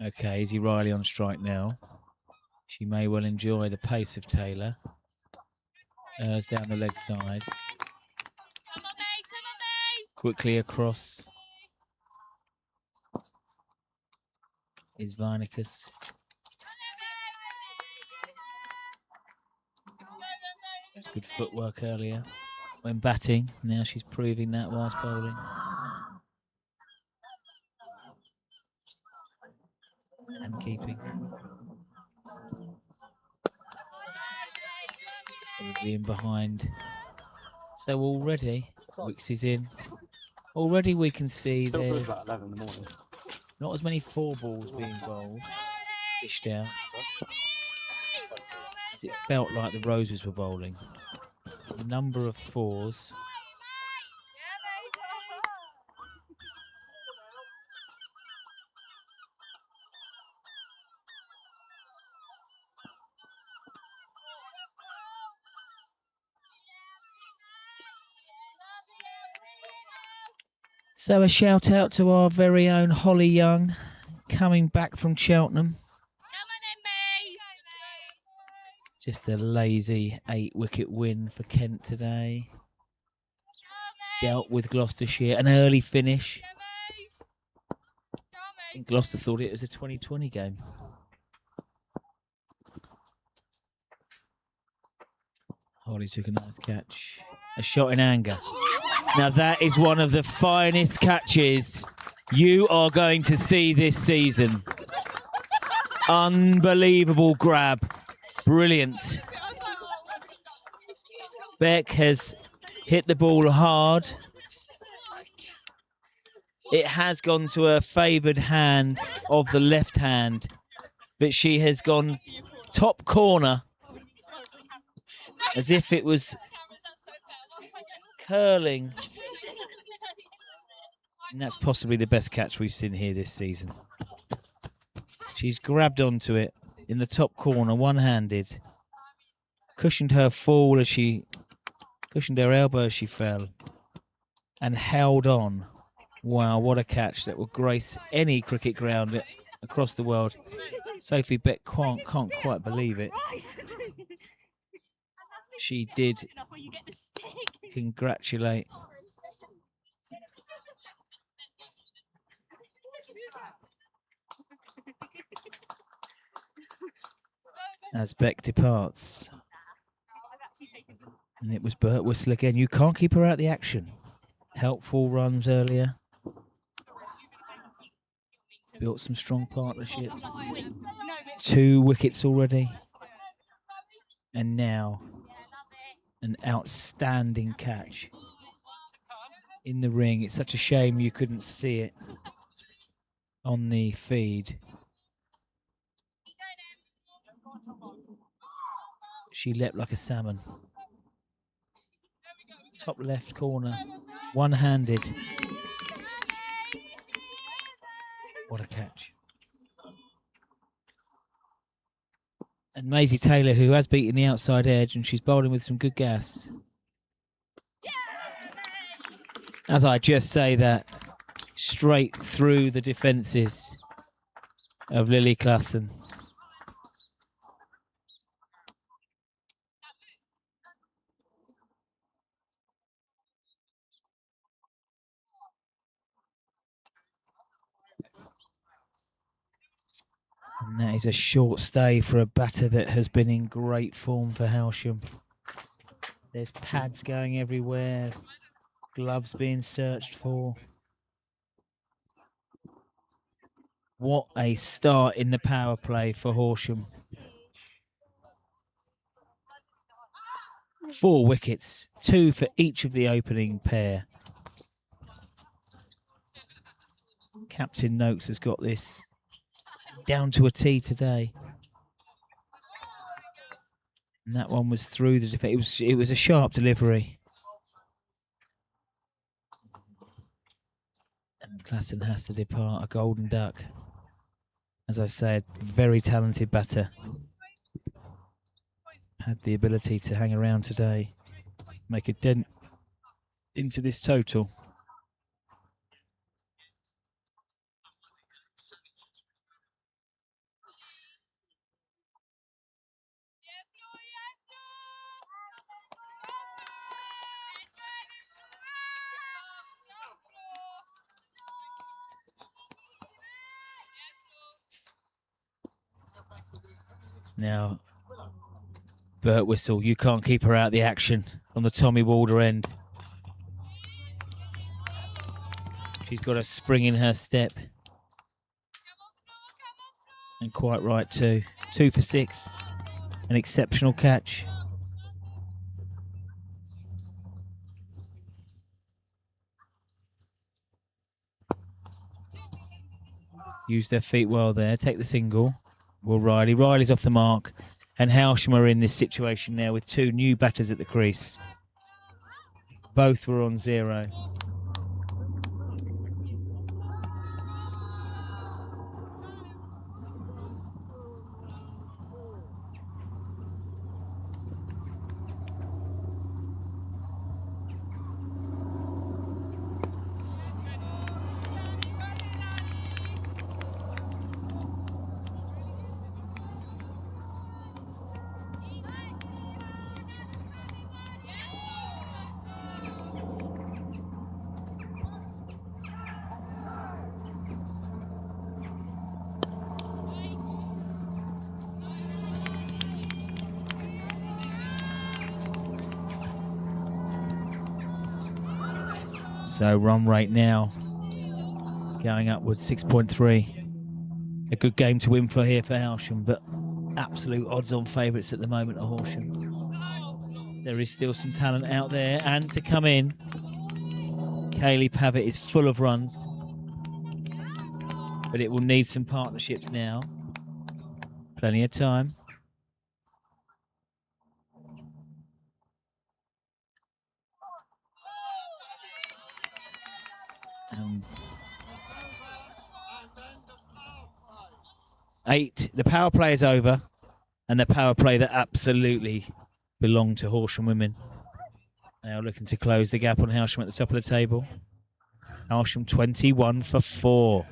Okay, Izzy Riley on strike now. She may well enjoy the pace of Taylor. Ers down the leg side. Quickly across is Vinicus. It's good footwork earlier when batting. Now she's proving that whilst bowling. And keeping. Solidly in behind. So already, Wicks is in. Already we can see Still feels there's about 11 in the morning. not as many 4 balls being bowled, dished out, as it felt like the Roses were bowling. A number of 4s. So a shout out to our very own Holly Young, coming back from Cheltenham. Just a lazy 8-wicket win for Kent today. Dealt with Gloucestershire, an early finish. I think Gloucester thought it was a 2020 game. Holly took a nice catch. A shot in anger. Now that is one of the finest catches you are going to see this season. Unbelievable grab. Brilliant. Beck has hit the ball hard. It has gone to her favoured hand of the left hand, but she has gone top corner as if it was curling. And that's possibly the best catch we've seen here this season. She's grabbed onto it in the top corner, one-handed, cushioned her fall as she cushioned her elbow as she fell, and held on. Wow, what a catch that will grace any cricket ground across the world. Sophie Beck can't quite believe it. She did congratulate as Beck departs. And it was Burt Whistle again. You can't keep her out of the action. Helpful runs earlier. Built some strong partnerships. 2 wickets already. And now an outstanding catch in the ring. It's such a shame you couldn't see it on the feed. She leapt like a salmon. Top left corner, one-handed. What a catch. And Maisie Taylor, who has beaten the outside edge, and she's bowling with some good gas. As I just say that, straight through the defences of Lily Klassen. And that is a short stay for a batter that has been in great form for Hailsham. There's pads going everywhere, gloves being searched for. What a start in the power play for Horsham. 4 wickets, 2 for each of the opening pair. Captain Noakes has got this down to a T today. And that one was through the defence. It was a sharp delivery. And Klassen has to depart, a golden duck. As I said, very talented batter. Had the ability to hang around today, make a dent into this total. Now, Bert Whistle, you can't keep her out of the action on the Tommy Walder end. She's got a spring in her step. And quite right too. 2 for 6. An exceptional catch. Use their feet well there. Take the single. Will Riley. Riley's off the mark. And Hailsham are in this situation now with 2 new batters at the crease. Both were on 0. So run rate now going upwards, 6.3. A good game to win for here for Hailsham, but absolute odds-on favourites at the moment are Horsham. There is still some talent out there, and to come in, Kaylee Pavitt is full of runs, but it will need some partnerships now. Plenty of time. The power play is over, and the power play that absolutely belonged to Horsham Women. Now looking to close the gap on Hailsham at the top of the table. Hailsham 21 for 4.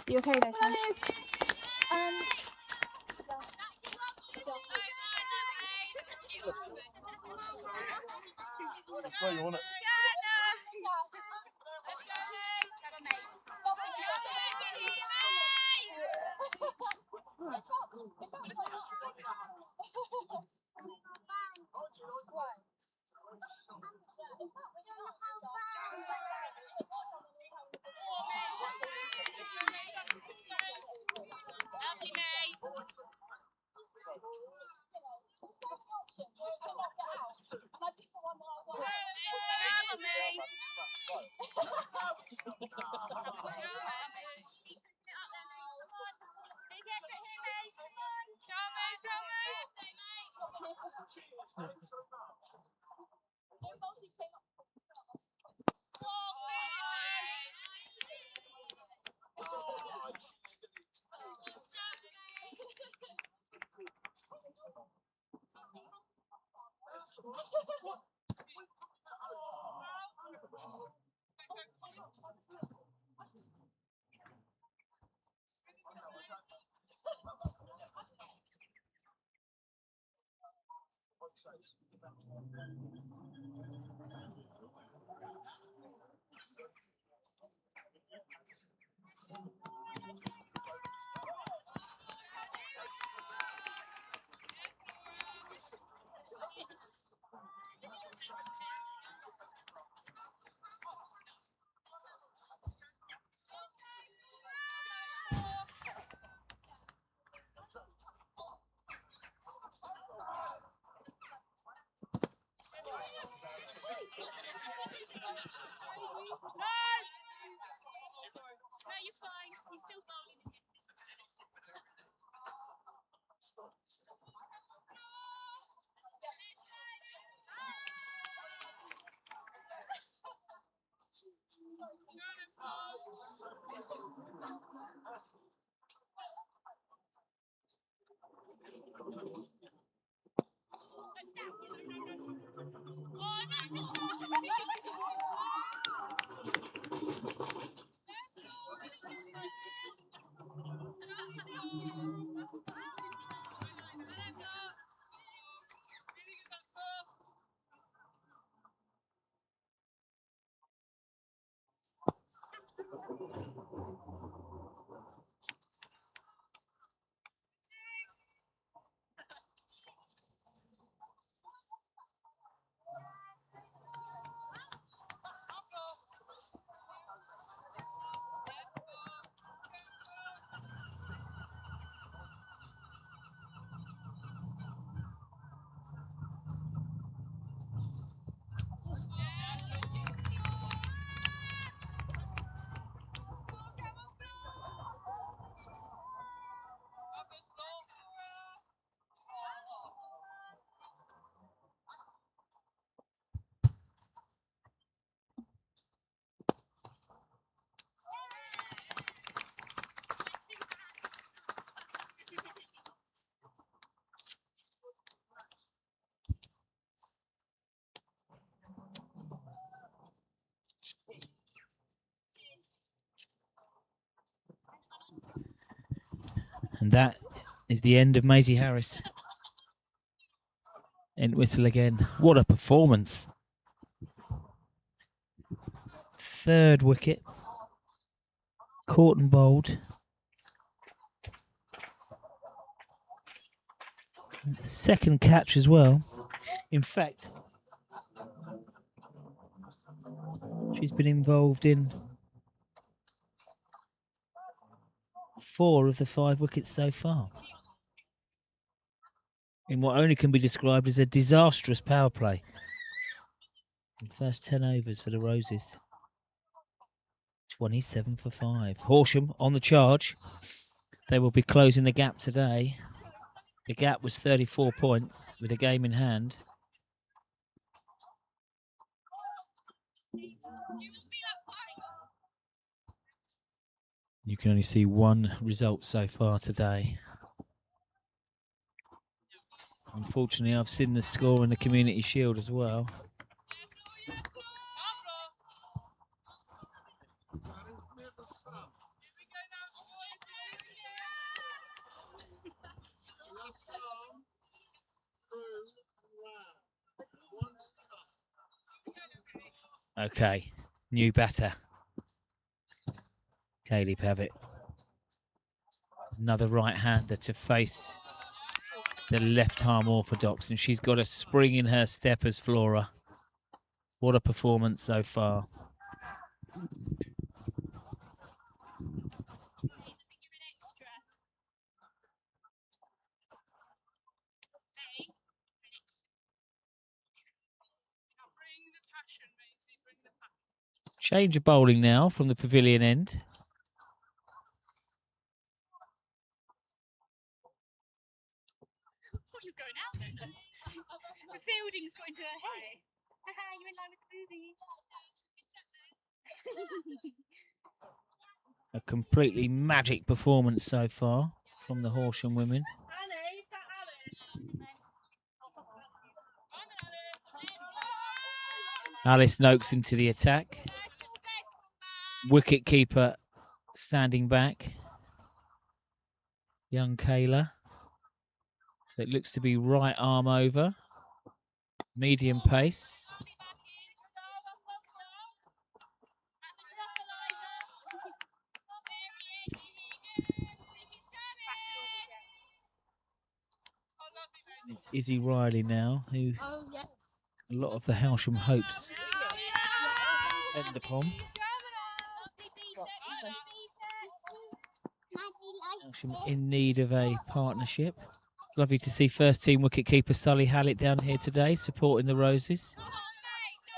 You okay there, son? Where you want it? No, you're fine. You're still bowling. And that is the end of Maisie Harris. End whistle again. What a performance. Third wicket. Caught and bowled. Second catch as well. In fact, she's been involved in 4 of the 5 wickets so far, in what only can be described as a disastrous power play. In the first 10 overs for the Roses. 27 for 5. Horsham on the charge. They will be closing the gap today. The gap was 34 points with a game in hand. You can only see one result so far today. Unfortunately, I've seen the score in the Community Shield as well. Okay, new batter. Kaylee Pavitt. Another right-hander to face the left-arm orthodox, and she's got a spring in her step as Flora. What a performance so far. Change of bowling now from the pavilion end. You're going out then. The fielding's going to her head. You're in line with the movies. A completely magic performance so far from the Horsham women. Alice, that Alice. Alice Noakes into the attack. Wicket keeper standing back. Young Kayla. So it looks to be right arm over. Medium pace. It's Izzy Riley now, who a lot of the Hailsham hopes depend upon. Hailsham in need of a partnership. It's lovely to see first team wicketkeeper Sully Hallett down here today supporting the Roses.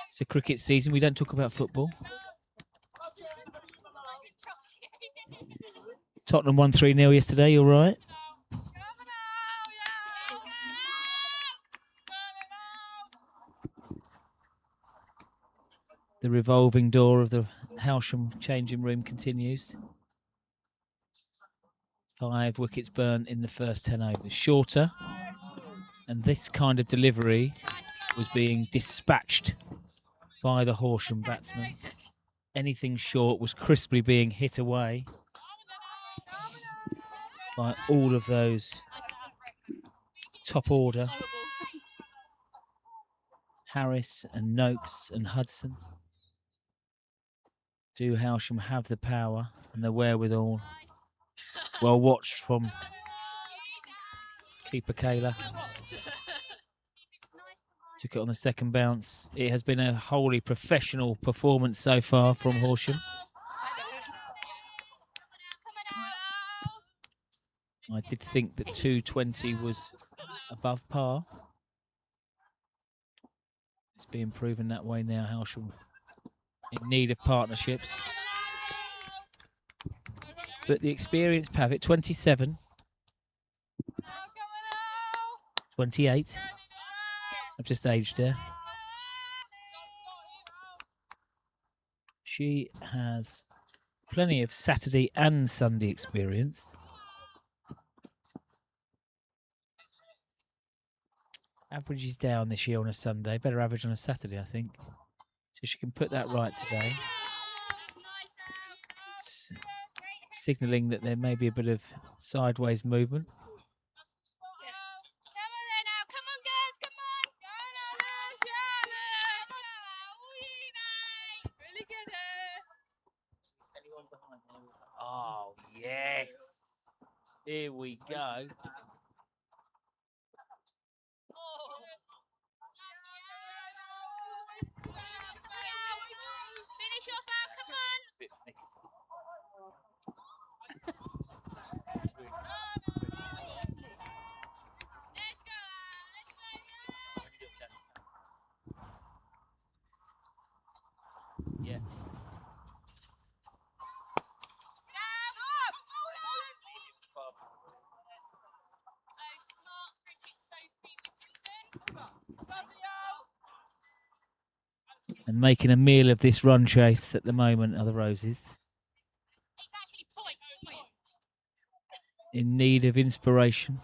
It's a cricket season, we don't talk about football. Tottenham won 3-0 yesterday, you're right. The revolving door of the Hailsham changing room continues. 5 wickets burnt in the first 10 overs. Shorter. And this kind of delivery was being dispatched by the Horsham batsmen. Anything short was crisply being hit away by all of those top order. Harris and Noakes and Hudson. Do Hailsham have the power and the wherewithal? Well watched from keeper Kayla. Took it on the second bounce. It has been a wholly professional performance so far from Horsham. I did think that 220 was above par. It's being proven that way now. Hailsham in need of partnerships. But the experienced Pavitt, 27, 28. I've just aged her. She has plenty of Saturday and Sunday experience. Average is down this year on a Sunday. Better average on a Saturday, I think. So she can put that right today. Signalling that there may be a bit of sideways movement. Oh, yes. Here we go. Finish off out, come on. Let's go. Yeah. And making a meal of this run chase at the moment are the Roses. In need of inspiration.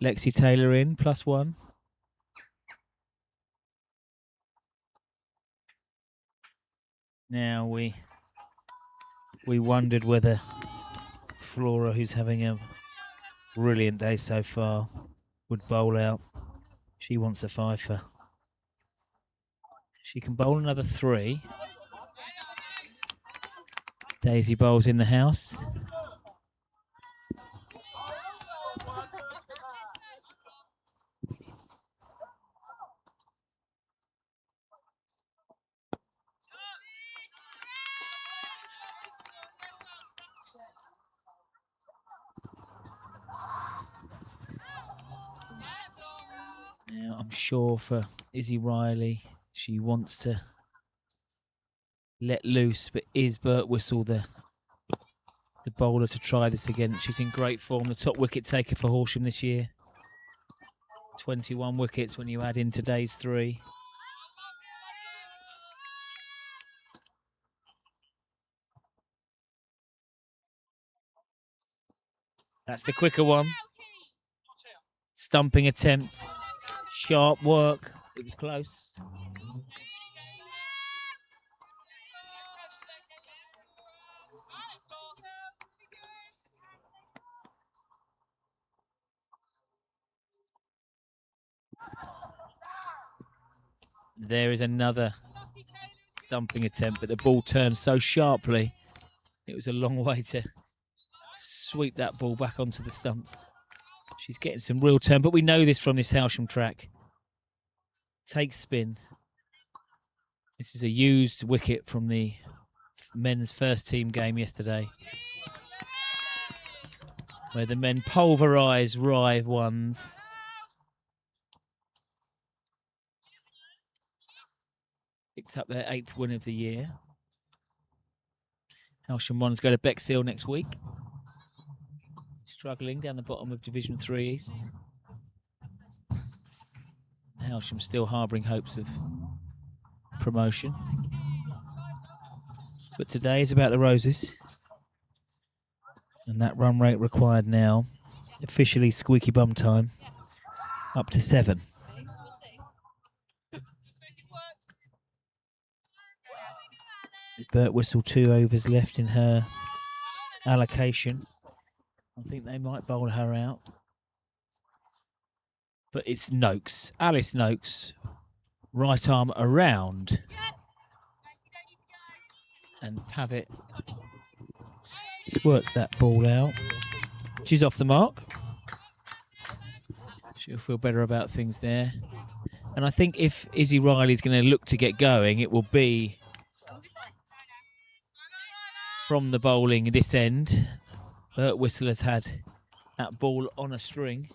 Lexi Taylor in, +1. Now we wondered whether Flora, who's having a brilliant day so far, would bowl out. She wants a fifer. She can bowl another 3. Daisy bowls in the house. Now, I'm sure for Izzy Riley, she wants to let loose, but is Bert Whistle the bowler to try this against? She's in great form, the top wicket taker for Horsham this year. 21 wickets when you add in today's 3. That's the quicker one. Stumping attempt. Sharp work. It was close. There is another stumping attempt, but the ball turned so sharply. It was a long way to sweep that ball back onto the stumps. She's getting some real turn, but we know this from this Hailsham track. Take spin. This is a used wicket from the men's first team game yesterday, where the men pulverise Rive ones. Picked up their 8th win of the year. Hailsham ones go to Bexhill next week. Struggling down the bottom of Division 3 East. Hailsham still harbouring hopes of promotion. But today is about the roses. And that run rate required now, officially squeaky bum time, up to 7. Bert Whistle 2 overs left in her allocation. I think they might bowl her out. But it's Noakes, Alice Noakes, right arm around. And Pavitt squirts that ball out. She's off the mark. She'll feel better about things there. And I think if Izzy Riley's going to look to get going, it will be from the bowling this end. Bert Whistle has had that ball on a string.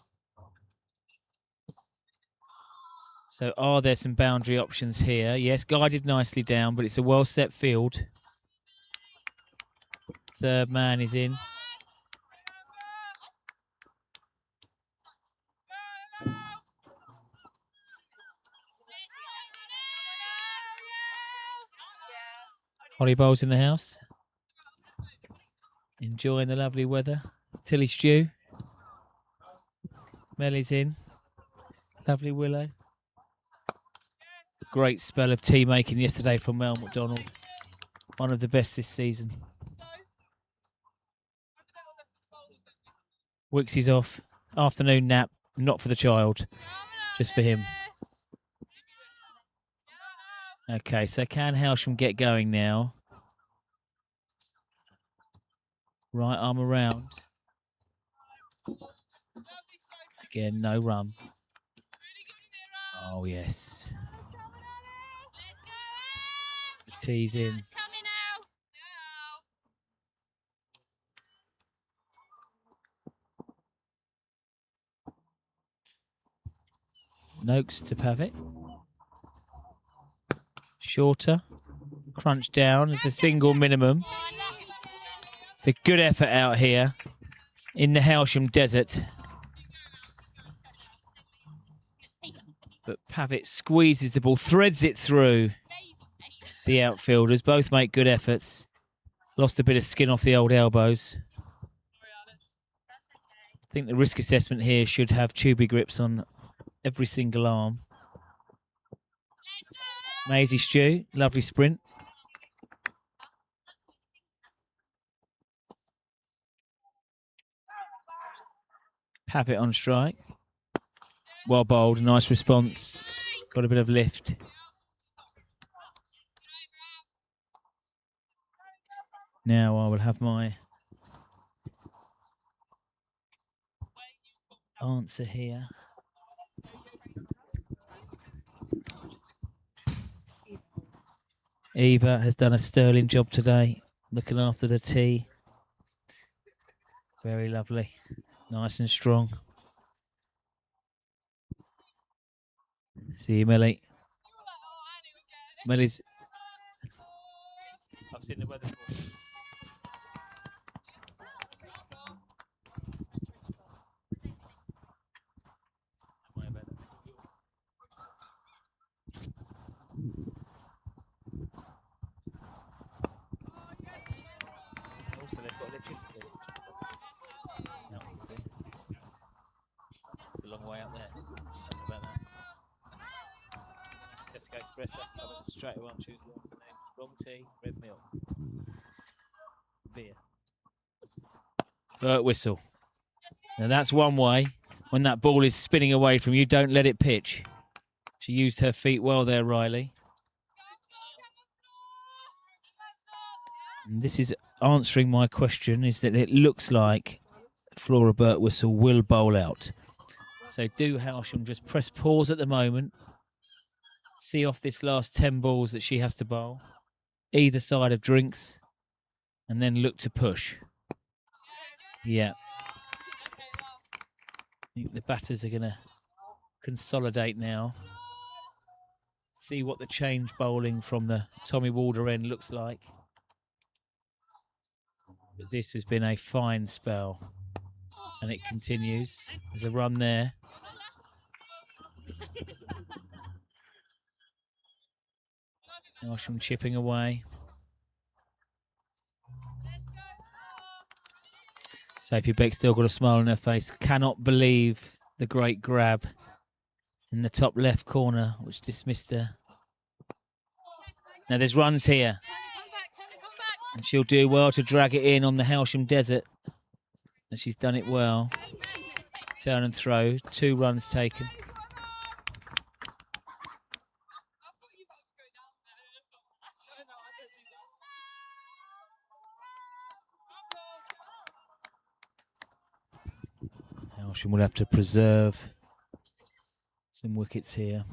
So are there some boundary options here? Yes, guided nicely down, but it's a well-set field. Third man is in. Holly bowls in the house. Enjoying the lovely weather. Tilly Stew. Melly's in. Lovely Willow. Great spell of tea making yesterday from Mel McDonald. One of the best this season. Wicksy's off. Afternoon nap. Not for the child. Just for him. Okay, so can Hailsham get going now? Right arm around. Again, no run. Oh, yes. The tee's in. Noakes to Pavitt. Shorter. Crunch down as a single minimum. It's a good effort out here in the Hailsham desert. But Pavitt squeezes the ball, threads it through the outfielders. Both make good efforts. Lost a bit of skin off the old elbows. I think the risk assessment here should have tubey grips on every single arm. Maisie Stew, lovely sprint. Pavitt on strike. Well bowled, nice response. Got a bit of lift. Now I will have my answer here. Eva has done a sterling job today, looking after the tee. Very lovely, nice and strong. See you, Millie. Millie's. I've seen the weather. Also, they've got electricity. No, it's a long way out there. Something about that. Tesco Express, that's coming straight away on Tuesday afternoon. Wrong tea, red milk. Beer. Burt whistle. Now that's one way. When that ball is spinning away from you, don't let it pitch. She used her feet well there, Riley. And this is answering my question, is that it looks like Flora Birtwistle will bowl out. So do Hailsham just press pause at the moment. See off this last 10 balls that she has to bowl. Either side of drinks. And then look to push. Yeah. I think the batters are going to consolidate now. See what the change bowling from the Tommy Walder end looks like. But this has been a fine spell. And it continues. There's a run there. Horsham chipping away. Sophie Beck still got a smile on her face. Cannot believe the great grab in the top left corner, which dismissed her. Now there's runs here. And she'll do well to drag it in on the Hailsham Desert. And she's done it well. Turn and throw. 2 runs taken. Hailsham will have to preserve some wickets here.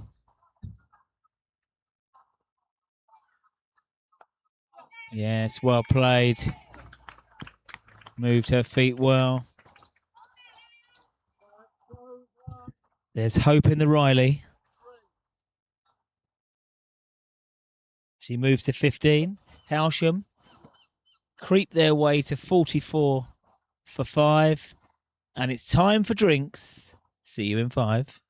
Yes, well played. Moved her feet well. There's hope in the Riley. She moves to 15. Hailsham creep their way to 44 for 5. And it's time for drinks. See you in 5.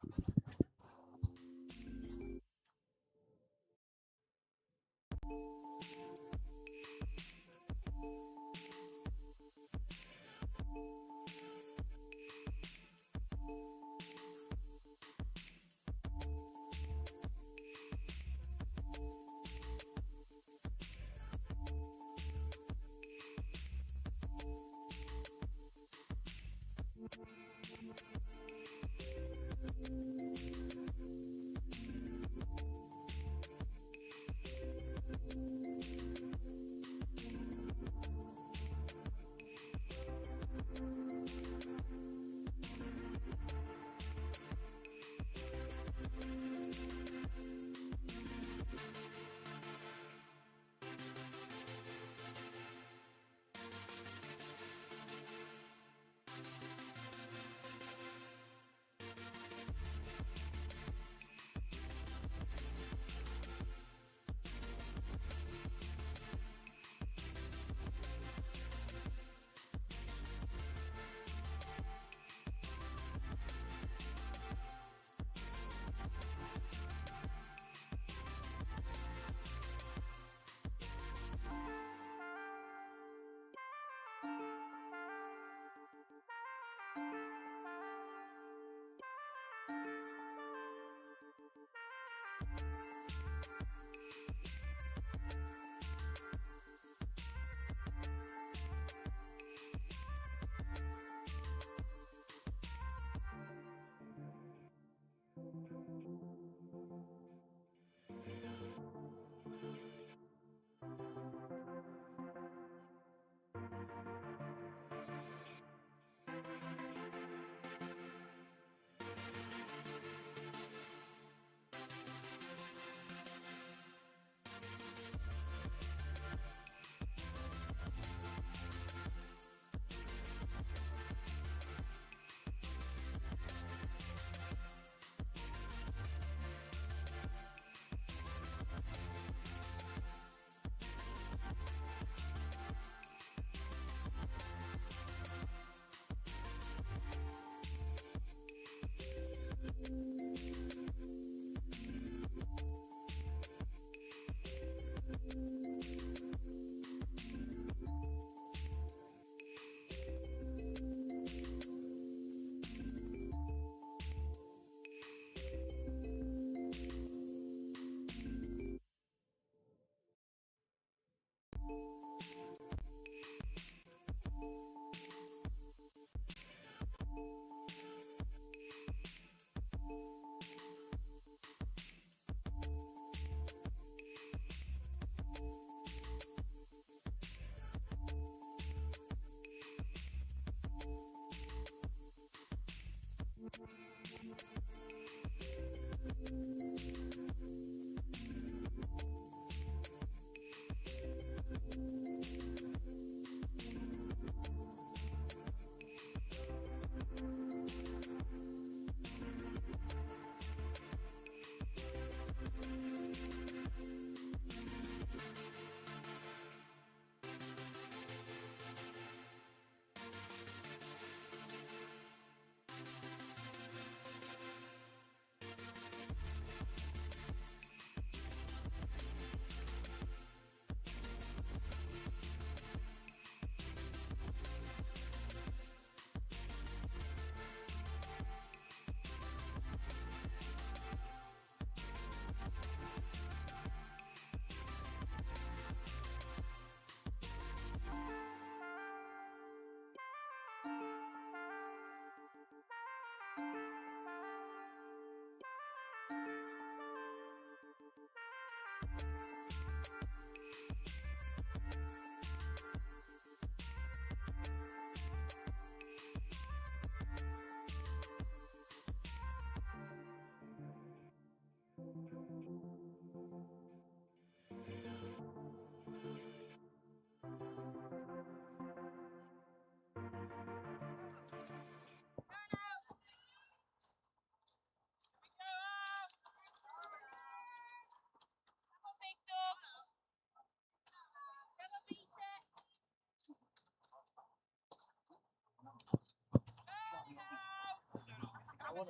And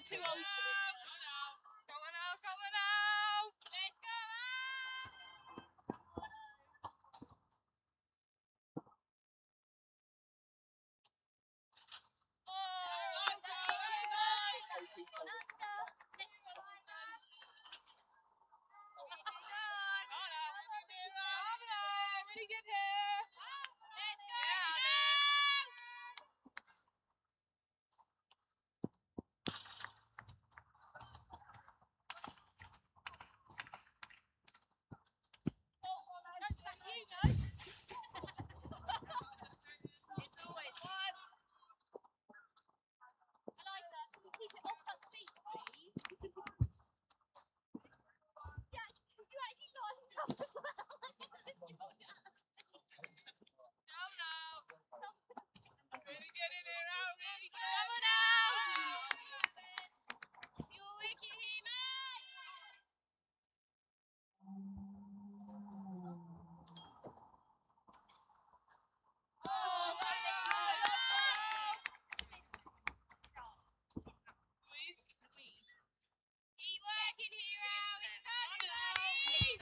too old. Come on now, come on now! Let's go! Really good here. Let's go! It's always one. I like that. Keep it off her feet, please. Yeah, you actually got it. Come now. Really get in there, out. Really good. Come now. You're wicked here, mate. Oh, Louise. Keep working, hero. It's fun, buddy.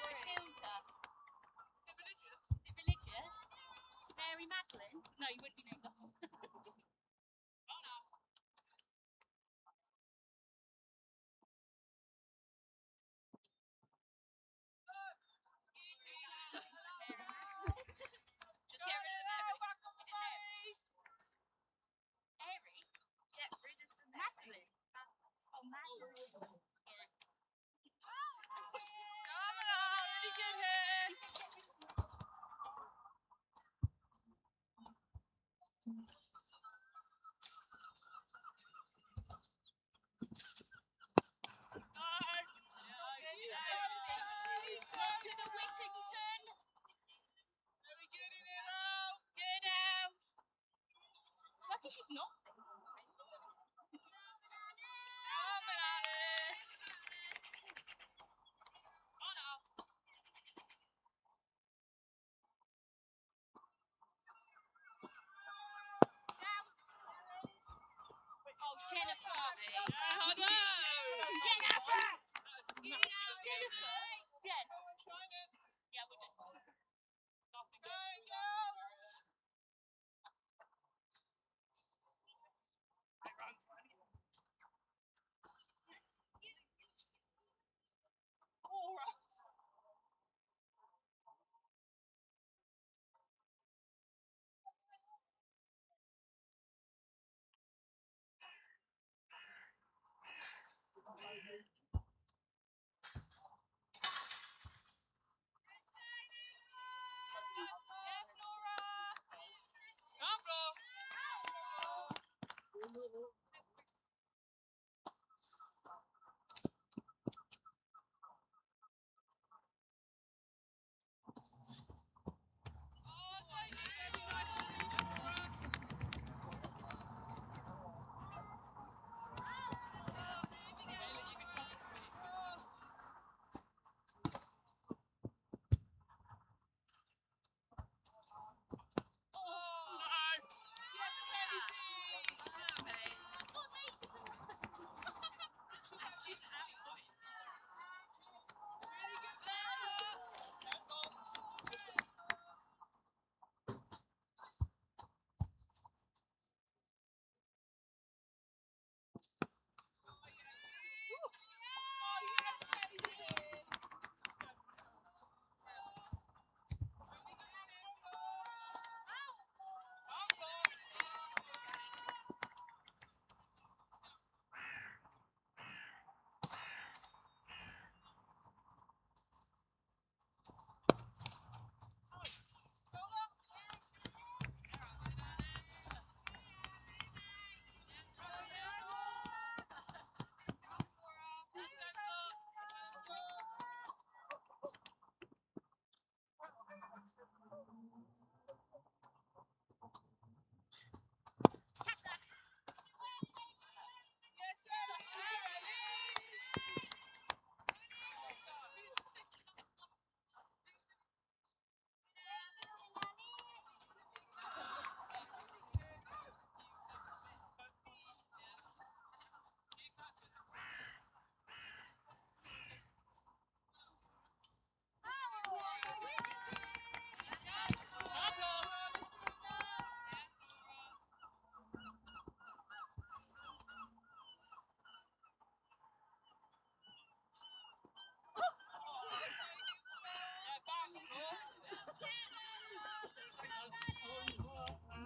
Matilda. Is it religious? Is it religious? Mary Magdalene? No, you wouldn't be named that. Oh no. Just get rid of the Mary. Mary? Get rid of the Magdalene. Oh, Magdalene. Sorry. Come on, really good here. To the Whittington. Very good in it now. Good out. It's lucky she's not. Come on, Alice. Oh no. Down. Oh, Jennifer. Jennifer. Jennifer. Jen. Yeah, we'll do. Go, go.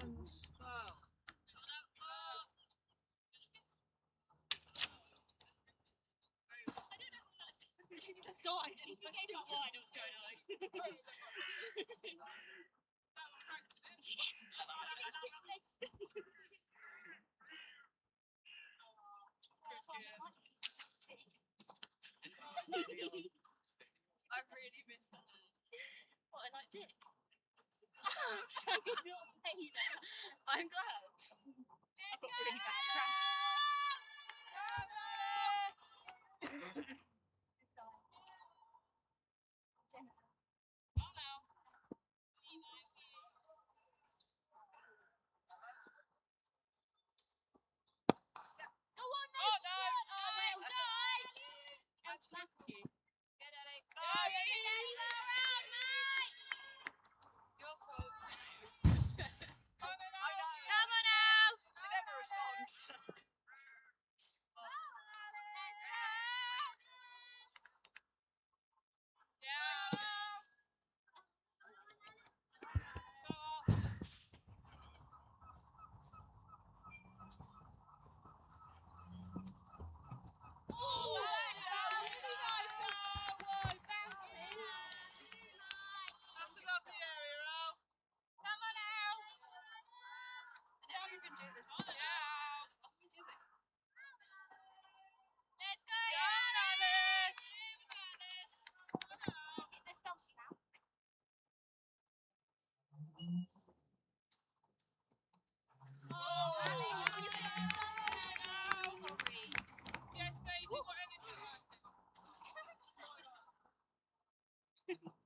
and spell. Died. If you gave up wide, it was going away. I really miss that. What, I like dick? I did not say that. I'm glad. I've got really bad cramp.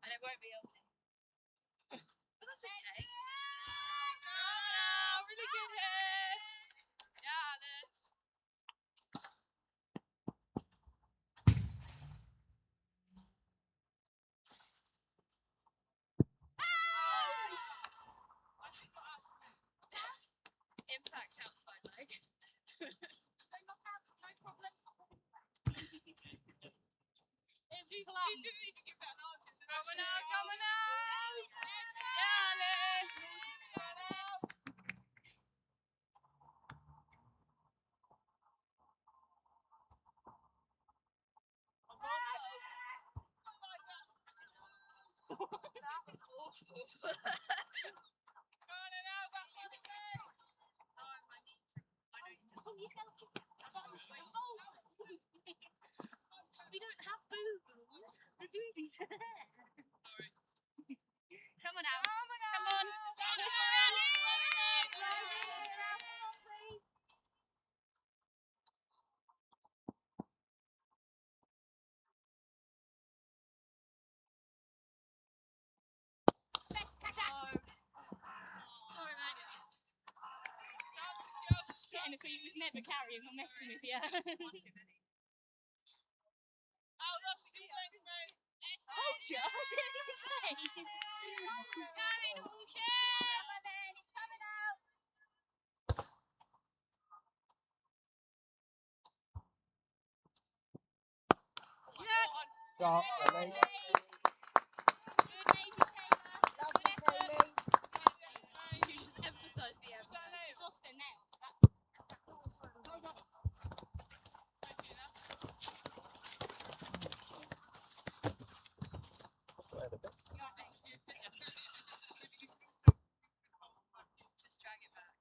And it won't be open. But that's okay. Oh, really good hit. Yeah, Alice. Impact outside leg. No problem. People out. You didn't even give that an answer. Come on now, come on now. Yeah, Alice. We don't have boobies. The boobies are there. Come on now. Come on. Push Sorry, mate. Technically, he was never carrying or messing with you. One too many. Oh, that's a good thing, mate. Horsham? What did he say? Coming, Horsham! He's coming out! Yeah! Start, Ellie. Good, Maisie Taylor. Lovely, Kaylee. You just emphasise the M. She's lost her nail. Just drag it back.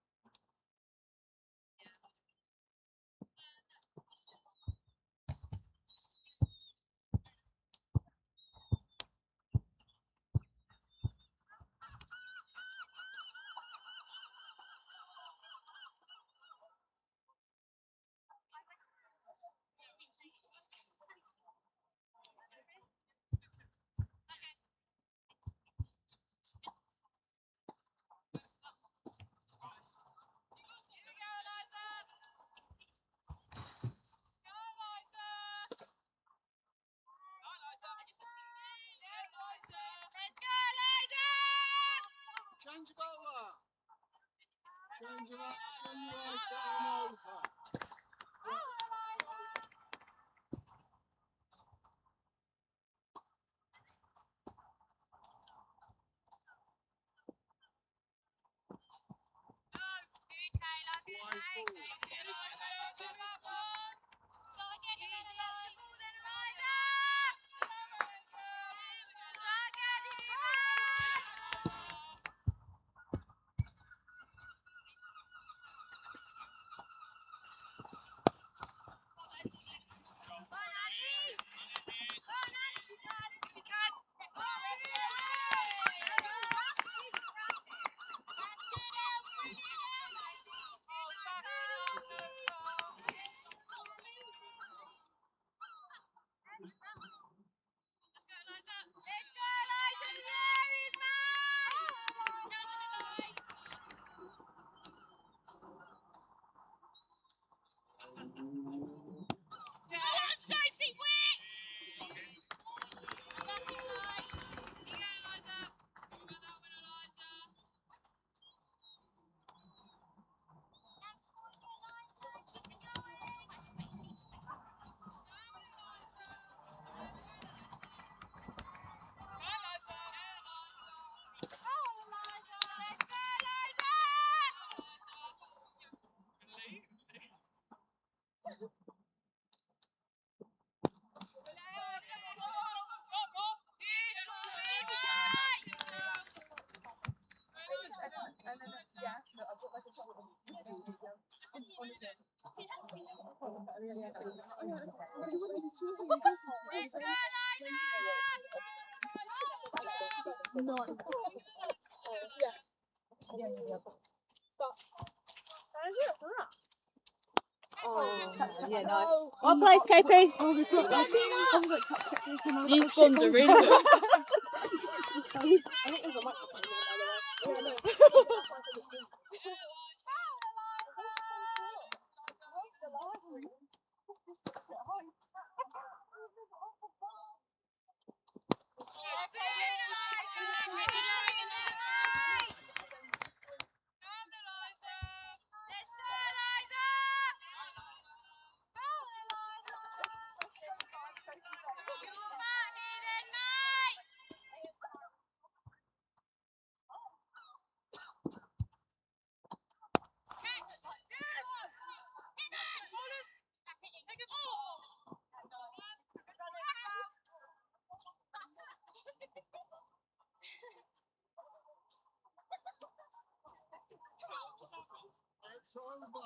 Change of bowler. Change of action, right arm over. Yeah, nice. One place, KP. Oh, this look like these ones are really good. It's over.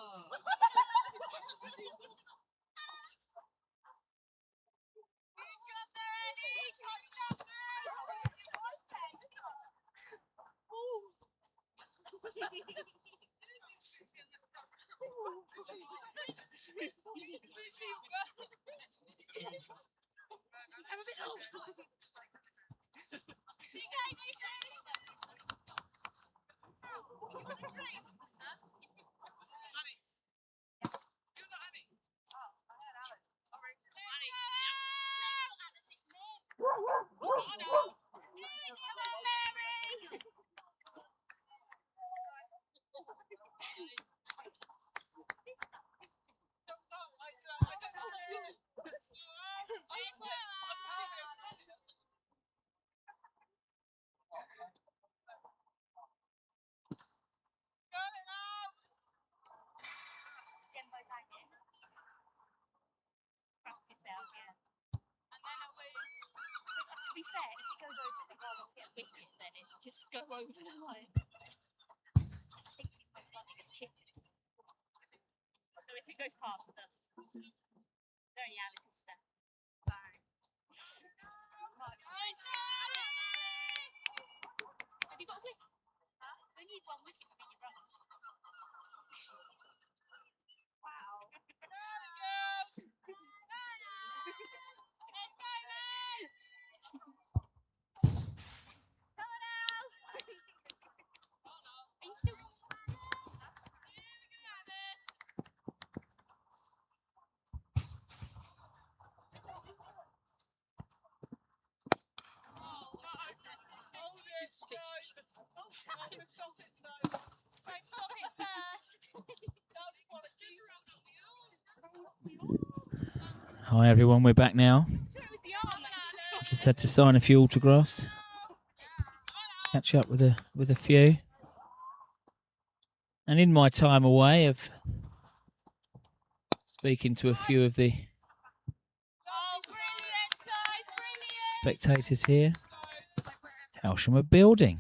To be fair, if it goes over the goal, let's get a wicket, then it just go over the line. I think it most likely get chipped. So if it goes past us, very Alice's step. Bang. Have you got a wicket? We need one wicket for your run. Wow. Hi everyone, we're back now. Just had to sign a few autographs. Catch up with a few. And in my time away of speaking to a few of the spectators here, Hailsham are building.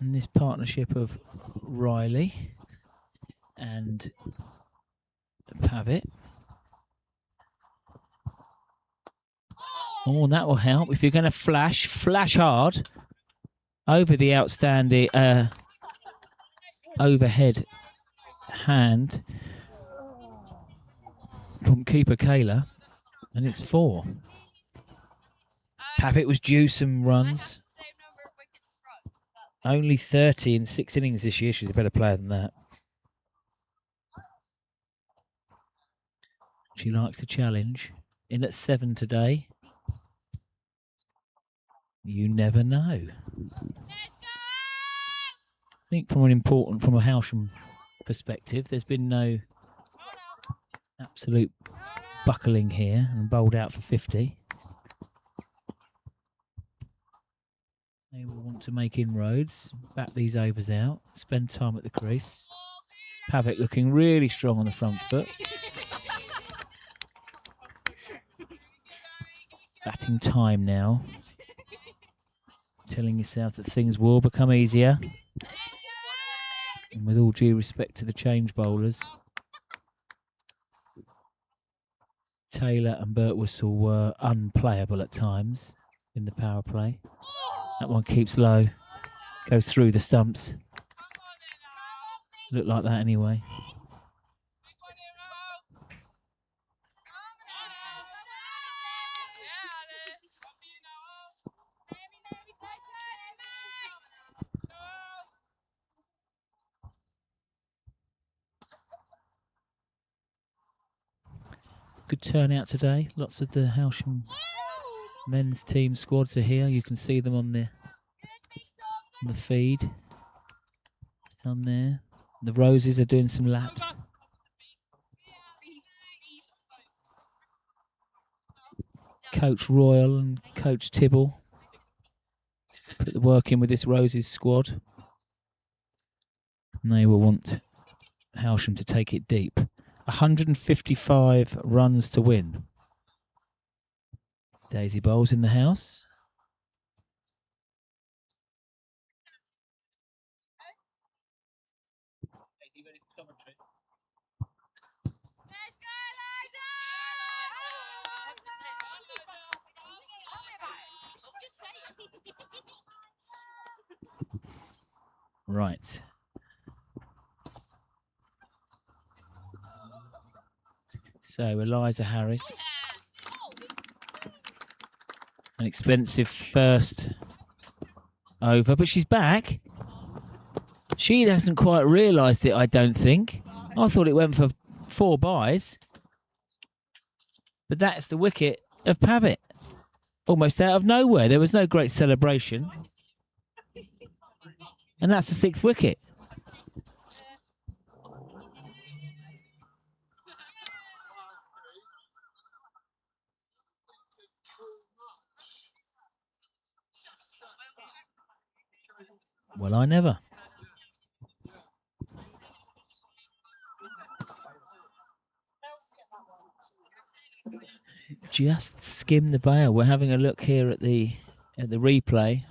And this partnership of Riley and Pavitt. Oh, that will help. If you're going to flash hard over the outstanding overhead hand from keeper Kayla, and it's 4. Pavitt was due some runs. Only 30 in 6 innings this year. She's a better player than that. She likes a challenge. In at 7 today. You never know. I think from a Hailsham perspective, there's been no absolute buckling here and bowled out for 50. They will want to make inroads, bat these overs out, spend time at the crease. Pavitt looking really strong on the front foot. Batting time now. Telling yourself that things will become easier. And with all due respect to the change bowlers, Taylor and Birtwistle were unplayable at times in the power play. That one keeps low, goes through the stumps. Looked like that anyway. Good turnout today. Lots of the Hailsham men's team squads are here. You can see them on the feed down there. The Roses are doing some laps. Coach Royal and Coach Tibble put the work in with this Roses squad. And they will want Hailsham to take it deep. 155 runs to win. Daisy Bowles in the house. Right. So Eliza Harris. An expensive first over, but she's back. She hasn't quite realised it, I don't think. I thought it went for 4 byes. But that's the wicket of Pavitt. Almost out of nowhere. There was no great celebration. And that's the 6th wicket. Well, I never. Just skim the bail. We're having a look here at the replay.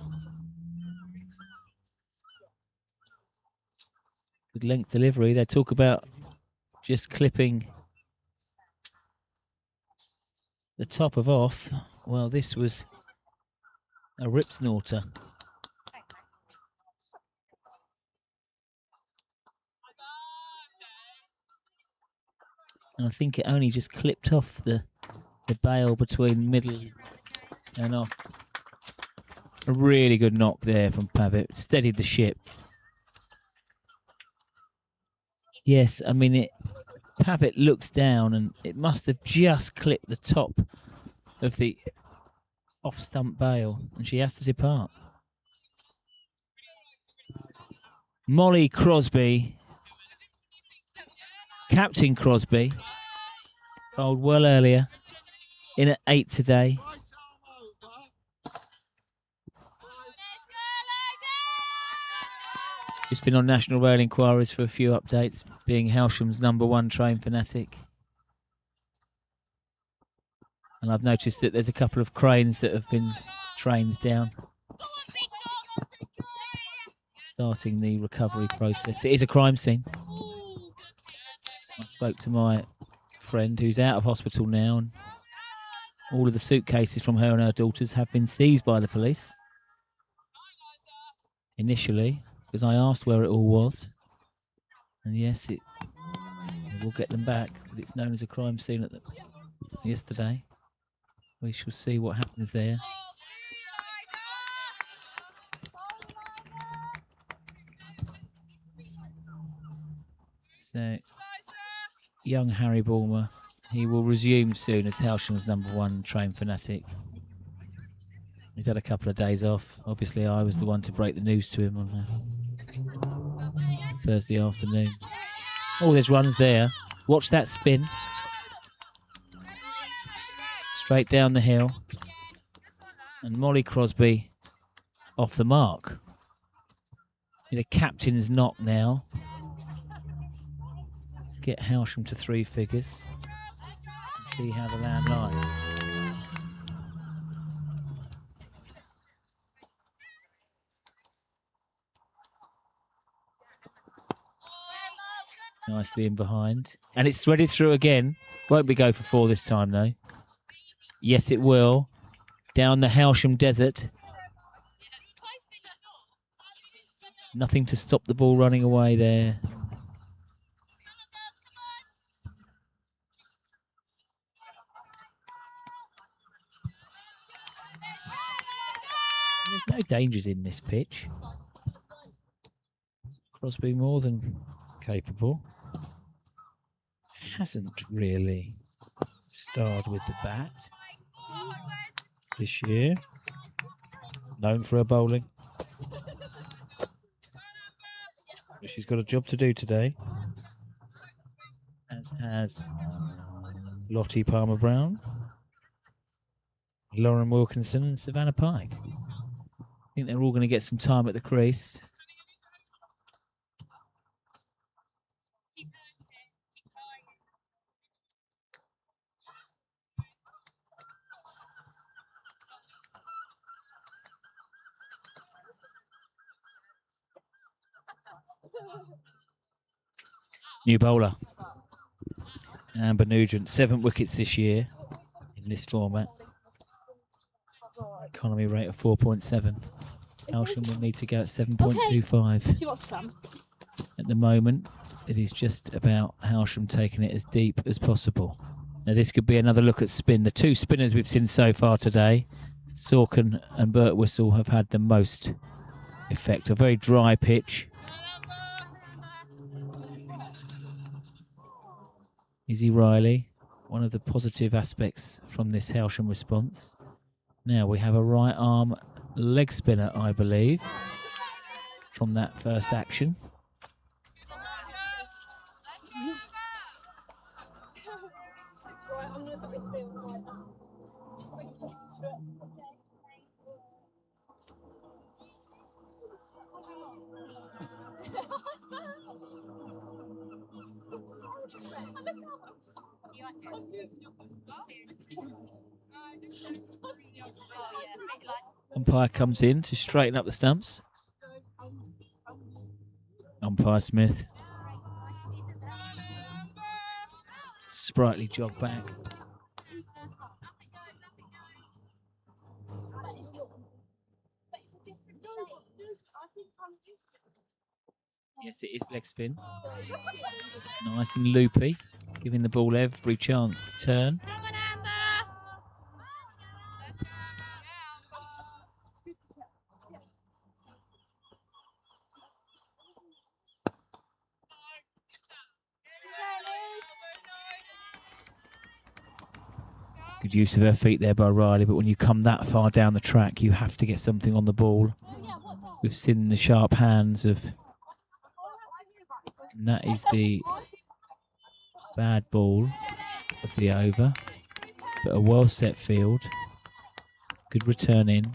Good length delivery. They talk about just clipping the top of off. Well, this was a rip snorter. And I think it only just clipped off the bail between middle and off. A really good knock there from Pavitt. Steadied the ship. Yes, I mean, Pavitt looks down and it must have just clipped the top of the off-stump bail and she has to depart. Molly Crosby, Captain Crosby, bowled well earlier, in at 8 today. Just been on National Rail Inquiries for a few updates, being Hailsham's #1 train fanatic. And I've noticed that there's a couple of cranes that have been trained down, starting the recovery process. It is a crime scene. I spoke to my friend who's out of hospital now, and all of the suitcases from her and her daughters have been seized by the police. Initially, because I asked where it all was. And yes, it will get them back, but it's known as a crime scene yesterday. We shall see what happens there. So, young Harry Bulmer, he will resume soon as Hailsham's #1 train fanatic. He's had a couple of days off. Obviously, I was the one to break the news to him on Thursday afternoon. Oh, there's runs there. Watch that spin. Straight down the hill. And Molly Crosby off the mark. The captain's knock now. Let's get Hailsham to 3 figures. And see how the land lies. Nicely in behind. And it's threaded through again. Won't be go for 4 this time, though. Yes, it will. Down the Hailsham Desert. Nothing to stop the ball running away there. And there's no dangers in this pitch. Crosby more than capable. Hasn't really starred with the bat this year. Known for her bowling. But she's got a job to do today. As has Lottie Palmer-Brown, Lauren Wilkinson and Savannah Pike. I think they're all going to get some time at the crease. New bowler, Amber Nugent, 7 wickets this year in this format. Economy rate of 4.7. Hailsham will need to go at 7.25. She wants to come. At the moment, it is just about Hailsham taking it as deep as possible. Now this could be another look at spin. The 2 spinners we've seen so far today, Sorkin and Birtwistle, have had the most effect. A very dry pitch. Izzy Riley, one of the positive aspects from this Hailsham response. Now we have a right arm leg spinner, I believe, from that first action. Umpire comes in to straighten up the stumps. Umpire Smith. Sprightly jog back. Yes, it is leg spin. Nice and loopy, giving the ball every chance to turn. Good use of her feet there by Riley, but when you come that far down the track, you have to get something on the ball. We've seen the sharp hands of... And that is the bad ball of the over, but a well set field. Good return in.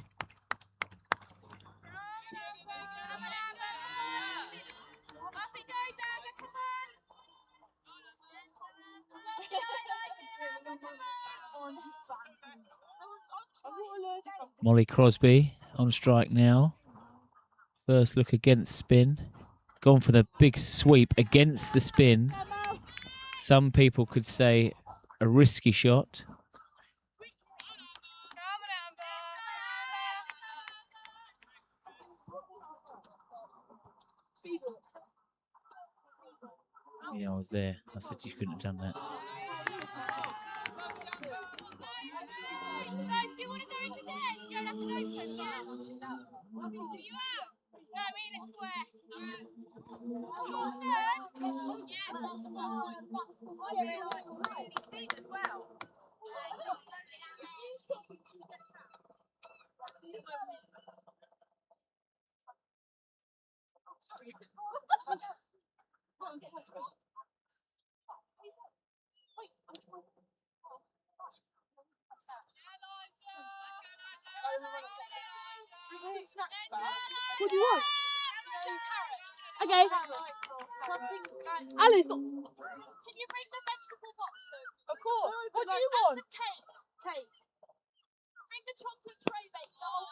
Molly Crosby on strike now. First look against spin. Gone for the big sweep against the spin. Some people could say a risky shot. Yeah, I was there. I said you couldn't have done that. What do you want? Okay. Alice, can you bring the vegetable box though? Of course. What do you want? Some cake. Cake. Bring the chocolate tray, mate. The whole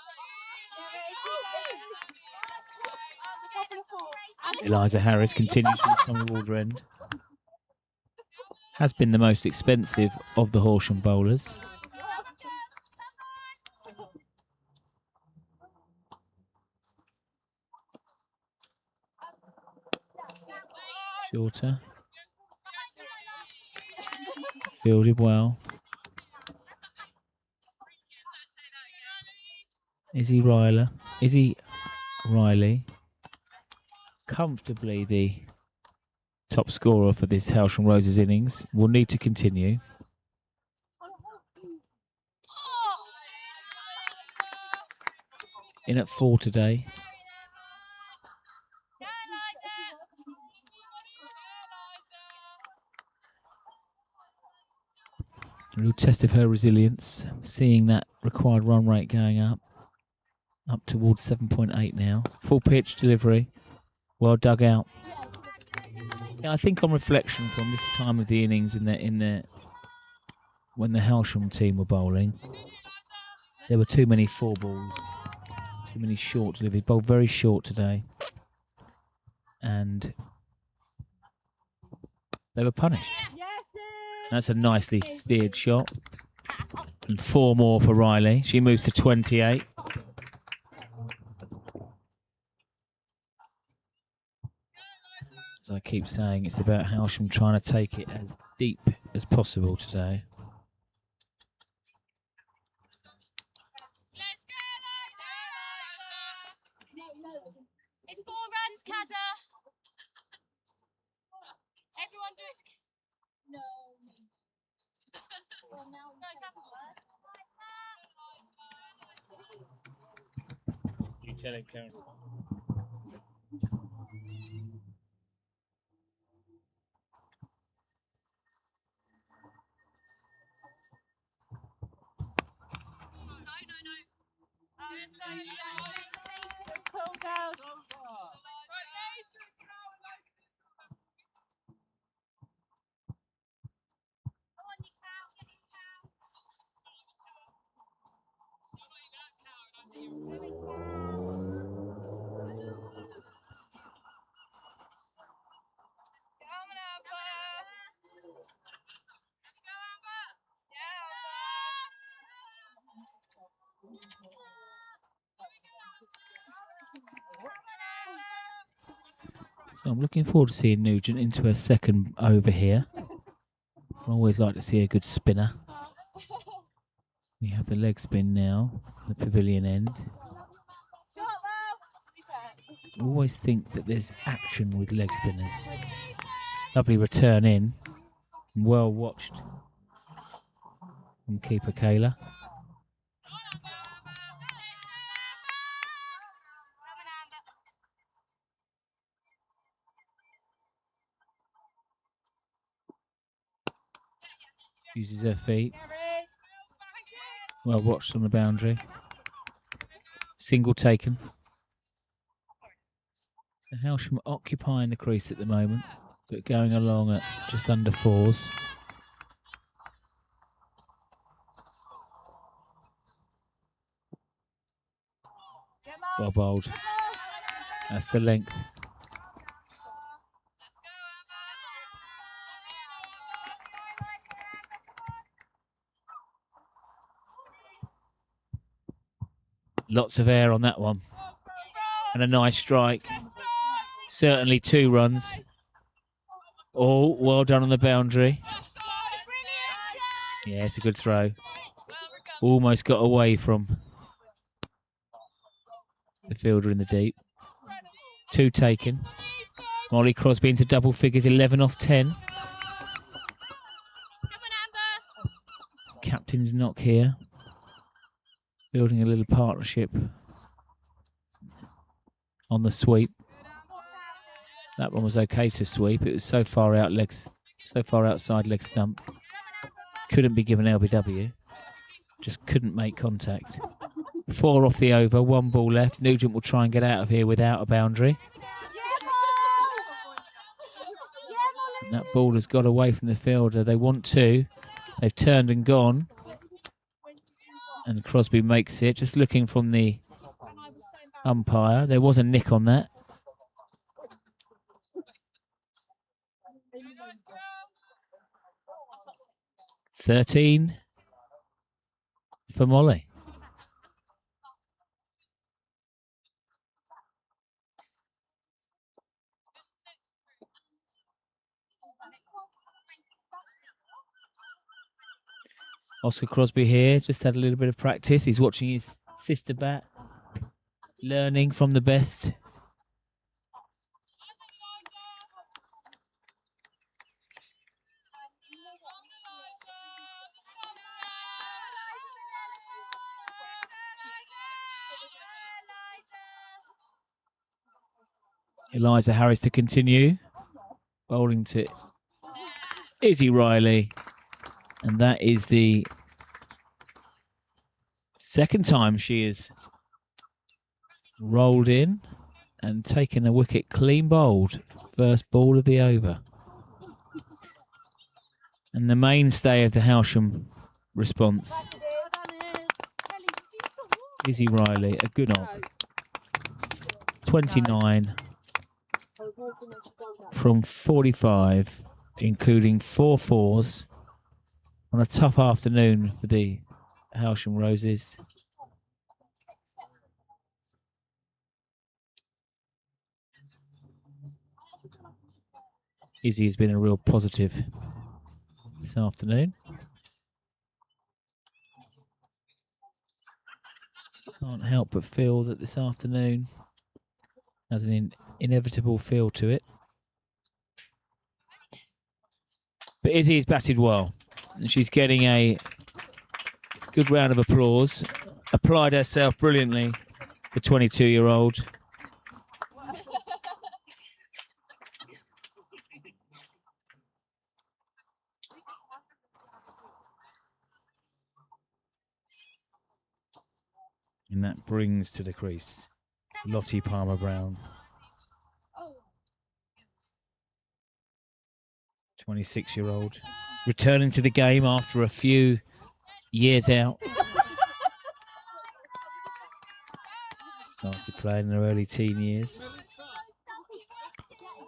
thing. Eliza Harris continues from the Tommy Walder end. has been the most expensive of the Horsham bowlers. Shorter. Fielded well. Izzy Riley, comfortably the top scorer for this Hailsham Roses innings, will need to continue. In at 4 today. A real test of her resilience, seeing that required run rate going up towards 7.8 now. Full pitch delivery, well dug out. Yeah, I think on reflection from this time of the innings when the Hailsham team were bowling, there were too many 4 balls, too many short deliveries. Bowled very short today, and they were punished. That's a nicely steered shot. And 4 more for Riley. She moves to 28. As I keep saying, it's about Hailsham trying to take it as deep as possible today. Let's go, it's 4 runs, Kaza. Everyone do it. No. Well, now You tell it, Karen. Cool down. So I'm looking forward to seeing Nugent into her second over here. I always like to see a good spinner. We have the leg spin now, the pavilion end. I always think that there's action with leg spinners. Lovely return in. Well watched from keeper Kayla. Uses her feet. Well watched on the boundary. Single taken. So Hailsham occupying the crease at the moment, but going along at just under 4s. Well bowled. That's the length. Lots of air on that one. And a nice strike. Certainly 2 runs. Oh, well done on the boundary. Yeah, it's a good throw. Almost got away from the fielder in the deep. 2 taken. Molly Crosby into double figures, 11 off 10. Captain's knock here. Building a little partnership on the sweep. That one was okay to sweep. It was so far outside leg stump. Couldn't be given LBW. Just couldn't make contact. 4 off the over, 1 ball left. Nugent will try and get out of here without a boundary. And that ball has got away from the fielder. They want 2. They've turned and gone. And Crosby makes it. Just looking from the umpire. There was a nick on that. 13 for Molly. Oscar Crosby here, just had a little bit of practice. He's watching his sister bat, learning from the best. Eliza Harris to continue. Bowling to Izzy Riley. And that is the second time she has rolled in and taken a wicket clean bowled. First ball of the over. And the mainstay of the Hailsham response. Izzy Riley, a good knock. 29 from 45, including 4 fours on a tough afternoon for the Hailsham Roses. Izzy has been a real positive this afternoon. Can't help but feel that this afternoon has an inevitable feel to it. But Izzy's batted well, and she's getting a good round of applause. Applied herself brilliantly, the 22-year-old. And that brings to the crease Lottie Palmer-Brown. 26-year-old, returning to the game after a few years out. Started playing in her early teen years.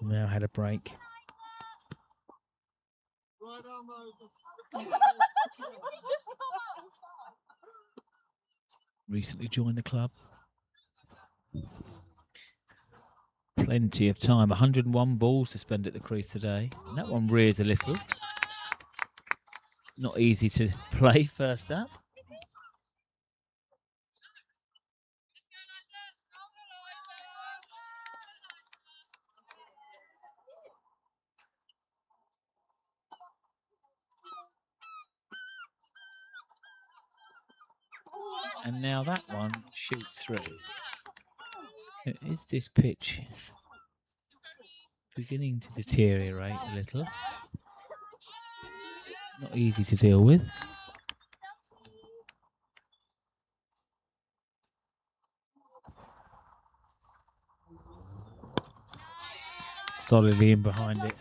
Now had a break. Right arm over. Recently joined the club. Plenty of time. 101 balls to spend at the crease today. And that one rears a little. Not easy to play first up. And now that one shoots through. So is this pitch beginning to deteriorate a little? Not easy to deal with. Solidly in behind it.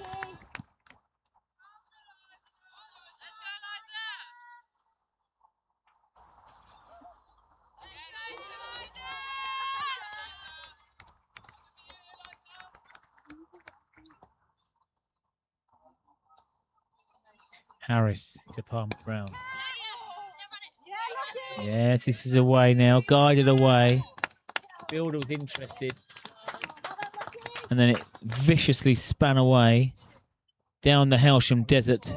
Harris to Palmer-Brown. Yes, this is away now. Guided away. Fielder was interested. And then it viciously span away down the Hailsham desert.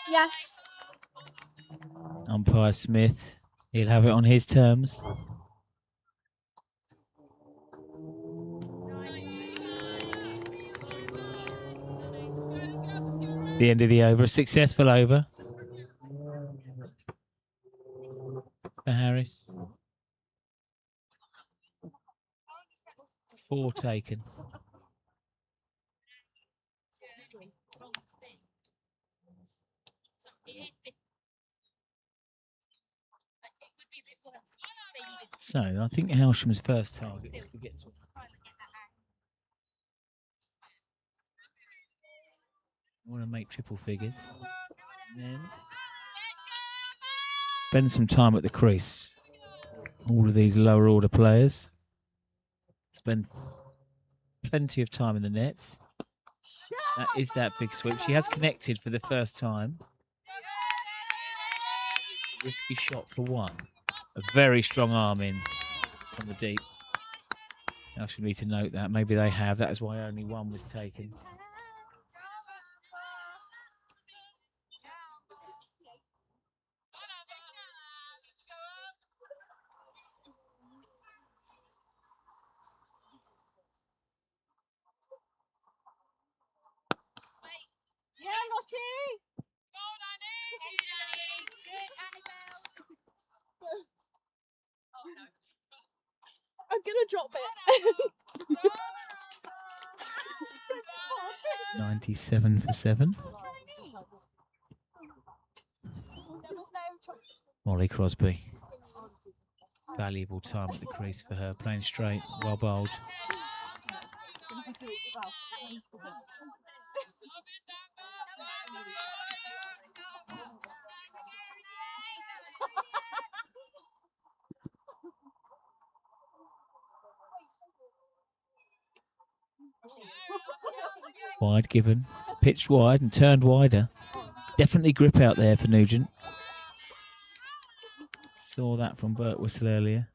Yes. Umpire Smith, he'll have it on his terms. The end of the over, a successful over for Harris. 4 taken. So I think Hailsham's first target is to get to I want to make triple figures. And then spend some time at the crease. All of these lower order players spend plenty of time in the nets. That is that big sweep. She has connected for the first time. Risky shot for one. A very strong arm in from the deep. I should need to note that. Maybe they have. That is why only one was taken. Yeah, Lottie! I'm gonna drop it. 97 for 7. Molly Crosby. Valuable time at the crease for her. Playing straight, well bowled. Wide given. Pitched wide and turned wider. Definitely grip out there for Nugent. Saw that from Burt Whistle earlier.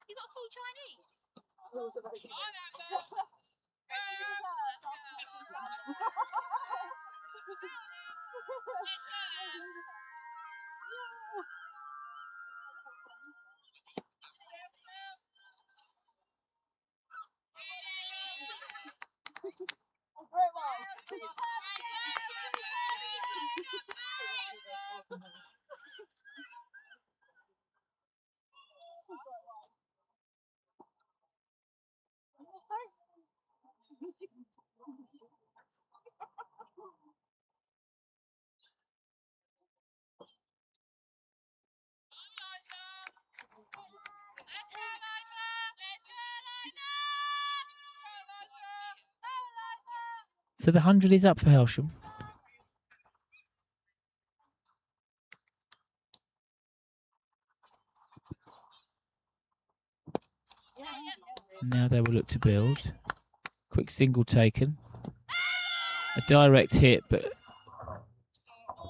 You got full Chinese? So the 100 is up for Hailsham. Now they will look to build. Quick single taken. A direct hit, but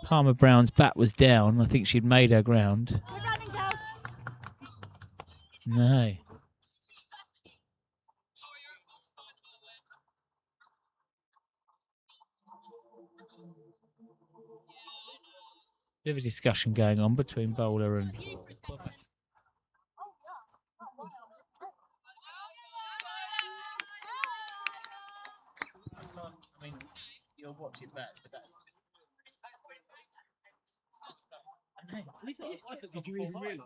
Palmer Brown's bat was down. I think she'd made her ground. No. Bit of a discussion going on between bowler and... I mean, you'll watch it back, but that's... Did you even realise?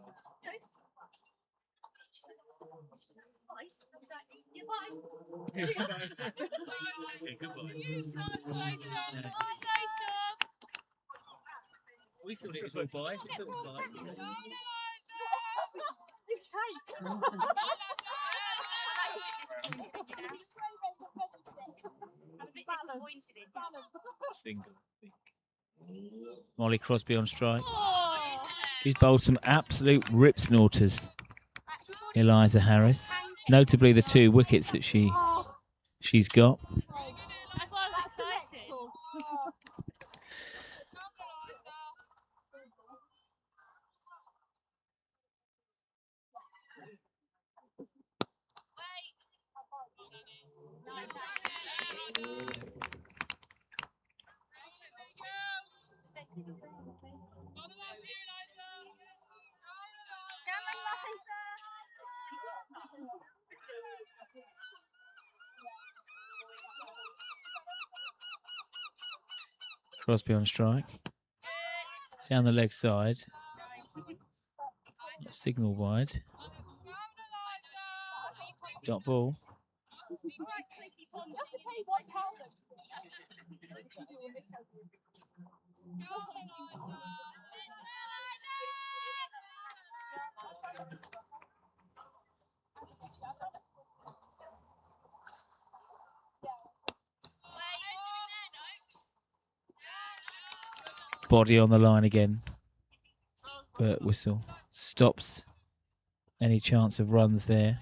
We thought it was all biased. We thought it was biased. It's cake. Single. Molly Crosby on strike. She's bowled some absolute rip snorters. Eliza Harris. Notably the 2 wickets that she's got. That's why I was excited. Crosby on strike. Down the leg side. Signal wide. Dot ball. You have to pay £1 if you do a miscalculation. Body on the line again. But whistle stops any chance of runs there.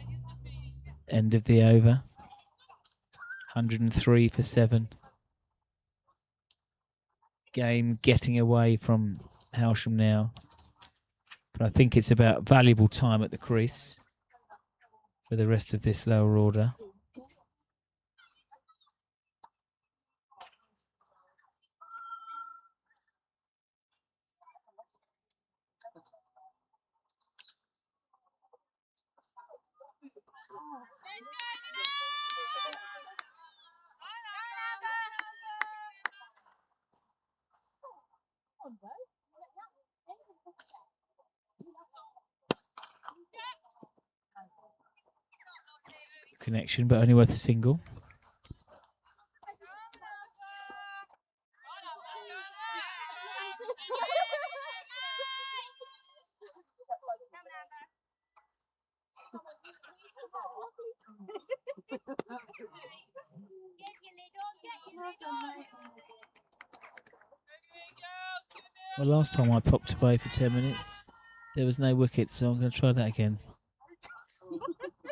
End of the over. 103 for 7. Game getting away from Hailsham now. But I think it's about valuable time at the crease for the rest of this lower order. Connection, but only worth a single. Well, last time I popped away for 10 minutes, there was no wicket, so I'm going to try that again.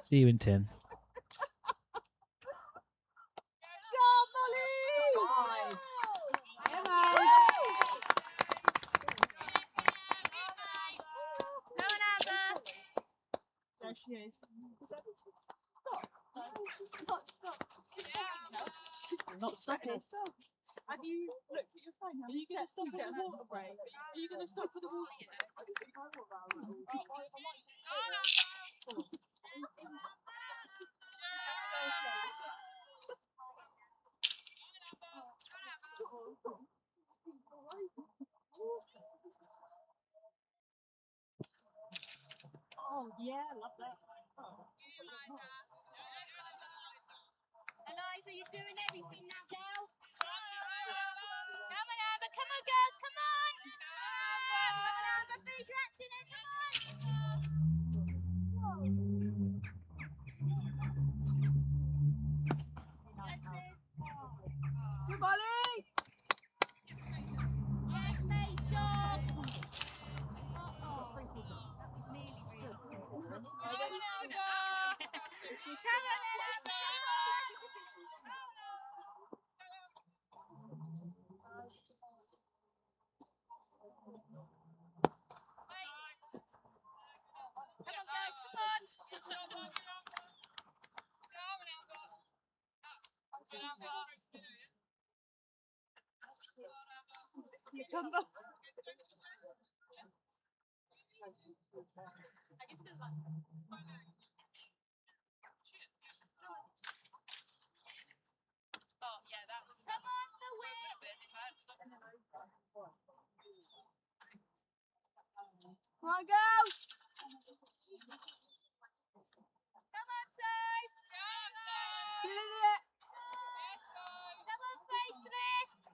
See you in 10. There she is. Not stopping. Have you looked at your phone? Are you going to stop at a water break? Are you going to stop for the water break? Oh, yeah, love that. Eliza, you're doing everything now, girl. Come on, Amber. Come on, girls. Come on. Come on, Amber. Finish your acting then. Come on. Good, Molly! Yes, mate, John. Come on. Oh, yeah, that was Come on, the would win. have been if I hadn't stopped. Come on, girls! Come on, Sue. Still in it! Come on, face list.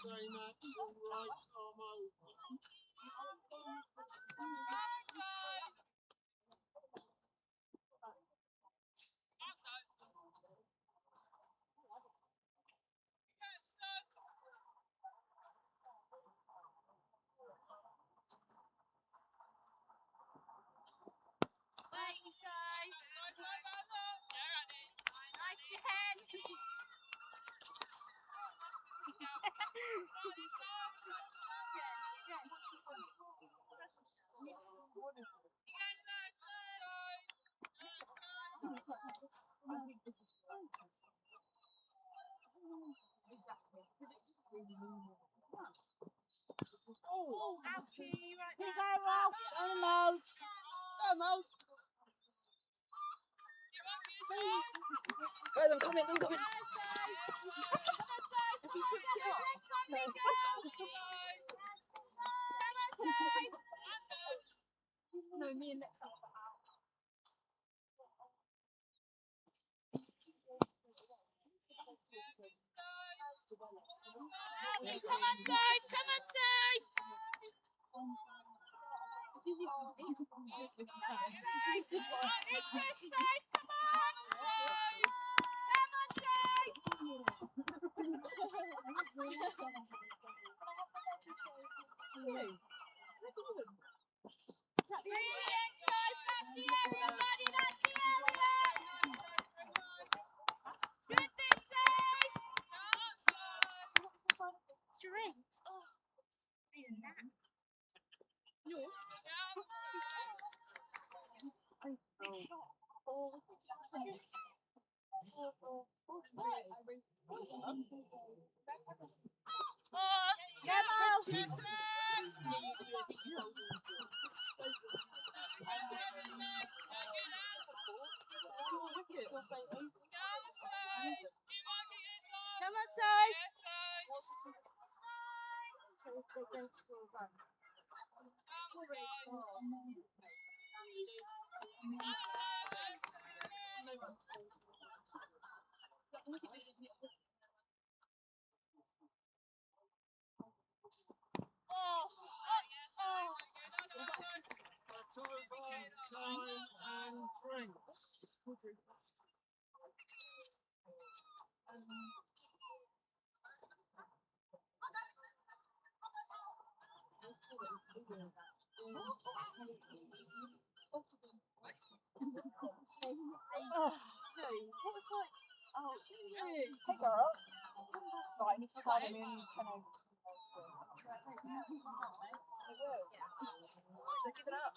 Same action, right arm over. Nice pen. Oh, ouchie, right Here you now. go, Ralph! Go on, Moles. Go on, Moles. Go, I'm coming, I'm coming. Go, If he puts it up. No, me and Lex are out. Come on, save! Come on, save! Drinks. Oh. Come on, side. That's over. Time and drinks. Hey girl. Right, I need to call them in 10 over. So give it up.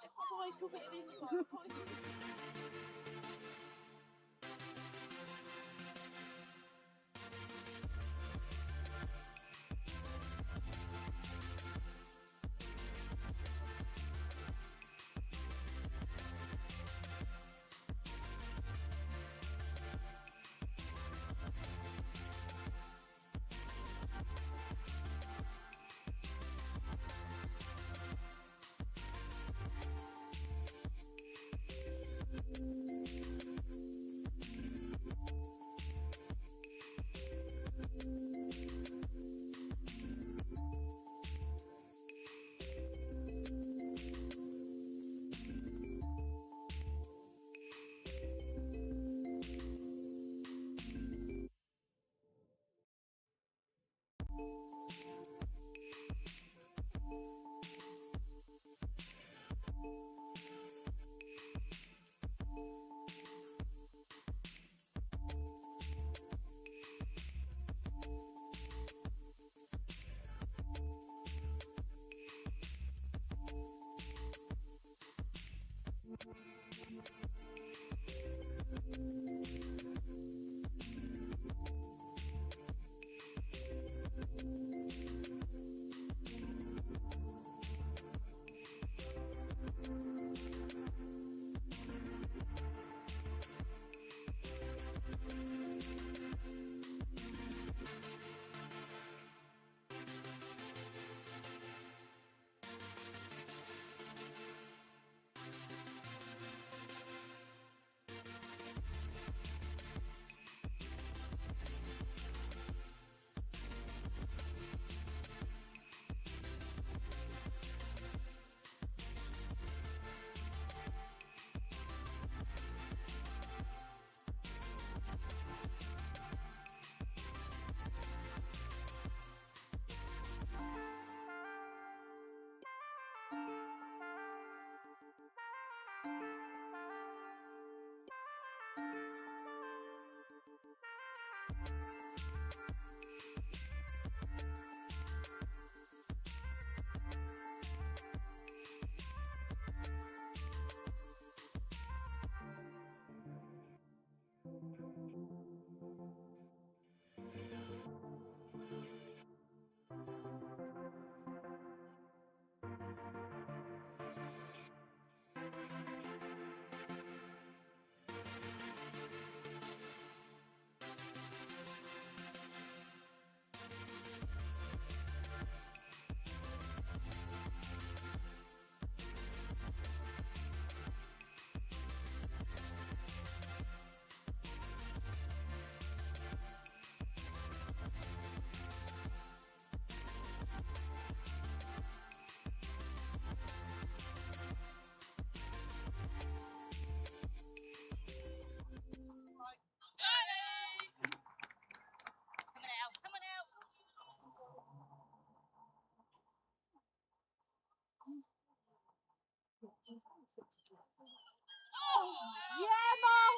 Yeah, Mom.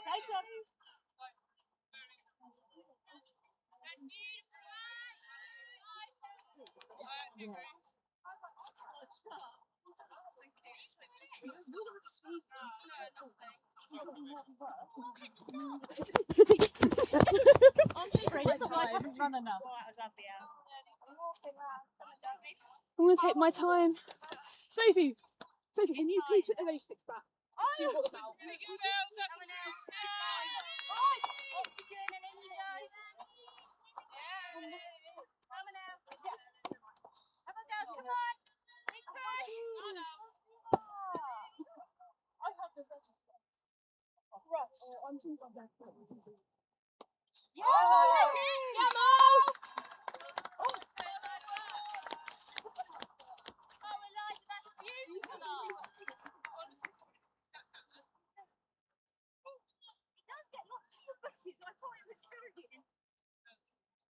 Take them. I haven't run enough. I'm going to take my time. Sophie, can you please put the race sticks back? See what about?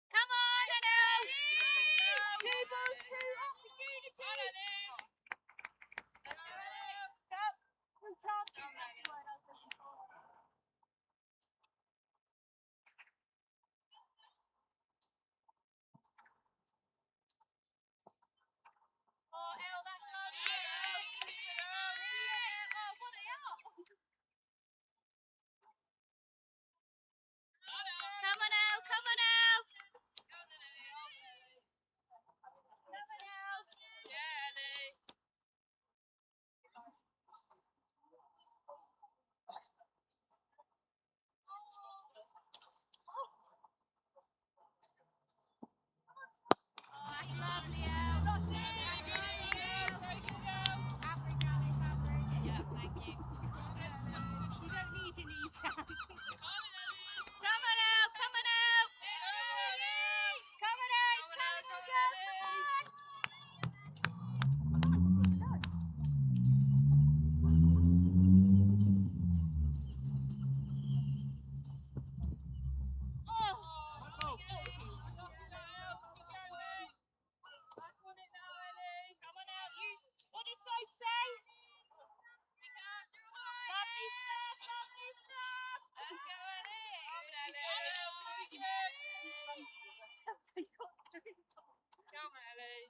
Come on, Anna! Two balls, two opportunities! Oh, Elle, that's lovely. Oh, what are you? Come on, Elle, come on, Elle. Come on, Elle. Yeah, Ellie. Oh, that's lovely, Elle. Not too very good, Elle. Very good, Elle. Average, Alice, average. Yeah, thank you. You don't need your knee tap. Come on, Elle. Come on, Elle. Come on, Elle. Come on, girls. Come on. What does Sophie say? Lovely stuff, lovely stuff. Let's go, Ellie. Come on, Ellie.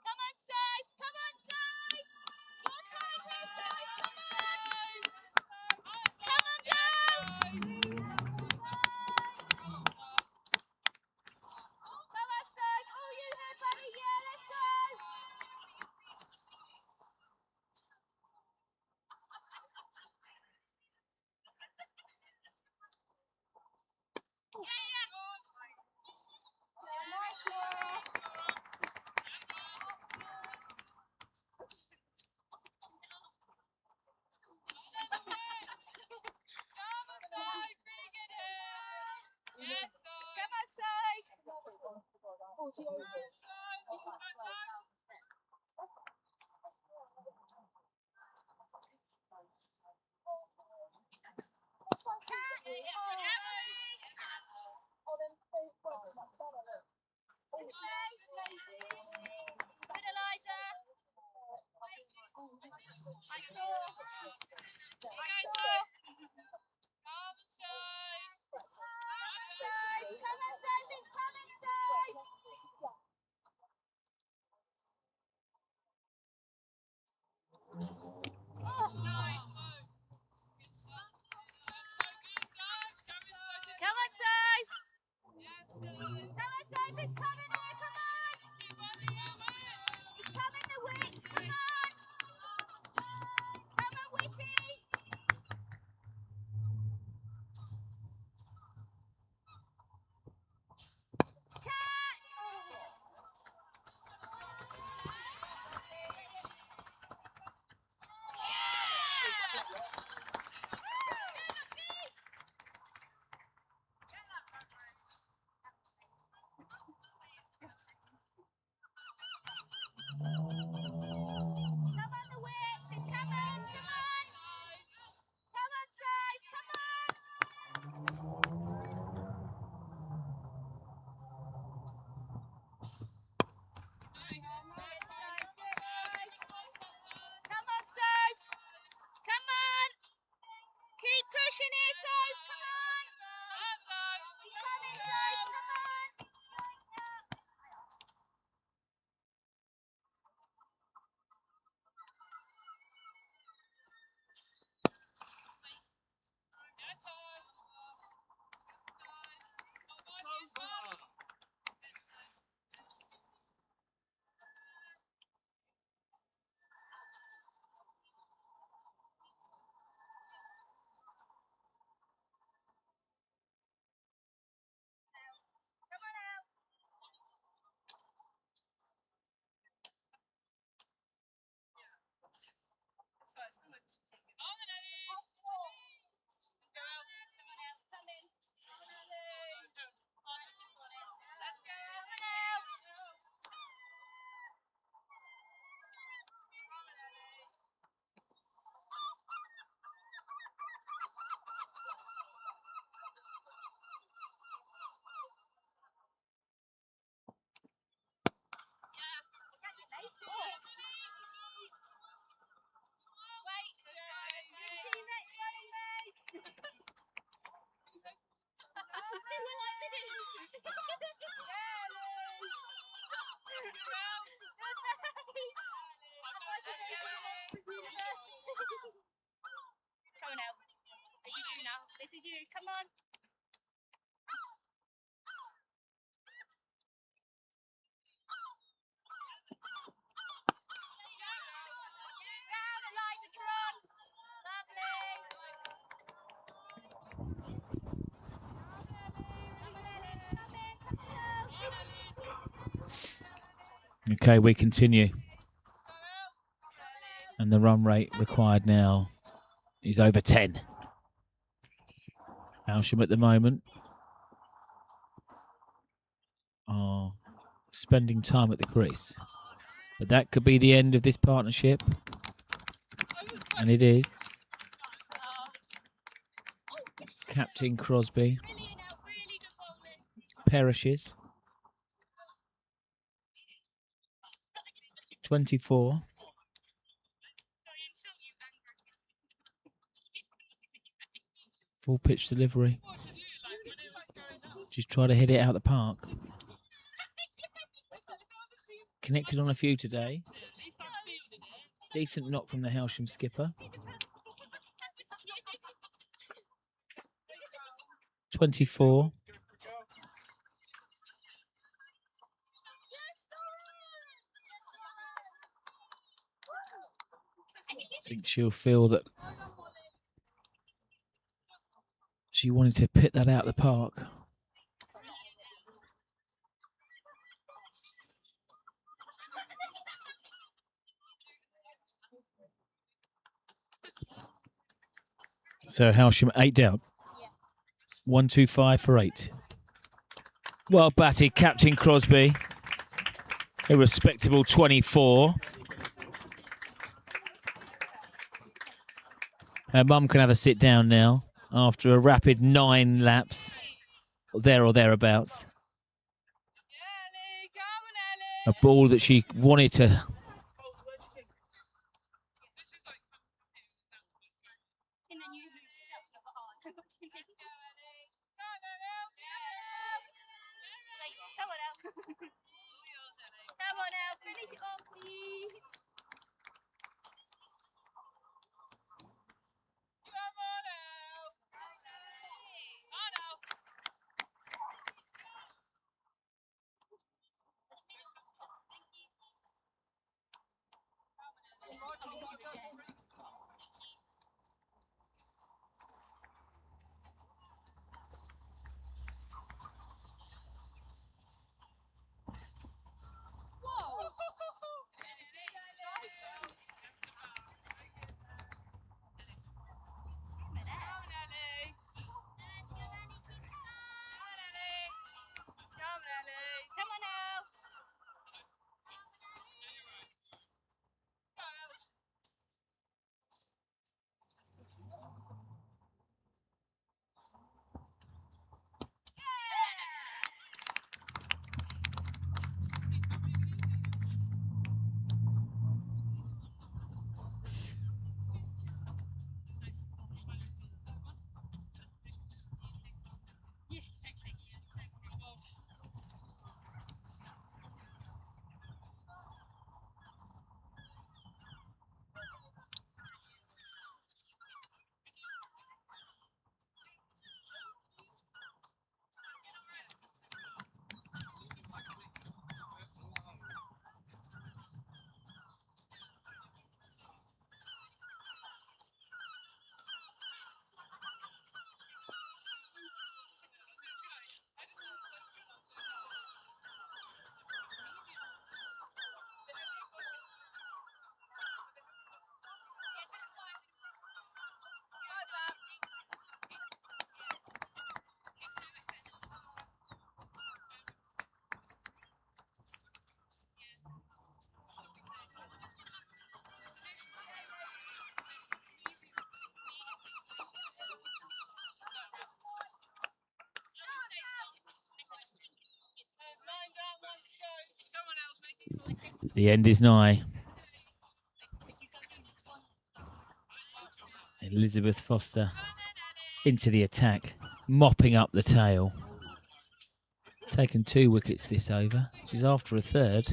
Come on, Saif! Come on, Saif! Your time here, Saif! Come on! Come on, girls! Come on, Saif! All you here, buddy! Yeah, let's go! Nice, Laura! Come on, Saif! 40 overs. Good, Eliza! Come on, Save! Come on, Save, it's coming here, come on! It's coming, the Wit, come on! Come on, Witty! Catch! Come on, the Wit, it's coming, come on! Come on, Save, come on! Come on, Soph! Come on! Keep pushing here, Soph! Come on! He's coming, Soph! Come on! Come on out! Come in. Let's go! Come on out! Come on out. This is you now. This is you. Come on. Down, Eliza Tron. Lovely. Okay, we continue. And the run rate required now is over 10. Hailsham at the moment are spending time at the crease. But that could be the end of this partnership. And it is. Captain Crosby perishes. 24. Full pitch delivery. Just try to hit it out of the park. Connected on a few today. Decent knock from the Hailsham skipper. 24. I think she'll feel that she wanted to pit that out of the park. So Hailsham 8 down. 1-2-5 for 8. Well batted, Captain Crosby. A respectable 24. Her mum can have a sit down now after a rapid 9 laps, there or thereabouts. A ball that she wanted to The end is nigh. Elizabeth Foster into the attack, mopping up the tail. Taken 2 wickets this over. She's after a third.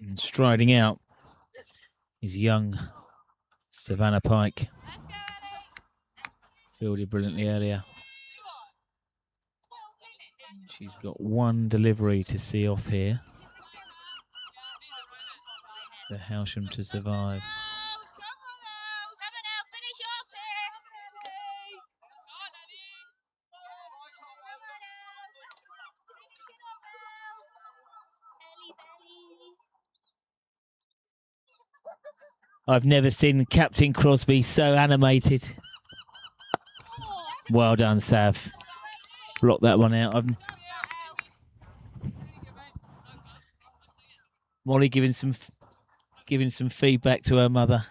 And striding out is young Savannah Pike. Fielded brilliantly earlier. She's got 1 delivery to see off here for Hailsham to survive. I've never seen Captain Crosby so animated. Well done, Sav. Block that one out. Molly giving some feedback to her mother.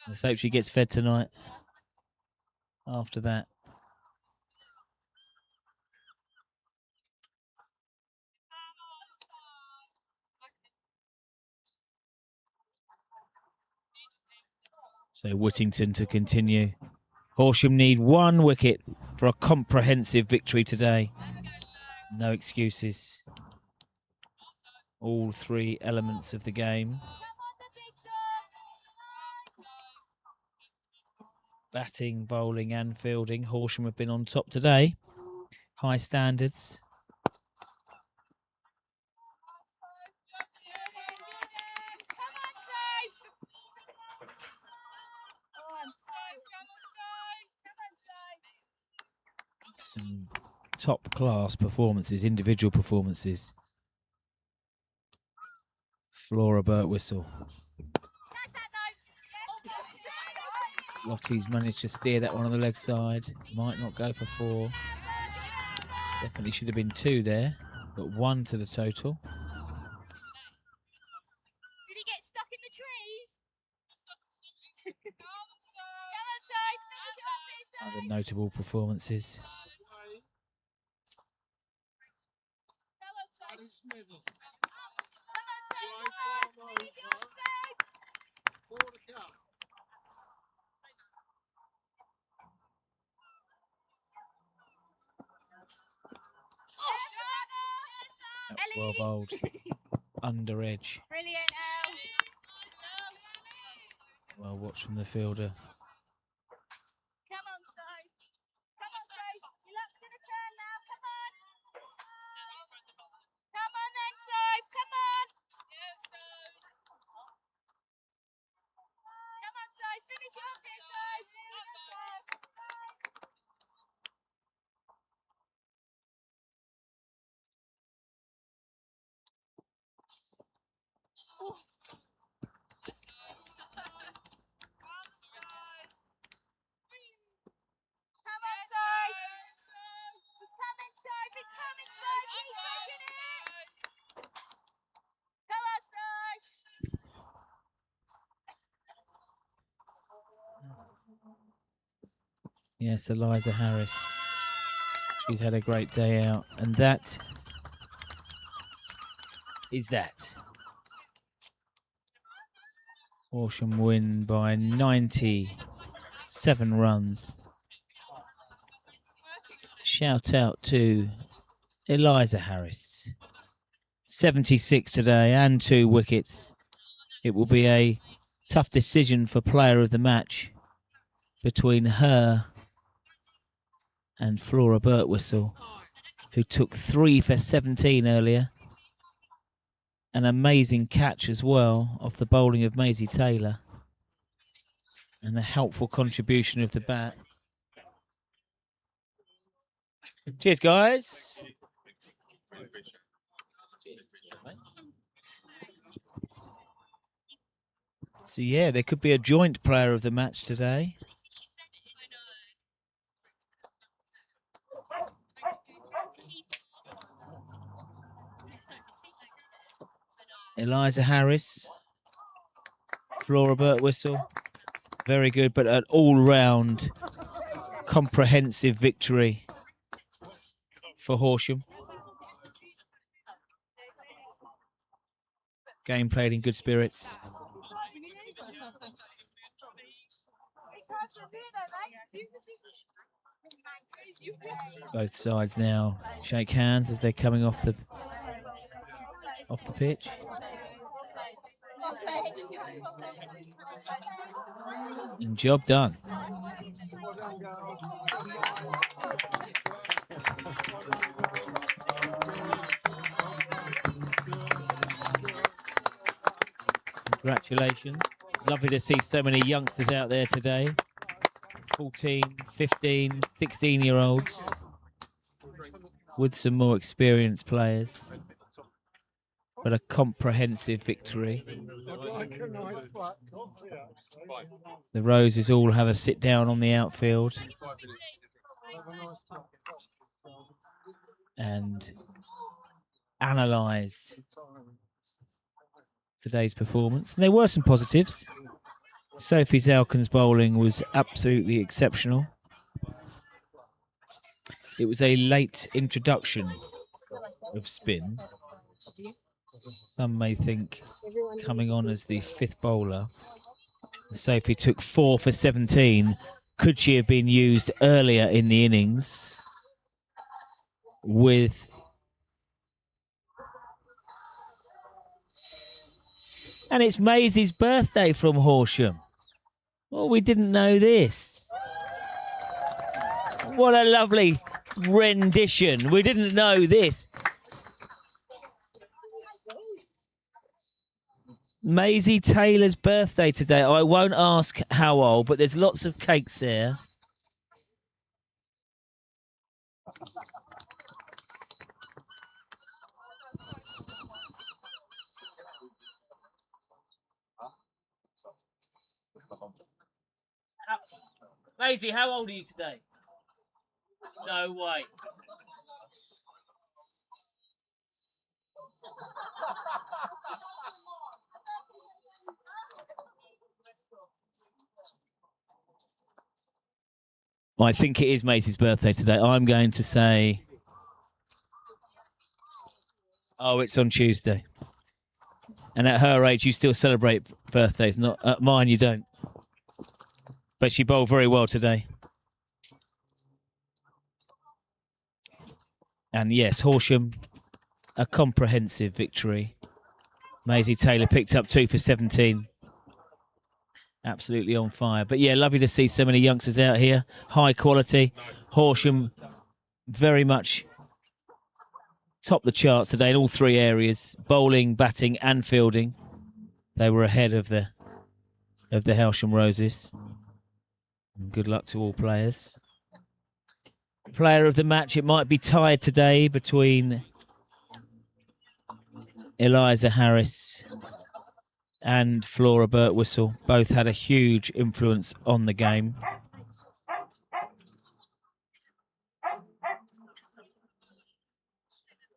Let's hope she gets fed tonight. After that. So Whittington to continue. Horsham need 1 wicket for a comprehensive victory today. No excuses. All 3 elements of the game. Batting, bowling and fielding. Horsham have been on top today. High standards. Some top class performances, individual performances. Flora Birtwistle. Lottie's managed to steer that one on the leg side. Might not go for 4. Definitely should have been 2 there, but 1 to the total. Did he get stuck in the trees? Other notable performances. That's well bowled. Under edge. Brilliant, Elle. Well watched from the fielder. Come on, Steve. Come on, Steve. Your luck's going to turn now. Come on. Come on then, Steve. Come on. Come on, Steve. Finish it off here, Steve. Come on, Steve. It's coming, Steve. It's coming, Steve. Keep pushing it. Come on, Steve. Yes, Eliza Harris. She's had a great day out. And that is that. Horsham win by 97 runs. Shout out to Eliza Harris. 76 today and 2 wickets. It will be a tough decision for player of the match between her and Flora Birtwistle, who took 3 for 17 earlier. An amazing catch as well off the bowling of Maisie Taylor. And a helpful contribution of the bat. Cheers, guys. So, yeah, there could be a joint player of the match today. Eliza Harris, Flora Birtwistle, very good, but an all-round comprehensive victory for Horsham. Game played in good spirits. Both sides now shake hands as they're coming off the pitch. And job done. Congratulations. Lovely to see so many youngsters out there today. 14, 15, 16-year-olds with some more experienced players. But a comprehensive victory. The Roses all have a sit down on the outfield and analyse today's performance. And there were some positives. Sophie Zalkin's bowling was absolutely exceptional. It was a late introduction of spin. Some may think coming on as the fifth bowler. Sophie took 4 for 17. Could she have been used earlier in the innings with... And it's Maisie's birthday from Horsham. Well, we didn't know this. What a lovely rendition. We didn't know this. Maisie Taylor's birthday today. I won't ask how old, but there's lots of cakes there. Maisie, how old are you today? No way. I think it is Maisie's birthday today. I'm going to say... Oh, it's on Tuesday. And at her age, you still celebrate birthdays. Not at mine, you don't. But she bowled very well today. And yes, Horsham, a comprehensive victory. Maisie Taylor picked up 2 for 17. Absolutely on fire. But yeah, lovely to see so many youngsters out here. High quality. Horsham very much topped the charts today in all 3 areas. Bowling, batting and fielding. They were ahead of the Hailsham Roses. And good luck to all players. Player of the match, it might be tied today between Eliza Harris and Flora Birtwistle. Both had a huge influence on the game.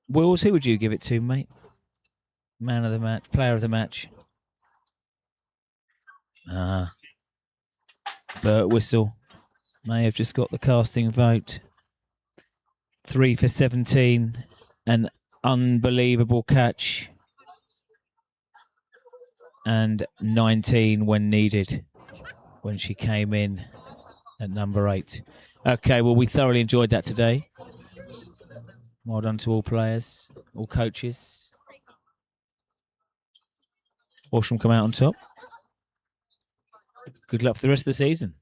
Wills, who would you give it to, mate? Man of the match, player of the match. Birtwistle may have just got the casting vote. 3 for 17, an unbelievable catch. And 19 when needed, when she came in at number 8. Okay, well, we thoroughly enjoyed that today. Well done to all players, all coaches. Horsham come out on top. Good luck for the rest of the season.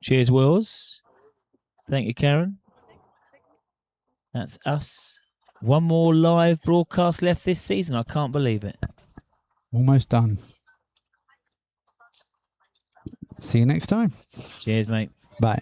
Cheers, Wills. Thank you, Karen. That's us. One more live broadcast left this season. I can't believe it. Almost done. See you next time. Cheers, mate. Bye.